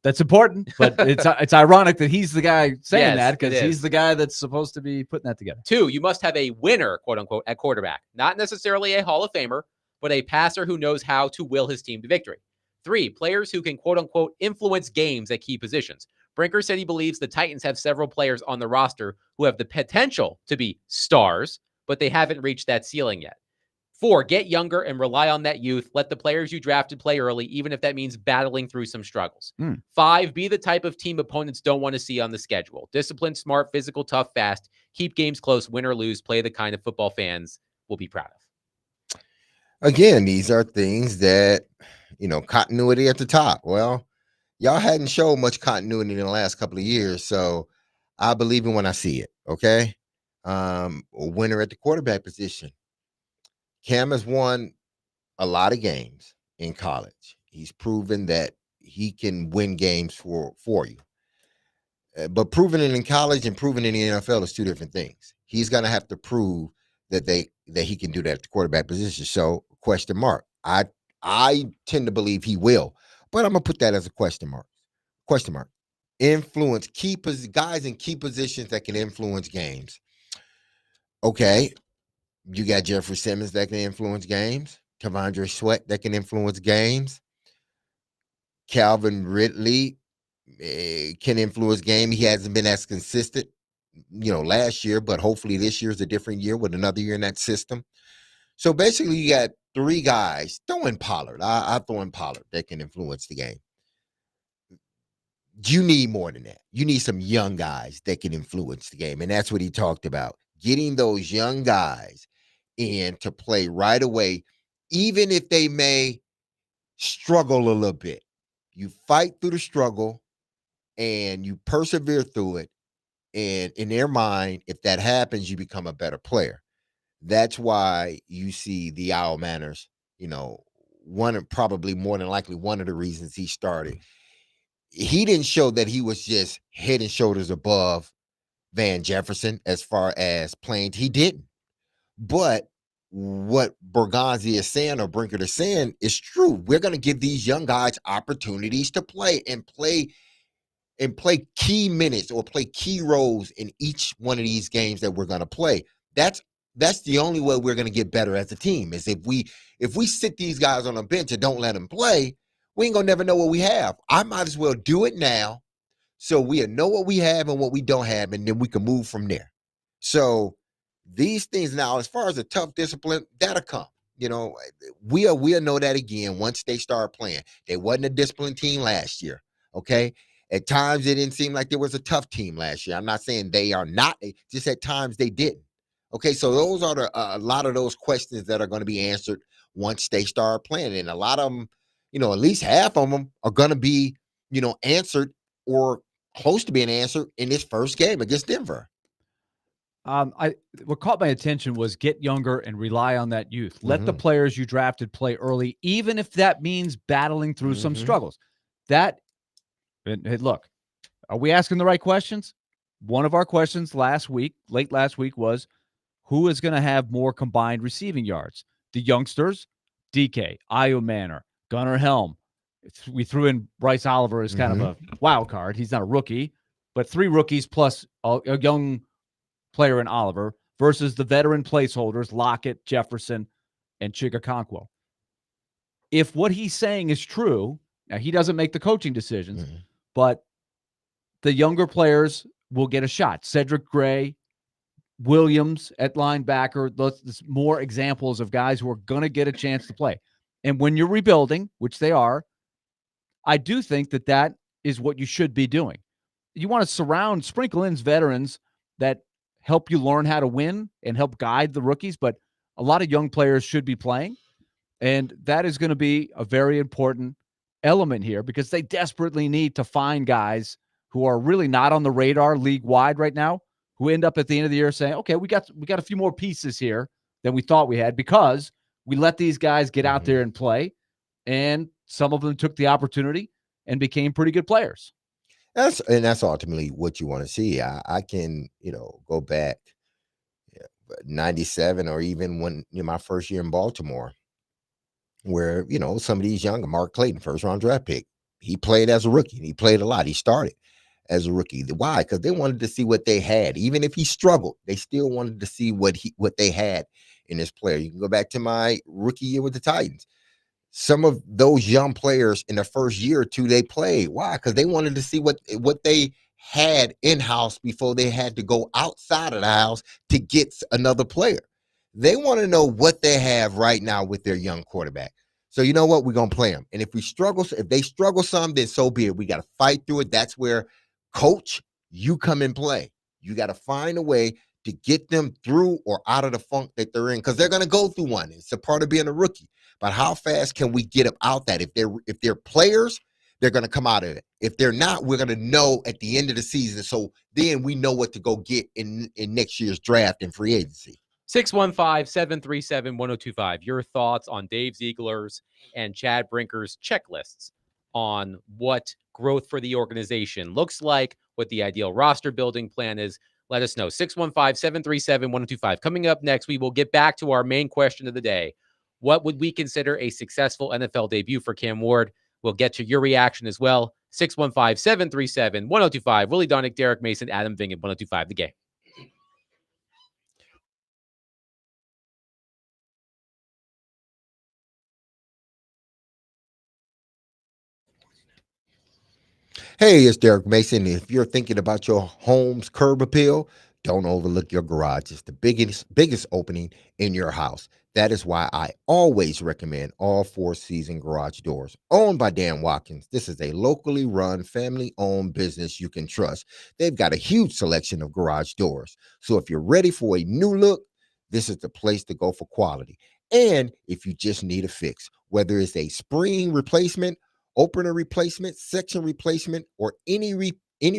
That's important, but it's ironic that he's the guy saying that, because it is. he's the guy that's supposed to be putting that together. 2, you must have a winner, quote unquote, at quarterback. Not necessarily a Hall of Famer, but a passer who knows how to will his team to victory. 3, players who can, quote unquote, influence games at key positions. Brinker said he believes the Titans have several players on the roster who have the potential to be stars, but they haven't reached that ceiling yet. 4, get younger and rely on that youth. Let the players you drafted play early, even if that means battling through some struggles. 5, be the type of team opponents don't want to see on the schedule. Disciplined, smart, physical, tough, fast. Keep games close, win or lose. Play the kind of football fans will be proud of. Again, these are things that, continuity at the top. Well, y'all hadn't showed much continuity in the last couple of years, so I believe it when I see it, okay? A winner at the quarterback position. Cam has won a lot of games in college. He's proven that he can win games for you. But proving it in college and proving it in the NFL is two different things. He's going to have to prove that he can do that at the quarterback position. So, question mark. I tend to believe he will, but I'm going to put that as a question mark. Question mark. Influence guys in key positions that can influence games. Okay. You got Jeffrey Simmons that can influence games. T'Vondre Sweat that can influence games. Calvin Ridley can influence game. He hasn't been as consistent, last year, but hopefully this year is a different year with another year in that system. So basically, you got 3 guys. Throw in Pollard. I throw in Pollard that can influence the game. You need more than that. You need some young guys that can influence the game, and that's what he talked about. Getting those young guys in to play right away, even if they may struggle a little bit. You fight through the struggle and you persevere through it. And in their mind, if that happens, you become a better player. That's why you see the Owl Manners, probably more than likely one of the reasons he started. He didn't show that he was just head and shoulders above Van Jefferson as far as playing. He didn't. But what Bergonzi is saying or Brinker is saying is true. We're going to give these young guys opportunities to play key minutes or play key roles in each one of these games that we're going to play. That's the only way we're going to get better as a team, is if we sit these guys on a bench and don't let them play, we ain't going to never know what we have. I might as well do it now So we know what we have and what we don't have, and then we can move from there. So these things now, as far as the tough discipline, that'll come. We'll know that again once they start playing. They wasn't a disciplined team last year. Okay. At times it didn't seem like there was a tough team last year. I'm not saying they are not, just at times they didn't. Okay, so those are a lot of those questions that are going to be answered once they start playing. And a lot of them, at least half of them are going to be, answered or close to being answered in this first game against Denver. What caught my attention was get younger and rely on that youth. Let the players you drafted play early, even if that means battling through some struggles. Hey, look, are we asking the right questions? One of our questions late last week was, who is going to have more combined receiving yards? The youngsters, DK, Io Manor, Gunnar Helm. We threw in Bryce Oliver as kind of a wild card. He's not a rookie, but 3 rookies plus a young player in Oliver versus the veteran placeholders, Lockett, Jefferson, and Chigakonkwo. If what he's saying is true, now he doesn't make the coaching decisions, but the younger players will get a shot. Cedric Gray, Williams at linebacker, there's more examples of guys who are going to get a chance to play. And when you're rebuilding, which they are, I do think that is what you should be doing. You want to sprinkle in veterans that help you learn how to win and help guide the rookies, but a lot of young players should be playing. And that is going to be a very important element here because they desperately need to find guys who are really not on the radar league-wide right now, who end up at the end of the year saying, okay, we got a few more pieces here than we thought we had because we let these guys get out there and play, and some of them took the opportunity and became pretty good players. That's ultimately what you want to see. I can, go back 97 or even when my first year in Baltimore, where, some of these younger, Mark Clayton, first round draft pick, he played as a rookie. He played a lot. He started as a rookie. Why? Because they wanted to see what they had. Even if he struggled, they still wanted to see what they had in this player. You can go back to my rookie year with the Titans. Some of those young players in the first year or two, they played. Why? Because they wanted to see what they had in-house before they had to go outside of the house to get another player. They want to know what they have right now with their young quarterback. So you know what? We're going to play them. And if they struggle some, then so be it. We got to fight through it. That's where, coach, you come and play. You got to find a way to get them through or out of the funk that they're in, because they're going to go through one. It's a part of being a rookie. But how fast can we get them out that? If they're players, they're going to come out of it. If they're not, we're going to know at the end of the season. So then we know what to go get in next year's draft and free agency. 615-737-1025. Your thoughts on Dave Ziegler's and Chad Brinker's checklists on what growth for the organization looks like, what the ideal roster building plan is. Let us know. 615-737-1025. Coming up next, we will get back to our main question of the day. What would we consider a successful NFL debut for Cam Ward? We'll get to your reaction as well. 615-737-1025. Willie Donick, Derek Mason, Adam Vingan, 1025 The Game. Hey, it's Derek Mason. If you're thinking about your home's curb appeal, don't overlook your garage. It's the biggest opening in your house. That is why I always recommend All Four Seasons Garage Doors. Owned by Dan Watkins, this is a locally run, family-owned business you can trust. They've got a huge selection of garage doors. So if you're ready for a new look, this is the place to go for quality. And if you just need a fix, whether it's a spring replacement, opener replacement, section replacement, or any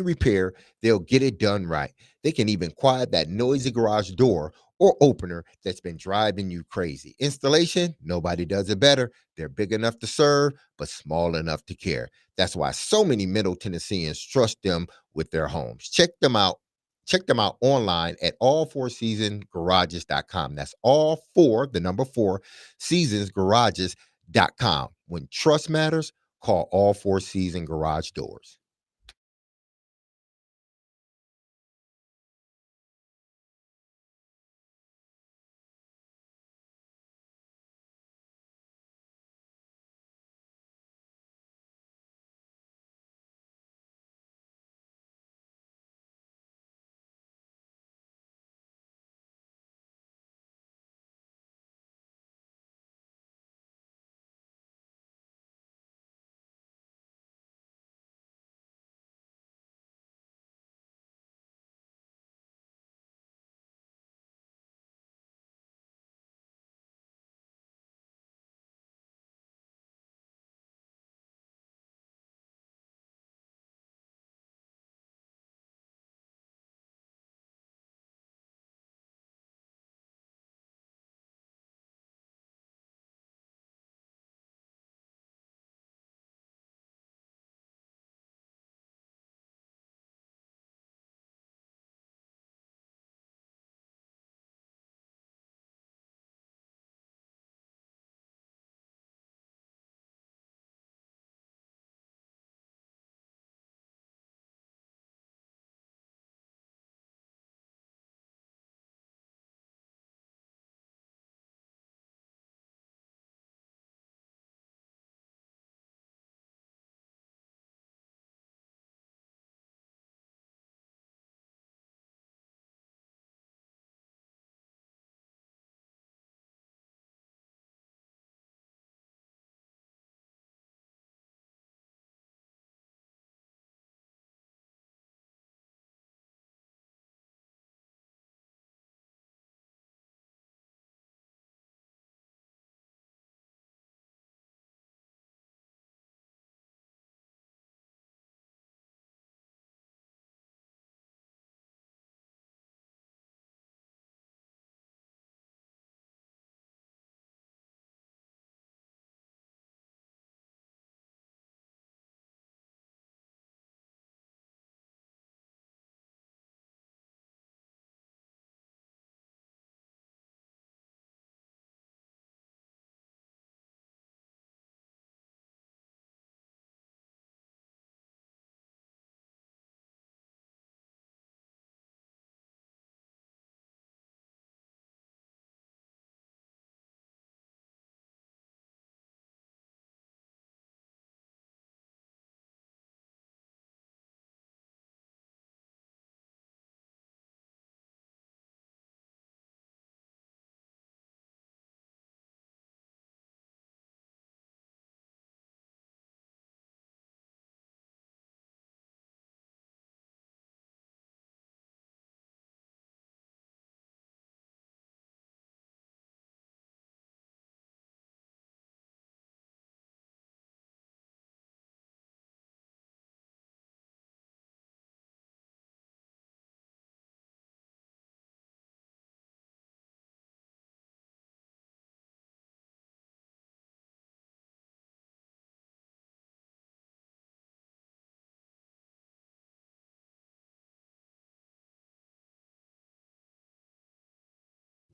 repair, they'll get it done right. They can even quiet that noisy garage door or opener that's been driving you crazy. Installation, nobody does it better. They're big enough to serve, but small enough to care. That's why so many Middle Tennesseans trust them with their homes. Check them out online at all4seasonsgarages.com. That's all four, the number 4, seasonsgarages.com. When trust matters, call All Four Seasons Garage Doors.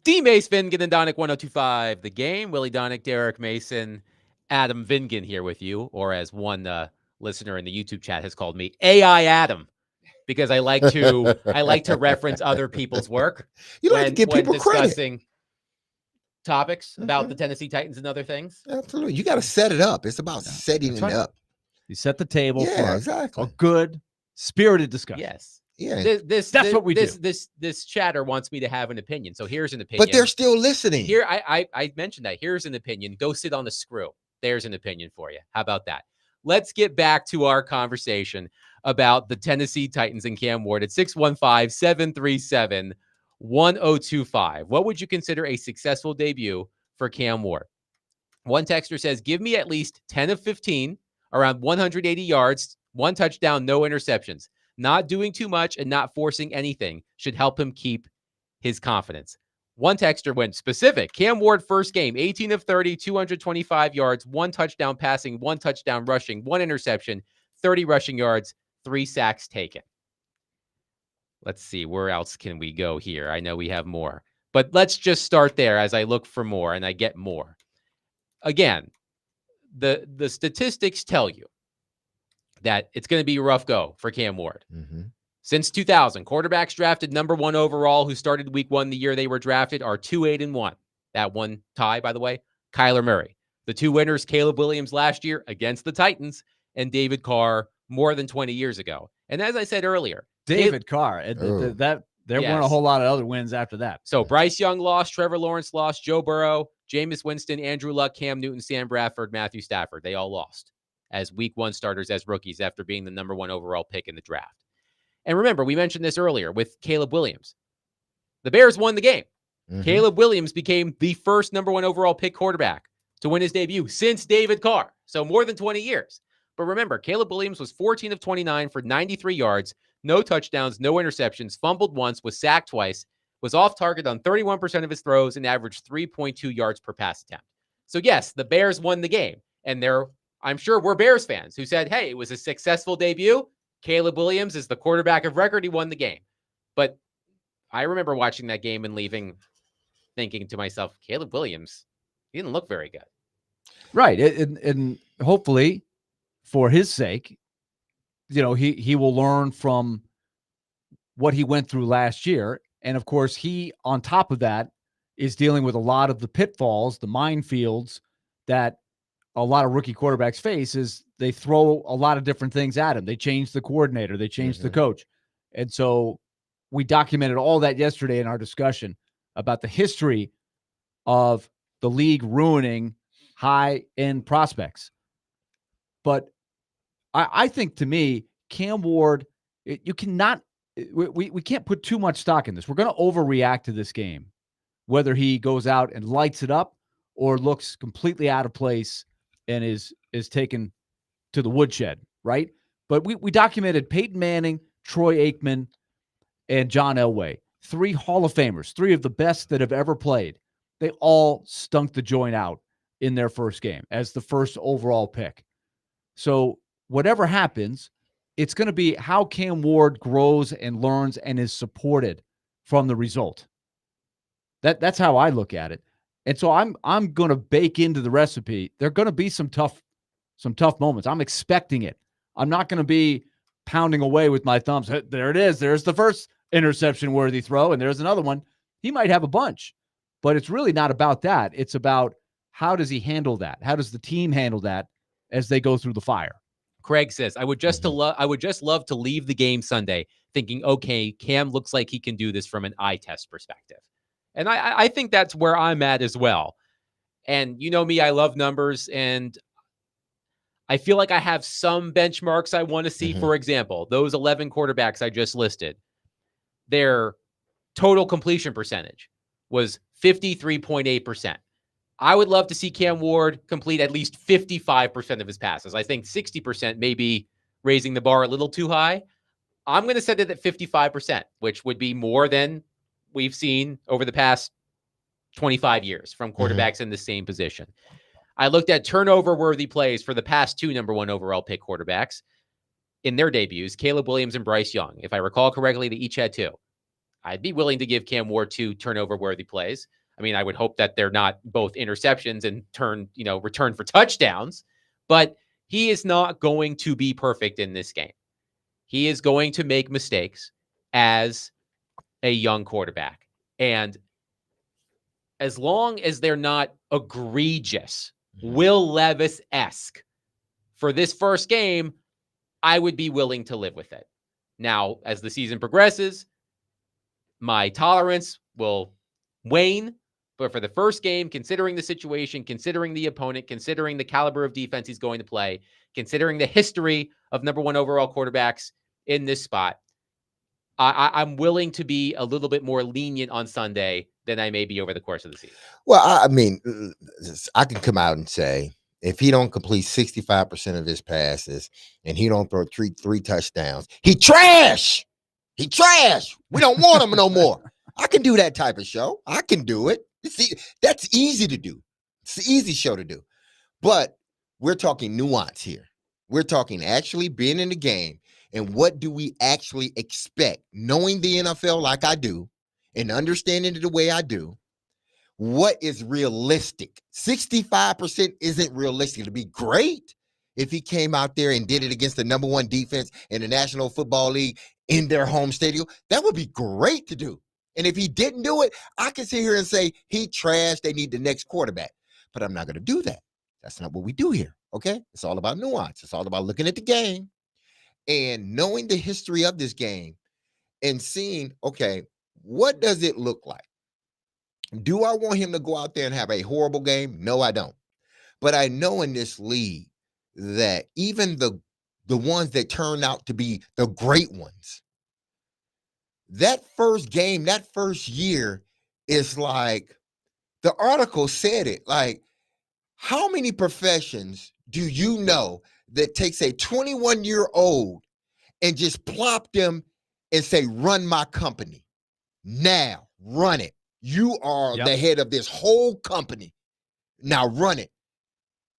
D. Mace, Vingan, and Donick 1025. The Game. Willie Donick, Derek Mason, Adam Vingan here with you, or as one listener in the YouTube chat has called me, AI Adam, because I like to reference other people's work. You like to give people credit. Discussing topics about the Tennessee Titans and other things. Absolutely. You got to set it up. It's about setting it up. You set the table Yeah, for exactly. a good, spirited discussion. Yes. Yeah. That's what we do. This chatter wants me to have an opinion. So here's an opinion. But they're still listening. Here, I mentioned that. Here's an opinion. Go sit on the screw. There's an opinion for you. How about that? Let's get back to our conversation about the Tennessee Titans and Cam Ward at 615-737-1025. What would you consider a successful debut for Cam Ward? One texter says, give me at least 10 of 15, around 180 yards, 1 touchdown, no interceptions. Not doing too much and not forcing anything should help him keep his confidence. One texter went specific. Cam Ward first game, 18 of 30, 225 yards, 1 touchdown passing, 1 touchdown rushing, 1 interception, 30 rushing yards, 3 sacks taken. Let's see, where else can we go here? I know we have more, but let's just start there as I look for more and I get more. Again, the statistics tell you that it's going to be a rough go for Cam Ward. Mm-hmm. Since 2000, quarterbacks drafted number 1 overall who started week 1 the year they were drafted are 2-8-1. That one tie, by the way, Kyler Murray. The 2 winners, Caleb Williams last year against the Titans and David Carr more than 20 years ago. And as I said earlier, David Carr, there weren't a whole lot of other wins after that. So Bryce Young lost, Trevor Lawrence lost, Joe Burrow, Jameis Winston, Andrew Luck, Cam Newton, Sam Bradford, Matthew Stafford. They all lost as week 1 starters as rookies after being the number 1 overall pick in the draft. And remember, we mentioned this earlier with Caleb Williams. The Bears won the game. Mm-hmm. Caleb Williams became the first number 1 overall pick quarterback to win his debut since David Carr. So more than 20 years. But remember, Caleb Williams was 14 of 29 for 93 yards, no touchdowns, no interceptions, fumbled once, was sacked twice, was off target on 31% of his throws, and averaged 3.2 yards per pass attempt. So yes, the Bears won the game. And I'm sure we're Bears fans who said, hey, it was a successful debut. Caleb Williams is the quarterback of record. He won the game. But I remember watching that game and leaving thinking to myself, Caleb Williams, he didn't look very good. Right. And hopefully for his sake, he will learn from what he went through last year. And of course, he, on top of that, is dealing with a lot of the pitfalls, the minefields that a lot of rookie quarterbacks face. Is they throw a lot of different things at him. They change the coordinator, they change the coach. And so we documented all that yesterday in our discussion about the history of the league ruining high-end prospects. But I think, to me, Cam Ward, you cannot, we can't put too much stock in this. We're going to overreact to this game, whether he goes out and lights it up or looks completely out of place and is taken to the woodshed, right? But we documented Peyton Manning, Troy Aikman, and John Elway, 3 Hall of Famers, 3 of the best that have ever played. They all stunk the joint out in their first game as the first overall pick. So whatever happens, it's going to be how Cam Ward grows and learns and is supported from the result. That's how I look at it. And so I'm going to bake into the recipe. There are going to be some tough moments. I'm expecting it. I'm not going to be pounding away with my thumbs. There it is. There's the first interception-worthy throw, and there's another one. He might have a bunch, but it's really not about that. It's about how does he handle that? How does the team handle that as they go through the fire? Craig says, I would just love to leave the game Sunday thinking, okay, Cam looks like he can do this from an eye test perspective. And I think that's where I'm at as well. And you know me, I love numbers, and I feel like I have some benchmarks I want to see. For example, those 11 quarterbacks I just listed, their total completion percentage was 53.8%. I would love to see Cam Ward complete at least 55% of his passes. I think 60% may be raising the bar a little too high. I'm going to set it at 55%, which would be more than we've seen over the past 25 years from quarterbacks in the same position. I looked at turnover-worthy plays for the past 2 number 1 overall pick quarterbacks in their debuts, Caleb Williams and Bryce Young. If I recall correctly, they each had 2. I'd be willing to give Cam Ward 2 turnover-worthy plays. I mean, I would hope that they're not both interceptions and return for touchdowns, but he is not going to be perfect in this game. He is going to make mistakes as a young quarterback. And as long as they're not egregious, Will Levis-esque for this first game, I would be willing to live with it. Now, as the season progresses, my tolerance will wane. But for the first game, considering the situation, considering the opponent, considering the caliber of defense he's going to play, considering the history of number one overall quarterbacks in this spot, I'm willing to be a little bit more lenient on Sunday than I may be over the course of the season. Well, I mean, I can come out and say, if he don't complete 65% of his passes and he don't throw three touchdowns, he trash. He trash. We don't want him no more. I can do that type of show. I can do it. That's easy to do. It's an easy show to do. But we're talking nuance here. We're talking actually being in the game. And what do we actually expect? Knowing the NFL like I do and understanding it the way I do, what is realistic? 65% isn't realistic. It'd be great if he came out there and did it against the number one defense in the National Football League in their home stadium. That would be great to do. And if he didn't do it, I can sit here and say he trashed. They need the next quarterback. But I'm not going to do that. That's not what we do here. Okay? It's all about nuance. It's all about looking at the game and knowing the history of this game and seeing, okay, what does it look like? Do I want him to go out there and have a horrible game? No, I don't. But I know in this league that even the ones that turn out to be the great ones, that first game, that first year is like, the article said it, like, how many professions do you know that takes a 21-year-old and just plop them and say, run my company? Now, run it. You are the head of this whole company. Now run it.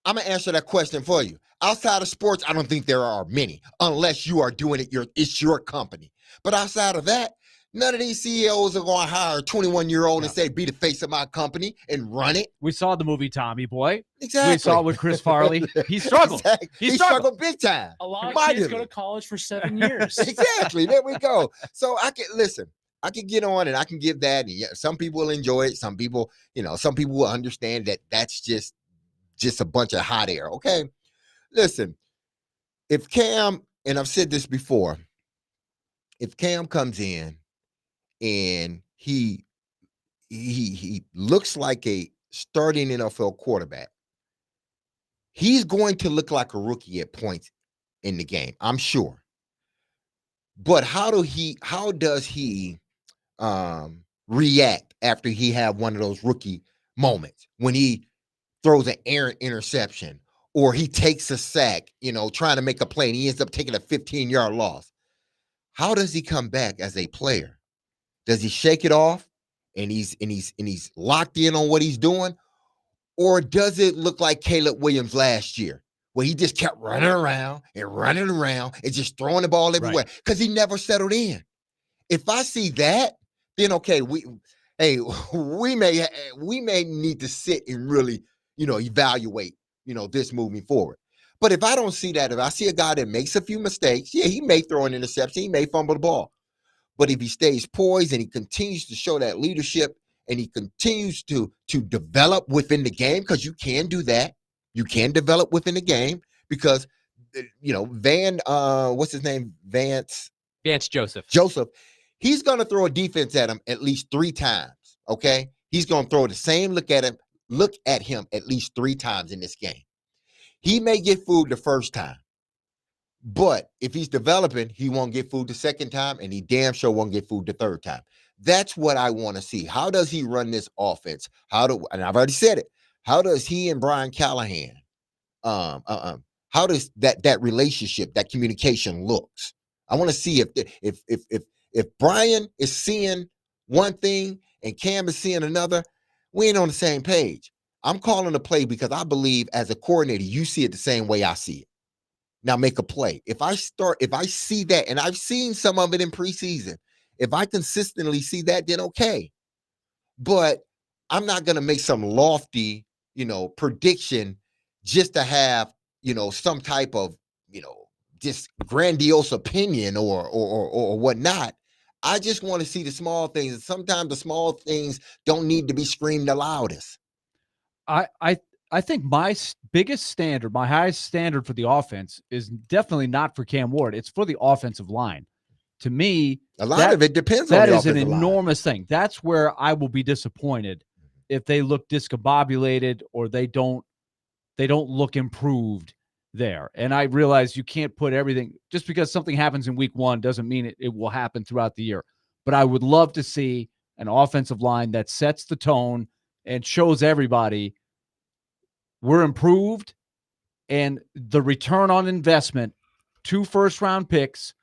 I'm going to answer that question for you. Outside of sports, I don't think there are many, unless you are doing it, it's your company. But outside of that, none of these CEOs are going to hire a 21-year-old and say, be the face of my company and run it. We saw the movie Tommy Boy. Exactly. We saw it with Chris Farley. He struggled. Exactly. He struggled big time. A lot of Mightily. kids go to college for 7 years. Exactly. There we go. So I can get on and I can give that. And yeah, some people will enjoy it. Some people, some people will understand that that's just a bunch of hot air. Okay. Listen, if Cam, and I've said this before, if Cam comes in and he looks like a starting NFL quarterback, he's going to look like a rookie at points in the game, I'm sure. But how does he react after he have one of those rookie moments when he throws an errant interception or he takes a sack, trying to make a play and he ends up taking a 15-yard loss? How does he come back as a player? Does he shake it off and he's locked in on what he's doing? Or does it look like Caleb Williams last year, where he just kept running around and just throwing the ball everywhere because he never settled in? If I see that, then okay, we may need to sit and really, evaluate, this moving forward. But if I don't see that, if I see a guy that makes a few mistakes, yeah, he may throw an interception, he may fumble the ball. But if he stays poised and he continues to show that leadership and he continues to develop within the game, because you can do that. You can develop within the game because, what's his name? Vance Joseph. He's going to throw a defense at him at least 3 times, okay? He's going to throw the same look at him at least 3 times in this game. He may get fooled the first time, but if he's developing, he won't get fooled the second time, and he damn sure won't get fooled the third time. That's what I want to see. How does he run this offense? And I've already said it. How does he and Brian Callahan, how does that relationship, that communication looks? I want to see if Brian is seeing one thing and Cam is seeing another, we ain't on the same page. I'm calling a play because I believe as a coordinator, you see it the same way I see it. Now make a play. If I see that, and I've seen some of it in preseason, if I consistently see that, then okay. But I'm not going to make some lofty, prediction just to have, some type of, just grandiose opinion or whatnot. I just want to see the small things. And sometimes the small things don't need to be screamed the loudest. I think my biggest standard, my highest standard for the offense is definitely not for Cam Ward. It's for the offensive line. To me, a lot of it depends on that the is an offensive line. enormous thing. That's where I will be disappointed if they look discombobulated or they don't look improved there. And I realize you can't put everything, just because something happens in week one doesn't mean it will happen throughout the year. But I would love to see an offensive line that sets the tone and shows everybody we're improved, and the return on investment, 2 first-round picks,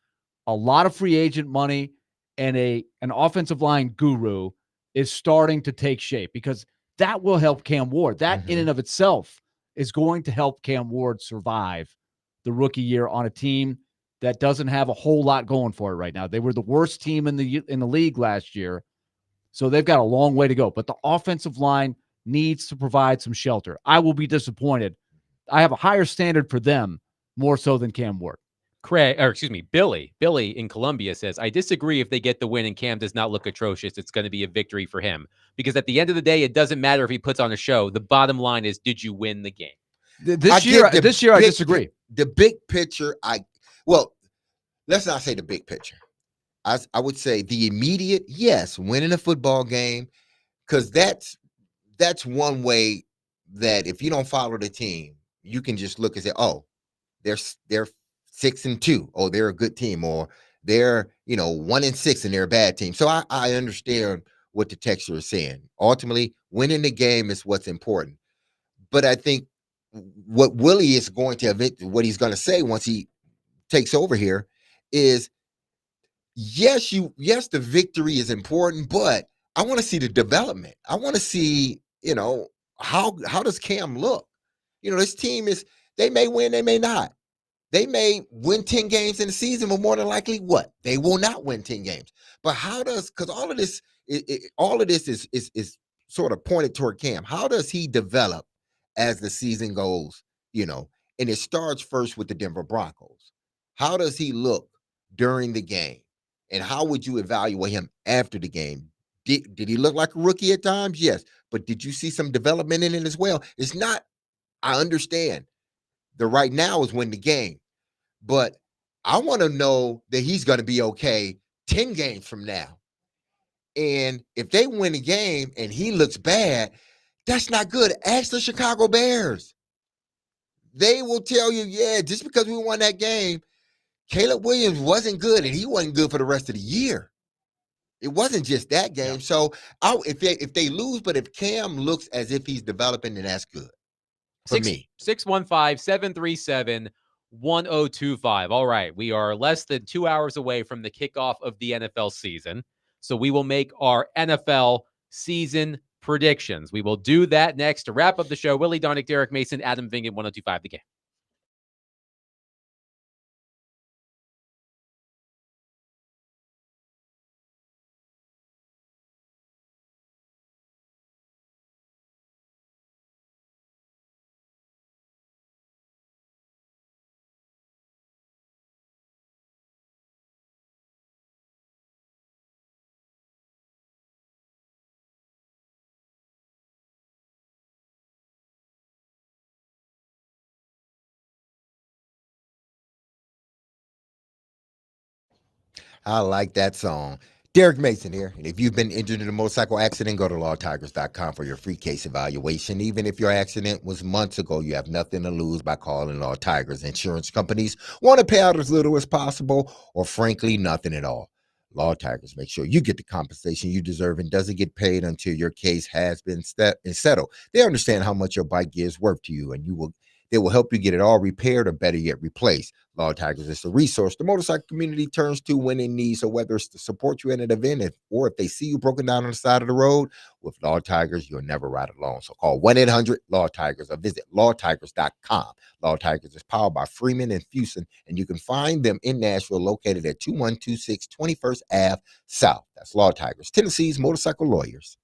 a lot of free agent money, and an offensive line guru is starting to take shape, because that will help Cam Ward. That in and of itself is going to help Cam Ward survive the rookie year on a team that doesn't have a whole lot going for it right now. They were the worst team in the league last year, so they've got a long way to go. But the offensive line needs to provide some shelter. I will be disappointed. I have a higher standard for them more so than Cam Ward. Billy in Columbia says, I disagree if they get the win and Cam does not look atrocious. It's going to be a victory for him, because at the end of the day, it doesn't matter if he puts on a show. The bottom line is, did you win the game? This year, I disagree. The big picture, let's not say the big picture. I would say the immediate, yes, winning a football game, because that's one way that if you don't follow the team, you can just look and say, oh, they're 6-2. Oh, they're a good team, or they're 1-6 and they're a bad team. So I understand what the texter is saying. Ultimately, winning the game is what's important. But I think what Willie is going to what he's going to say once he takes over here is, yes, the victory is important, but I want to see the development. I want to see, how does Cam look? This team they may win, they may not. They may win 10 games in the season, but more than likely, what? They will not win 10 games. But because all of this is sort of pointed toward Cam. How does he develop as the season goes, and it starts first with the Denver Broncos. How does he look during the game? And how would you evaluate him after the game? Did he look like a rookie at times? Yes. But did you see some development in it as well? It's not, I understand. The right now is win the game. But I want to know that he's going to be okay 10 games from now. And if they win a game and he looks bad, that's not good. Ask the Chicago Bears. They will tell you, yeah, just because we won that game, Caleb Williams wasn't good, and he wasn't good for the rest of the year. It wasn't just that game. Yeah. So if they lose, but if Cam looks as if he's developing, then that's good for me. 615-737-1025. All right. We are less than 2 hours away from the kickoff of the NFL season. So we will make our NFL season predictions. We will do that next to wrap up the show. Willie Donick, Derek Mason, Adam Vingan, 1025 The Game. I like that song. Derek Mason here. And if you've been injured in a motorcycle accident, go to lawtigers.com for your free case evaluation. Even if your accident was months ago, you have nothing to lose by calling Law Tigers. Insurance companies want to pay out as little as possible, or frankly, nothing at all. Law Tigers make sure you get the compensation you deserve and doesn't get paid until your case has been settled. They understand how much your bike is worth to you, and they will help you get it all repaired, or better yet, replaced. Law Tigers is the resource the motorcycle community turns to when in need. So whether it's to support you in an event, or if they see you broken down on the side of the road, with Law Tigers, you'll never ride alone. So call 1-800-LAW-TIGERS or visit lawtigers.com. Law Tigers is powered by Freeman and Fuson, and you can find them in Nashville, located at 2126 21st Ave South. That's Law Tigers, Tennessee's motorcycle lawyers.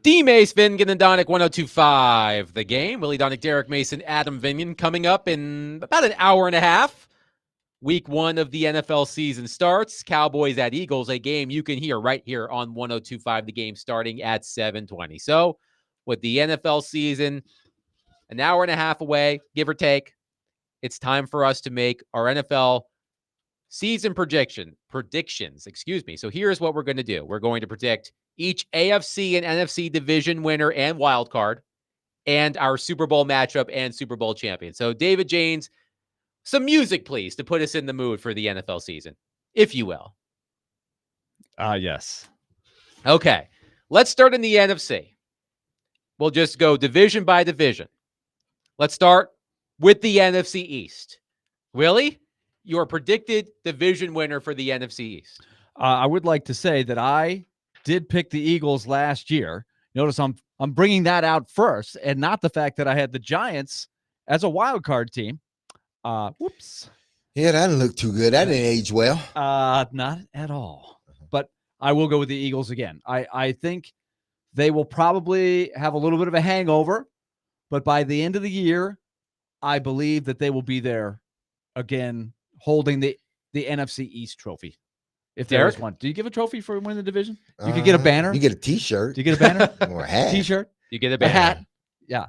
D. Mace, Vingan, and Donick 102.5. The Game. Willie Donick, Derek Mason, Adam Vingan coming up in about an hour and a half. Week 1 of the NFL season starts. Cowboys at Eagles, a game you can hear right here on 102.5. The Game starting at 7:20. So with the NFL season an hour and a half away, give or take, it's time for us to make our NFL season predictions. So here's what we're going to do. We're going to predict each AFC and NFC division winner and wild card, and our Super Bowl matchup and Super Bowl champion. So David Janes, some music, please, to put us in the mood for the NFL season, if you will. Yes. Okay, let's start in the NFC. We'll just go division by division. Let's start with the NFC East. Willie, your predicted division winner for the NFC East. I would like to say that I did pick the Eagles last year. Notice I'm bringing that out first, and not the fact that I had the Giants as a wild card team. Whoops. Yeah, that didn't look too good. That didn't age well. Not at all. But I will go with the Eagles again. I think they will probably have a little bit of a hangover, but by the end of the year, I believe that they will be there again, holding the NFC East trophy. If there is one. Do you give a trophy for winning the division? You could get a banner. You get a T-shirt. Do you get a banner? Or a hat. T-shirt. You get a A banner. hat. Yeah.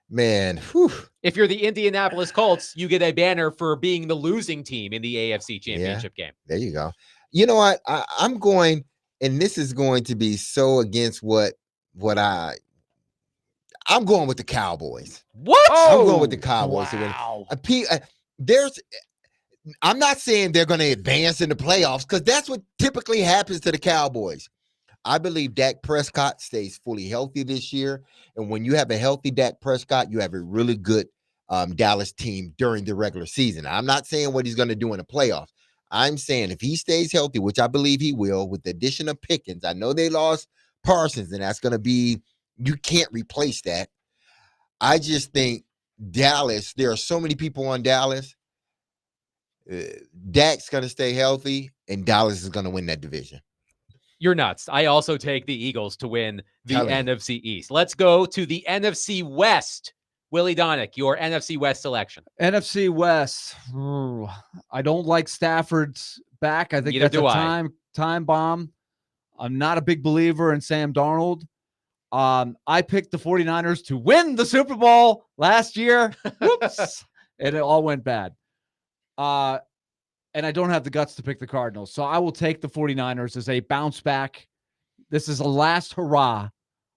Man, whew. If you're the Indianapolis Colts, you get a banner for being the losing team in the AFC Championship game. There you go. You know what? I'm going, and this is going to be so against what I'm going with the Cowboys. What? I'm going with the Cowboys to win. Wow. I'm not saying they're going to advance in the playoffs, because that's what typically happens to the Cowboys. I believe Dak Prescott stays fully healthy this year. And when you have a healthy Dak Prescott, you have a really good Dallas team during the regular season. I'm not saying what he's going to do in the playoffs. I'm saying if he stays healthy, which I believe he will, with the addition of Pickens. I know they lost Parsons, and that's going to be, you can't replace that. I just think Dallas, there are so many people on Dallas. Dak's going to stay healthy, and Dallas is going to win that division. You're nuts. I also take the Eagles to win the Tell me. NFC East. Let's go to the NFC West. Willie Donick, your NFC West selection. NFC West. Ooh, I don't like Stafford's back. I think Neither that's do a I. time bomb. I'm not a big believer in Sam Darnold. I picked the 49ers to win the Super Bowl last year. Whoops. And it all went bad. And I don't have the guts to pick the Cardinals. So I will take the 49ers as a bounce back. This is a last hurrah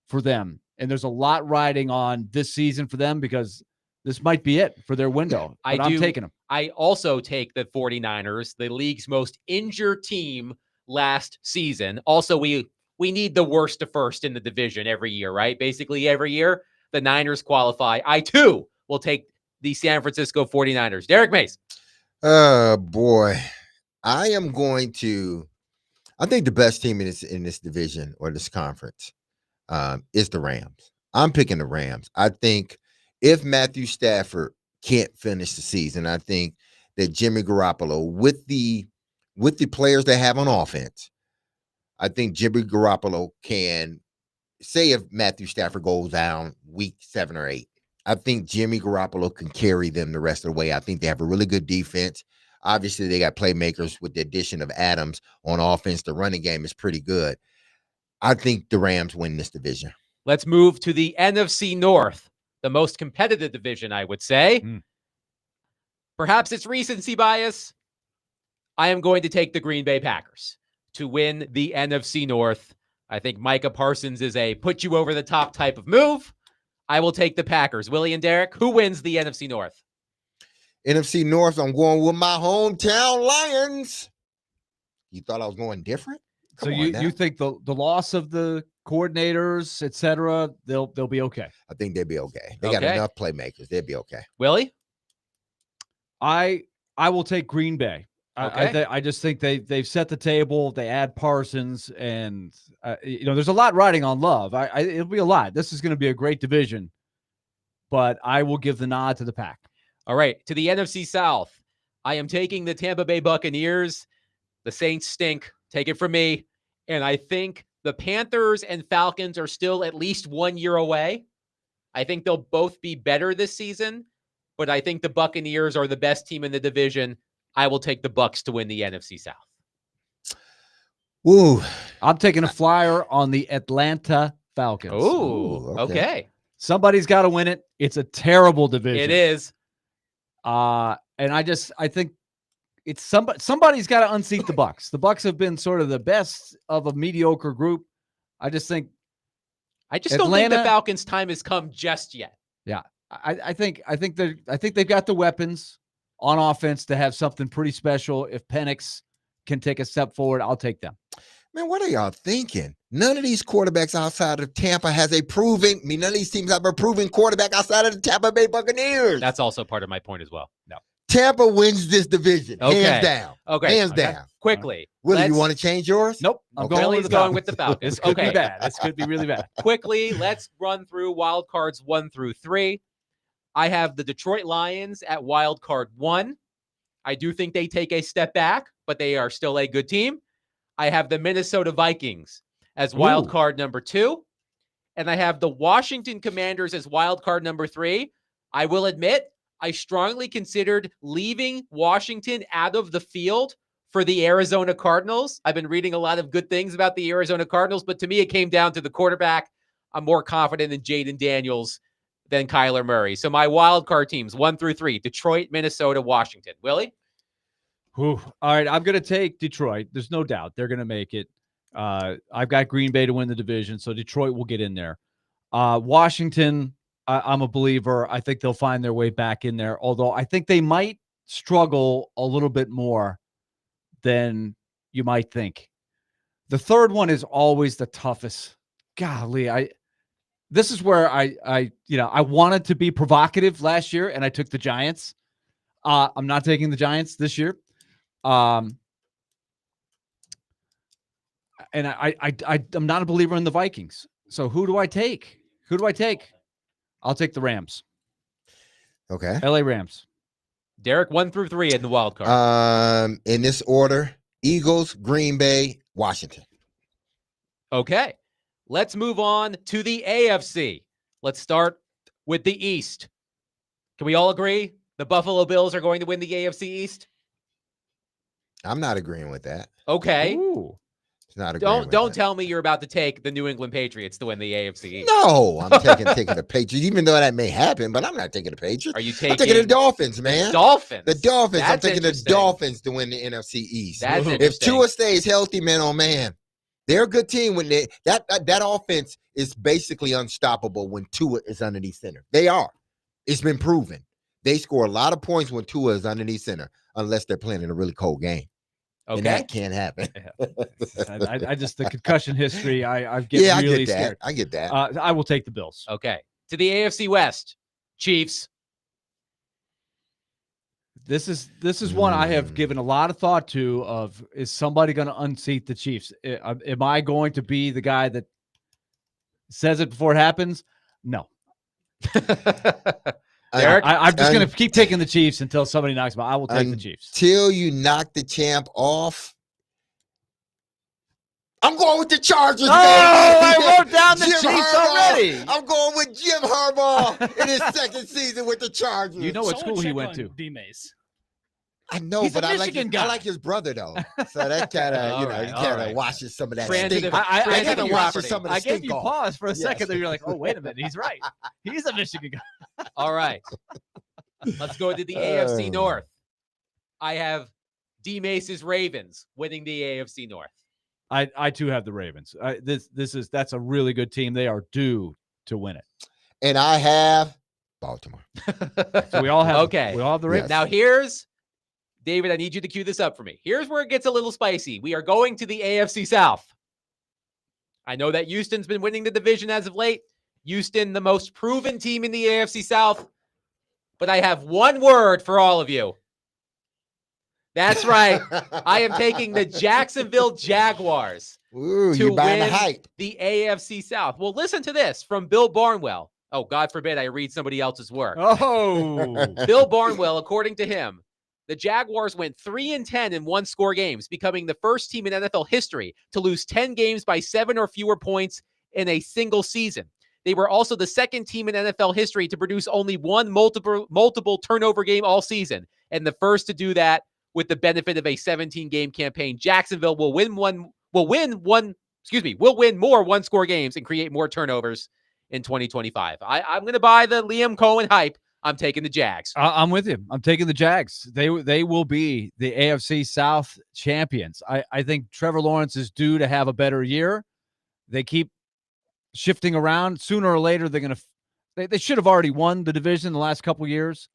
for them. And there's a lot riding on this season for them, because this might be it for their window. But I'm taking them. I also take the 49ers, the league's most injured team last season. Also, we need the worst to first in the division every year, right? Basically every year, the Niners qualify. I, too, will take the San Francisco 49ers. Derek Mace. Oh, boy. I think the best team in this division or this conference is the Rams. I'm picking the Rams. I think if Matthew Stafford can't finish the season, I think that Jimmy Garoppolo, with the players they have on offense, I think Jimmy Garoppolo can, say if Matthew Stafford goes down week 7 or 8, I think Jimmy Garoppolo can carry them the rest of the way. I think they have a really good defense. Obviously, they got playmakers with the addition of Adams on offense. The running game is pretty good. I think the Rams win this division. Let's move to the NFC North, the most competitive division, I would say. Perhaps it's recency bias. I am going to take the Green Bay Packers to win the NFC North. I think Micah Parsons is a put you over the top type of move. I will take the Packers. Willie and Derek, who wins the NFC North? NFC North, I'm going with my hometown Lions. You thought I was going different? So you think the loss of the coordinators, et cetera, they'll be okay? I think they'll be okay. They got Okay. enough playmakers. They'll be okay. Willie? I will take Green Bay. Okay. I just think they've set the table. They add Parsons, and there's a lot riding on Love. It'll be a lot. This is going to be a great division, but I will give the nod to the Pack. All right, to the NFC South. I am taking the Tampa Bay Buccaneers. The Saints stink. Take it from me. And I think The Panthers and Falcons are still at least 1 year away. I think they'll both be better this season, but I think the Buccaneers are the best team in the division. I will take the Bucs to win the NFC South. Ooh, I'm taking a flyer on the Atlanta Falcons. Ooh, okay. Somebody's got to win it. It's a terrible division. It is. And I think it's somebody's got to unseat the Bucs. The Bucs have been sort of the best of a mediocre group. I just don't think the Falcons' time has come just yet. Yeah. I think they've got the weapons on offense to have something pretty special. If Penix can take a step forward, I'll take them. man, what are y'all thinking? None of these quarterbacks outside of Tampa has a proven. I mean, none of these teams have a proven quarterback outside of the Tampa Bay Buccaneers. That's also part of my point as well. No. Tampa wins this division, Okay. hands down. Okay. Hands down. Quickly. Willie, you let's- want to change yours? Nope. I'm going Willie's with the going Falcons. with the Falcons. This could Okay. be bad. This could be really bad. Quickly, let's run through wild cards 1 through 3. I have the Detroit Lions at wild card 1. I do think they take a step back, but they are still a good team. I have the Minnesota Vikings as wild Ooh. card number 2. And I have the Washington Commanders as wild card number 3. I will admit, I strongly considered leaving Washington out of the field for the Arizona Cardinals. I've been reading a lot of good things about the Arizona Cardinals, but to me, it came down to the quarterback. I'm more confident in Jaden Daniels than Kyler Murray. So my wild card teams, 1 through 3, Detroit, Minnesota, Washington. Willie? Whew. All right, I'm going to take Detroit. There's no doubt they're going to make it. I've got Green Bay to win the division, so Detroit will get in there. Washington, I'm a believer. I think they'll find their way back in there, although I think they might struggle a little bit more than you might think. The third one is always the toughest. Golly, this is where I wanted to be provocative last year, and I took the Giants. I'm not taking the Giants this year. And I'm not a believer in the Vikings. So who do I take? I'll take the Rams. Okay. LA Rams. Derek, 1 through 3 in the wild card. In this order: Eagles, Green Bay, Washington. Okay. Let's move on to the AFC. Let's start with the East. Can we all agree the Buffalo Bills are going to win the AFC East? I'm not agreeing with that. Okay. Ooh. It's not agreeing. Don't tell me you're about to take the New England Patriots to win the AFC East. No, I'm taking the Patriots, even though that may happen, but I'm not taking the Patriots. Are you I'm taking taking the Dolphins, man. Dolphins? The Dolphins. I'm That's taking the interesting. Dolphins to win the NFC East. That's If interesting. Tua stays healthy, man, oh man, they're a good team. When that offense is basically unstoppable when Tua is underneath center. They are. It's been proven. They score a lot of points when Tua is underneath center, unless they're playing in a really cold game. And Okay. that can't happen. I just the concussion history. I get Yeah, really I get that. scared. I get that. I will take the Bills. Okay. To the AFC West. Chiefs. This is one I have given a lot of thought to. Of is somebody going to unseat the Chiefs? Am I going to be the guy that says it before it happens? No. Derek? I'm just going to keep taking the Chiefs until somebody knocks them out. I will take the Chiefs. Till you knock the champ off. I'm going with the Chargers, Oh, baby. I wrote down the Jim Chiefs Harbaugh. already. I'm going with Jim Harbaugh in his second season with the Chargers. You know what Someone school he check went on to? D-Mace. I know, He's a but I Michigan I guy. like his brother though, so that kind of All right, he all kind of right. washes some of that Friend of stink. the- I friend gave of the you- property. some of the I gave stink you off. pause for a Yes. second there. You're like, oh, wait a minute. He's right. He's a Michigan guy. All right. Let's go to the AFC North. I have D Mace's Ravens winning the AFC North. I too have the Ravens. That's a really good team. They are due to win it. And I have Baltimore. So we all have Okay. We all have the Ravens. Now here's David, I need you to cue this up for me. Here's where it gets a little spicy. We are going to the AFC South. I know that Houston's been winning the division as of late. Houston, the most proven team in the AFC South. But I have one word for all of you. That's right. I am taking the Jacksonville Jaguars Ooh, to you're buying the win hype. the AFC South. Well, listen to this from Bill Barnwell. Oh, God forbid I read somebody else's work. Oh, Bill Barnwell, according to him, the Jaguars went 3-10 in one-score games, becoming the first team in NFL history to lose 10 games by 7 or fewer points in a single season. They were also the second team in NFL history to produce only one multiple turnover game all season, and the first to do that with the benefit of a 17-game campaign. Jacksonville will win more one-score games and create more turnovers in 2025. I'm going to buy the Liam Cohen hype. I'm taking the Jags. I'm with you. I'm taking the Jags. They will be the AFC South champions. I think Trevor Lawrence is due to have a better year. They keep shifting around. Sooner or later, they should have already won the division the last couple years.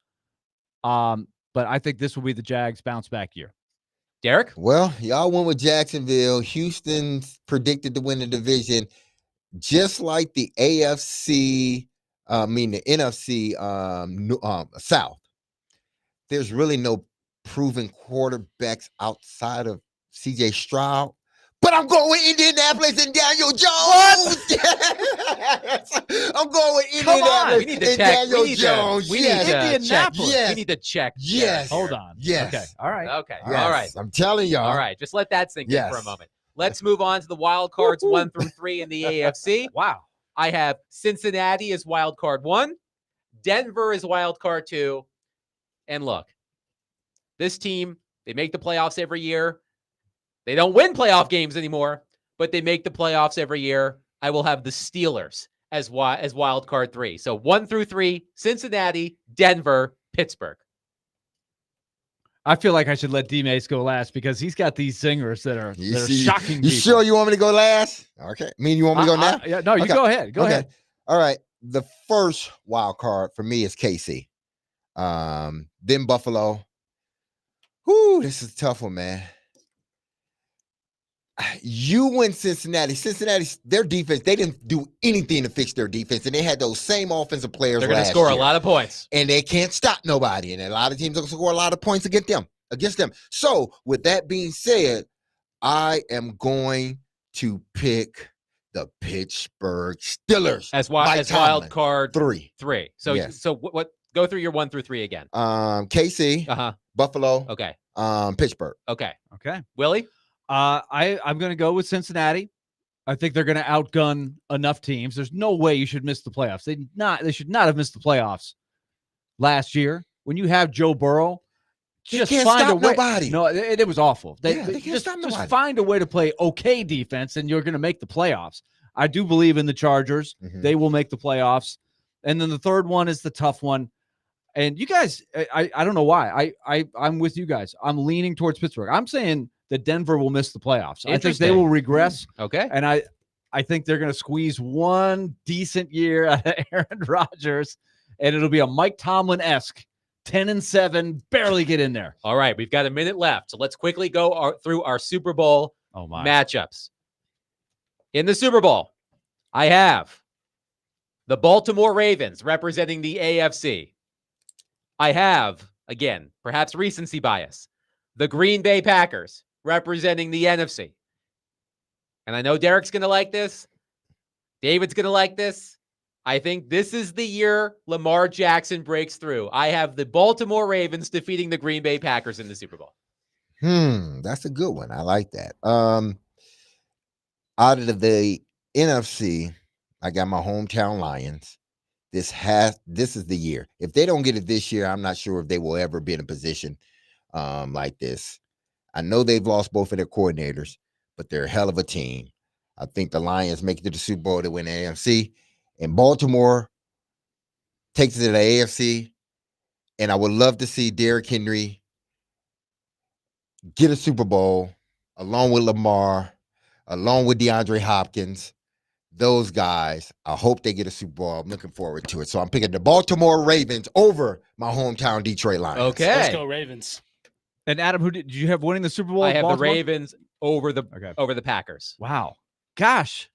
But I think this will be the Jags' bounce back year. Derek? Well, y'all went with Jacksonville. Houston's predicted to win the division, just like the NFC. The NFC South. There's really no proven quarterbacks outside of CJ Stroud. But I'm going with Indianapolis and Daniel Jones. Yes. I'm going with Indianapolis We need to and check. Daniel Jones. We need Yes. to check. Indianapolis. Yes. We need to check. Yes. Hold on. Yes. Okay. All right. Okay. Yes. All right. I'm telling y'all. All right. Just let that sink in for a Yes. moment. Let's move on to the wild cards 1 through 3 in the AFC. Wow. I have Cincinnati as wild card 1, Denver as wild card 2. And look, this team, they make the playoffs every year. They don't win playoff games anymore, but they make the playoffs every year. I will have the Steelers as wild card 3. So 1 through 3, Cincinnati, Denver, Pittsburgh. I feel like I should let D-Mace go last because he's got these singers that are shocking You people. sure you want me to go last? Okay. You want me to go now? Yeah, no, you Okay. go ahead. Go ahead. All right. The first wild card for me is KC. Then Buffalo. Whoo, this is a tough one, man. You win Cincinnati. Cincinnati, their defense, they didn't do anything to fix their defense, and they had those same offensive players. They're going to last score year. a lot of points. And they can't stop nobody. And a lot of teams will score a lot of points against them. So, with that being said, I am going to pick the Pittsburgh Steelers As Mike wild Tomlin. card 3. 3. So Yes. so what go through your 1 through 3 again. KC, Uh-huh. Buffalo, Okay. Pittsburgh. Okay. Okay. Willie? I'm going to go with Cincinnati. I think they're going to outgun enough teams. There's no way you should miss the playoffs. They should not have missed the playoffs last year. When you have Joe Burrow, They just can't find a stop way. nobody. No, it was awful. They can't just stop nobody. find a way to play okay defense, and you're going to make the playoffs. I do believe in the Chargers. Mhm. They will make the playoffs. And then the third one is the tough one. And you guys, I don't know why. I'm with you guys. I'm leaning towards Pittsburgh. I'm saying that Denver will miss the playoffs. I think they Interesting. will regress. Okay. And I think they're going to squeeze one decent year out of Aaron Rodgers, and it'll be a Mike Tomlin-esque 10-7, barely get in there. All right. We've got a minute left. So let's quickly go through our Super Bowl Oh my! matchups. In the Super Bowl, I have the Baltimore Ravens representing the AFC. I have, again, perhaps recency bias, the Green Bay Packers representing the NFC. And I know Derek's going to like this. David's going to like this. I think this is the year Lamar Jackson breaks through. I have the Baltimore Ravens defeating the Green Bay Packers in the Super Bowl. That's a good one. I like that. Out of the NFC, I got my hometown Lions. This is the year. If they don't get it this year, I'm not sure if they will ever be in a position like this. I know they've lost both of their coordinators, but they're a hell of a team. I think the Lions make it to the Super Bowl to win the AFC, and Baltimore takes it to the AFC. And I would love to see Derrick Henry get a Super Bowl along with Lamar, along with DeAndre Hopkins. Those guys, I hope they get a Super Bowl. I'm looking forward to it. So I'm picking the Baltimore Ravens over my hometown Detroit Lions. Okay. Let's go Ravens. And Adam, who did you have winning the Super Bowl? I have Baltimore? the Ravens over the Okay. Packers. Wow. Gosh.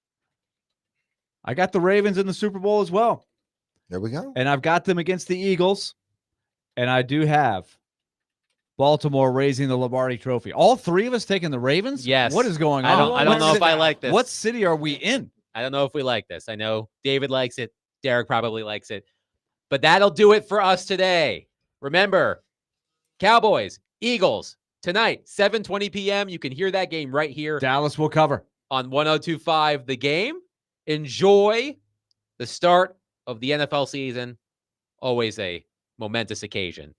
I got the Ravens in the Super Bowl as well. There we go. And I've got them against the Eagles. And I do have Baltimore raising the Lombardi Trophy. All three of us taking the Ravens? Yes. What is going on? I don't know if I like this. What city are we in? I don't know if we like this. I know David likes it. Derek probably likes it. But that'll do it for us today. Remember, Cowboys, Eagles tonight, 7:20 p.m. You can hear that game right here Dallas will cover. on 102.5 The Game. Enjoy the start of the NFL season. Always a momentous occasion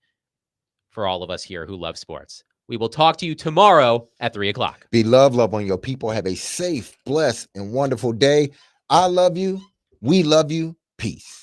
for all of us here who love sports. We will talk to you tomorrow at 3 o'clock. Be love on your people. Have a safe, blessed, and wonderful day. I love you. We love you. Peace.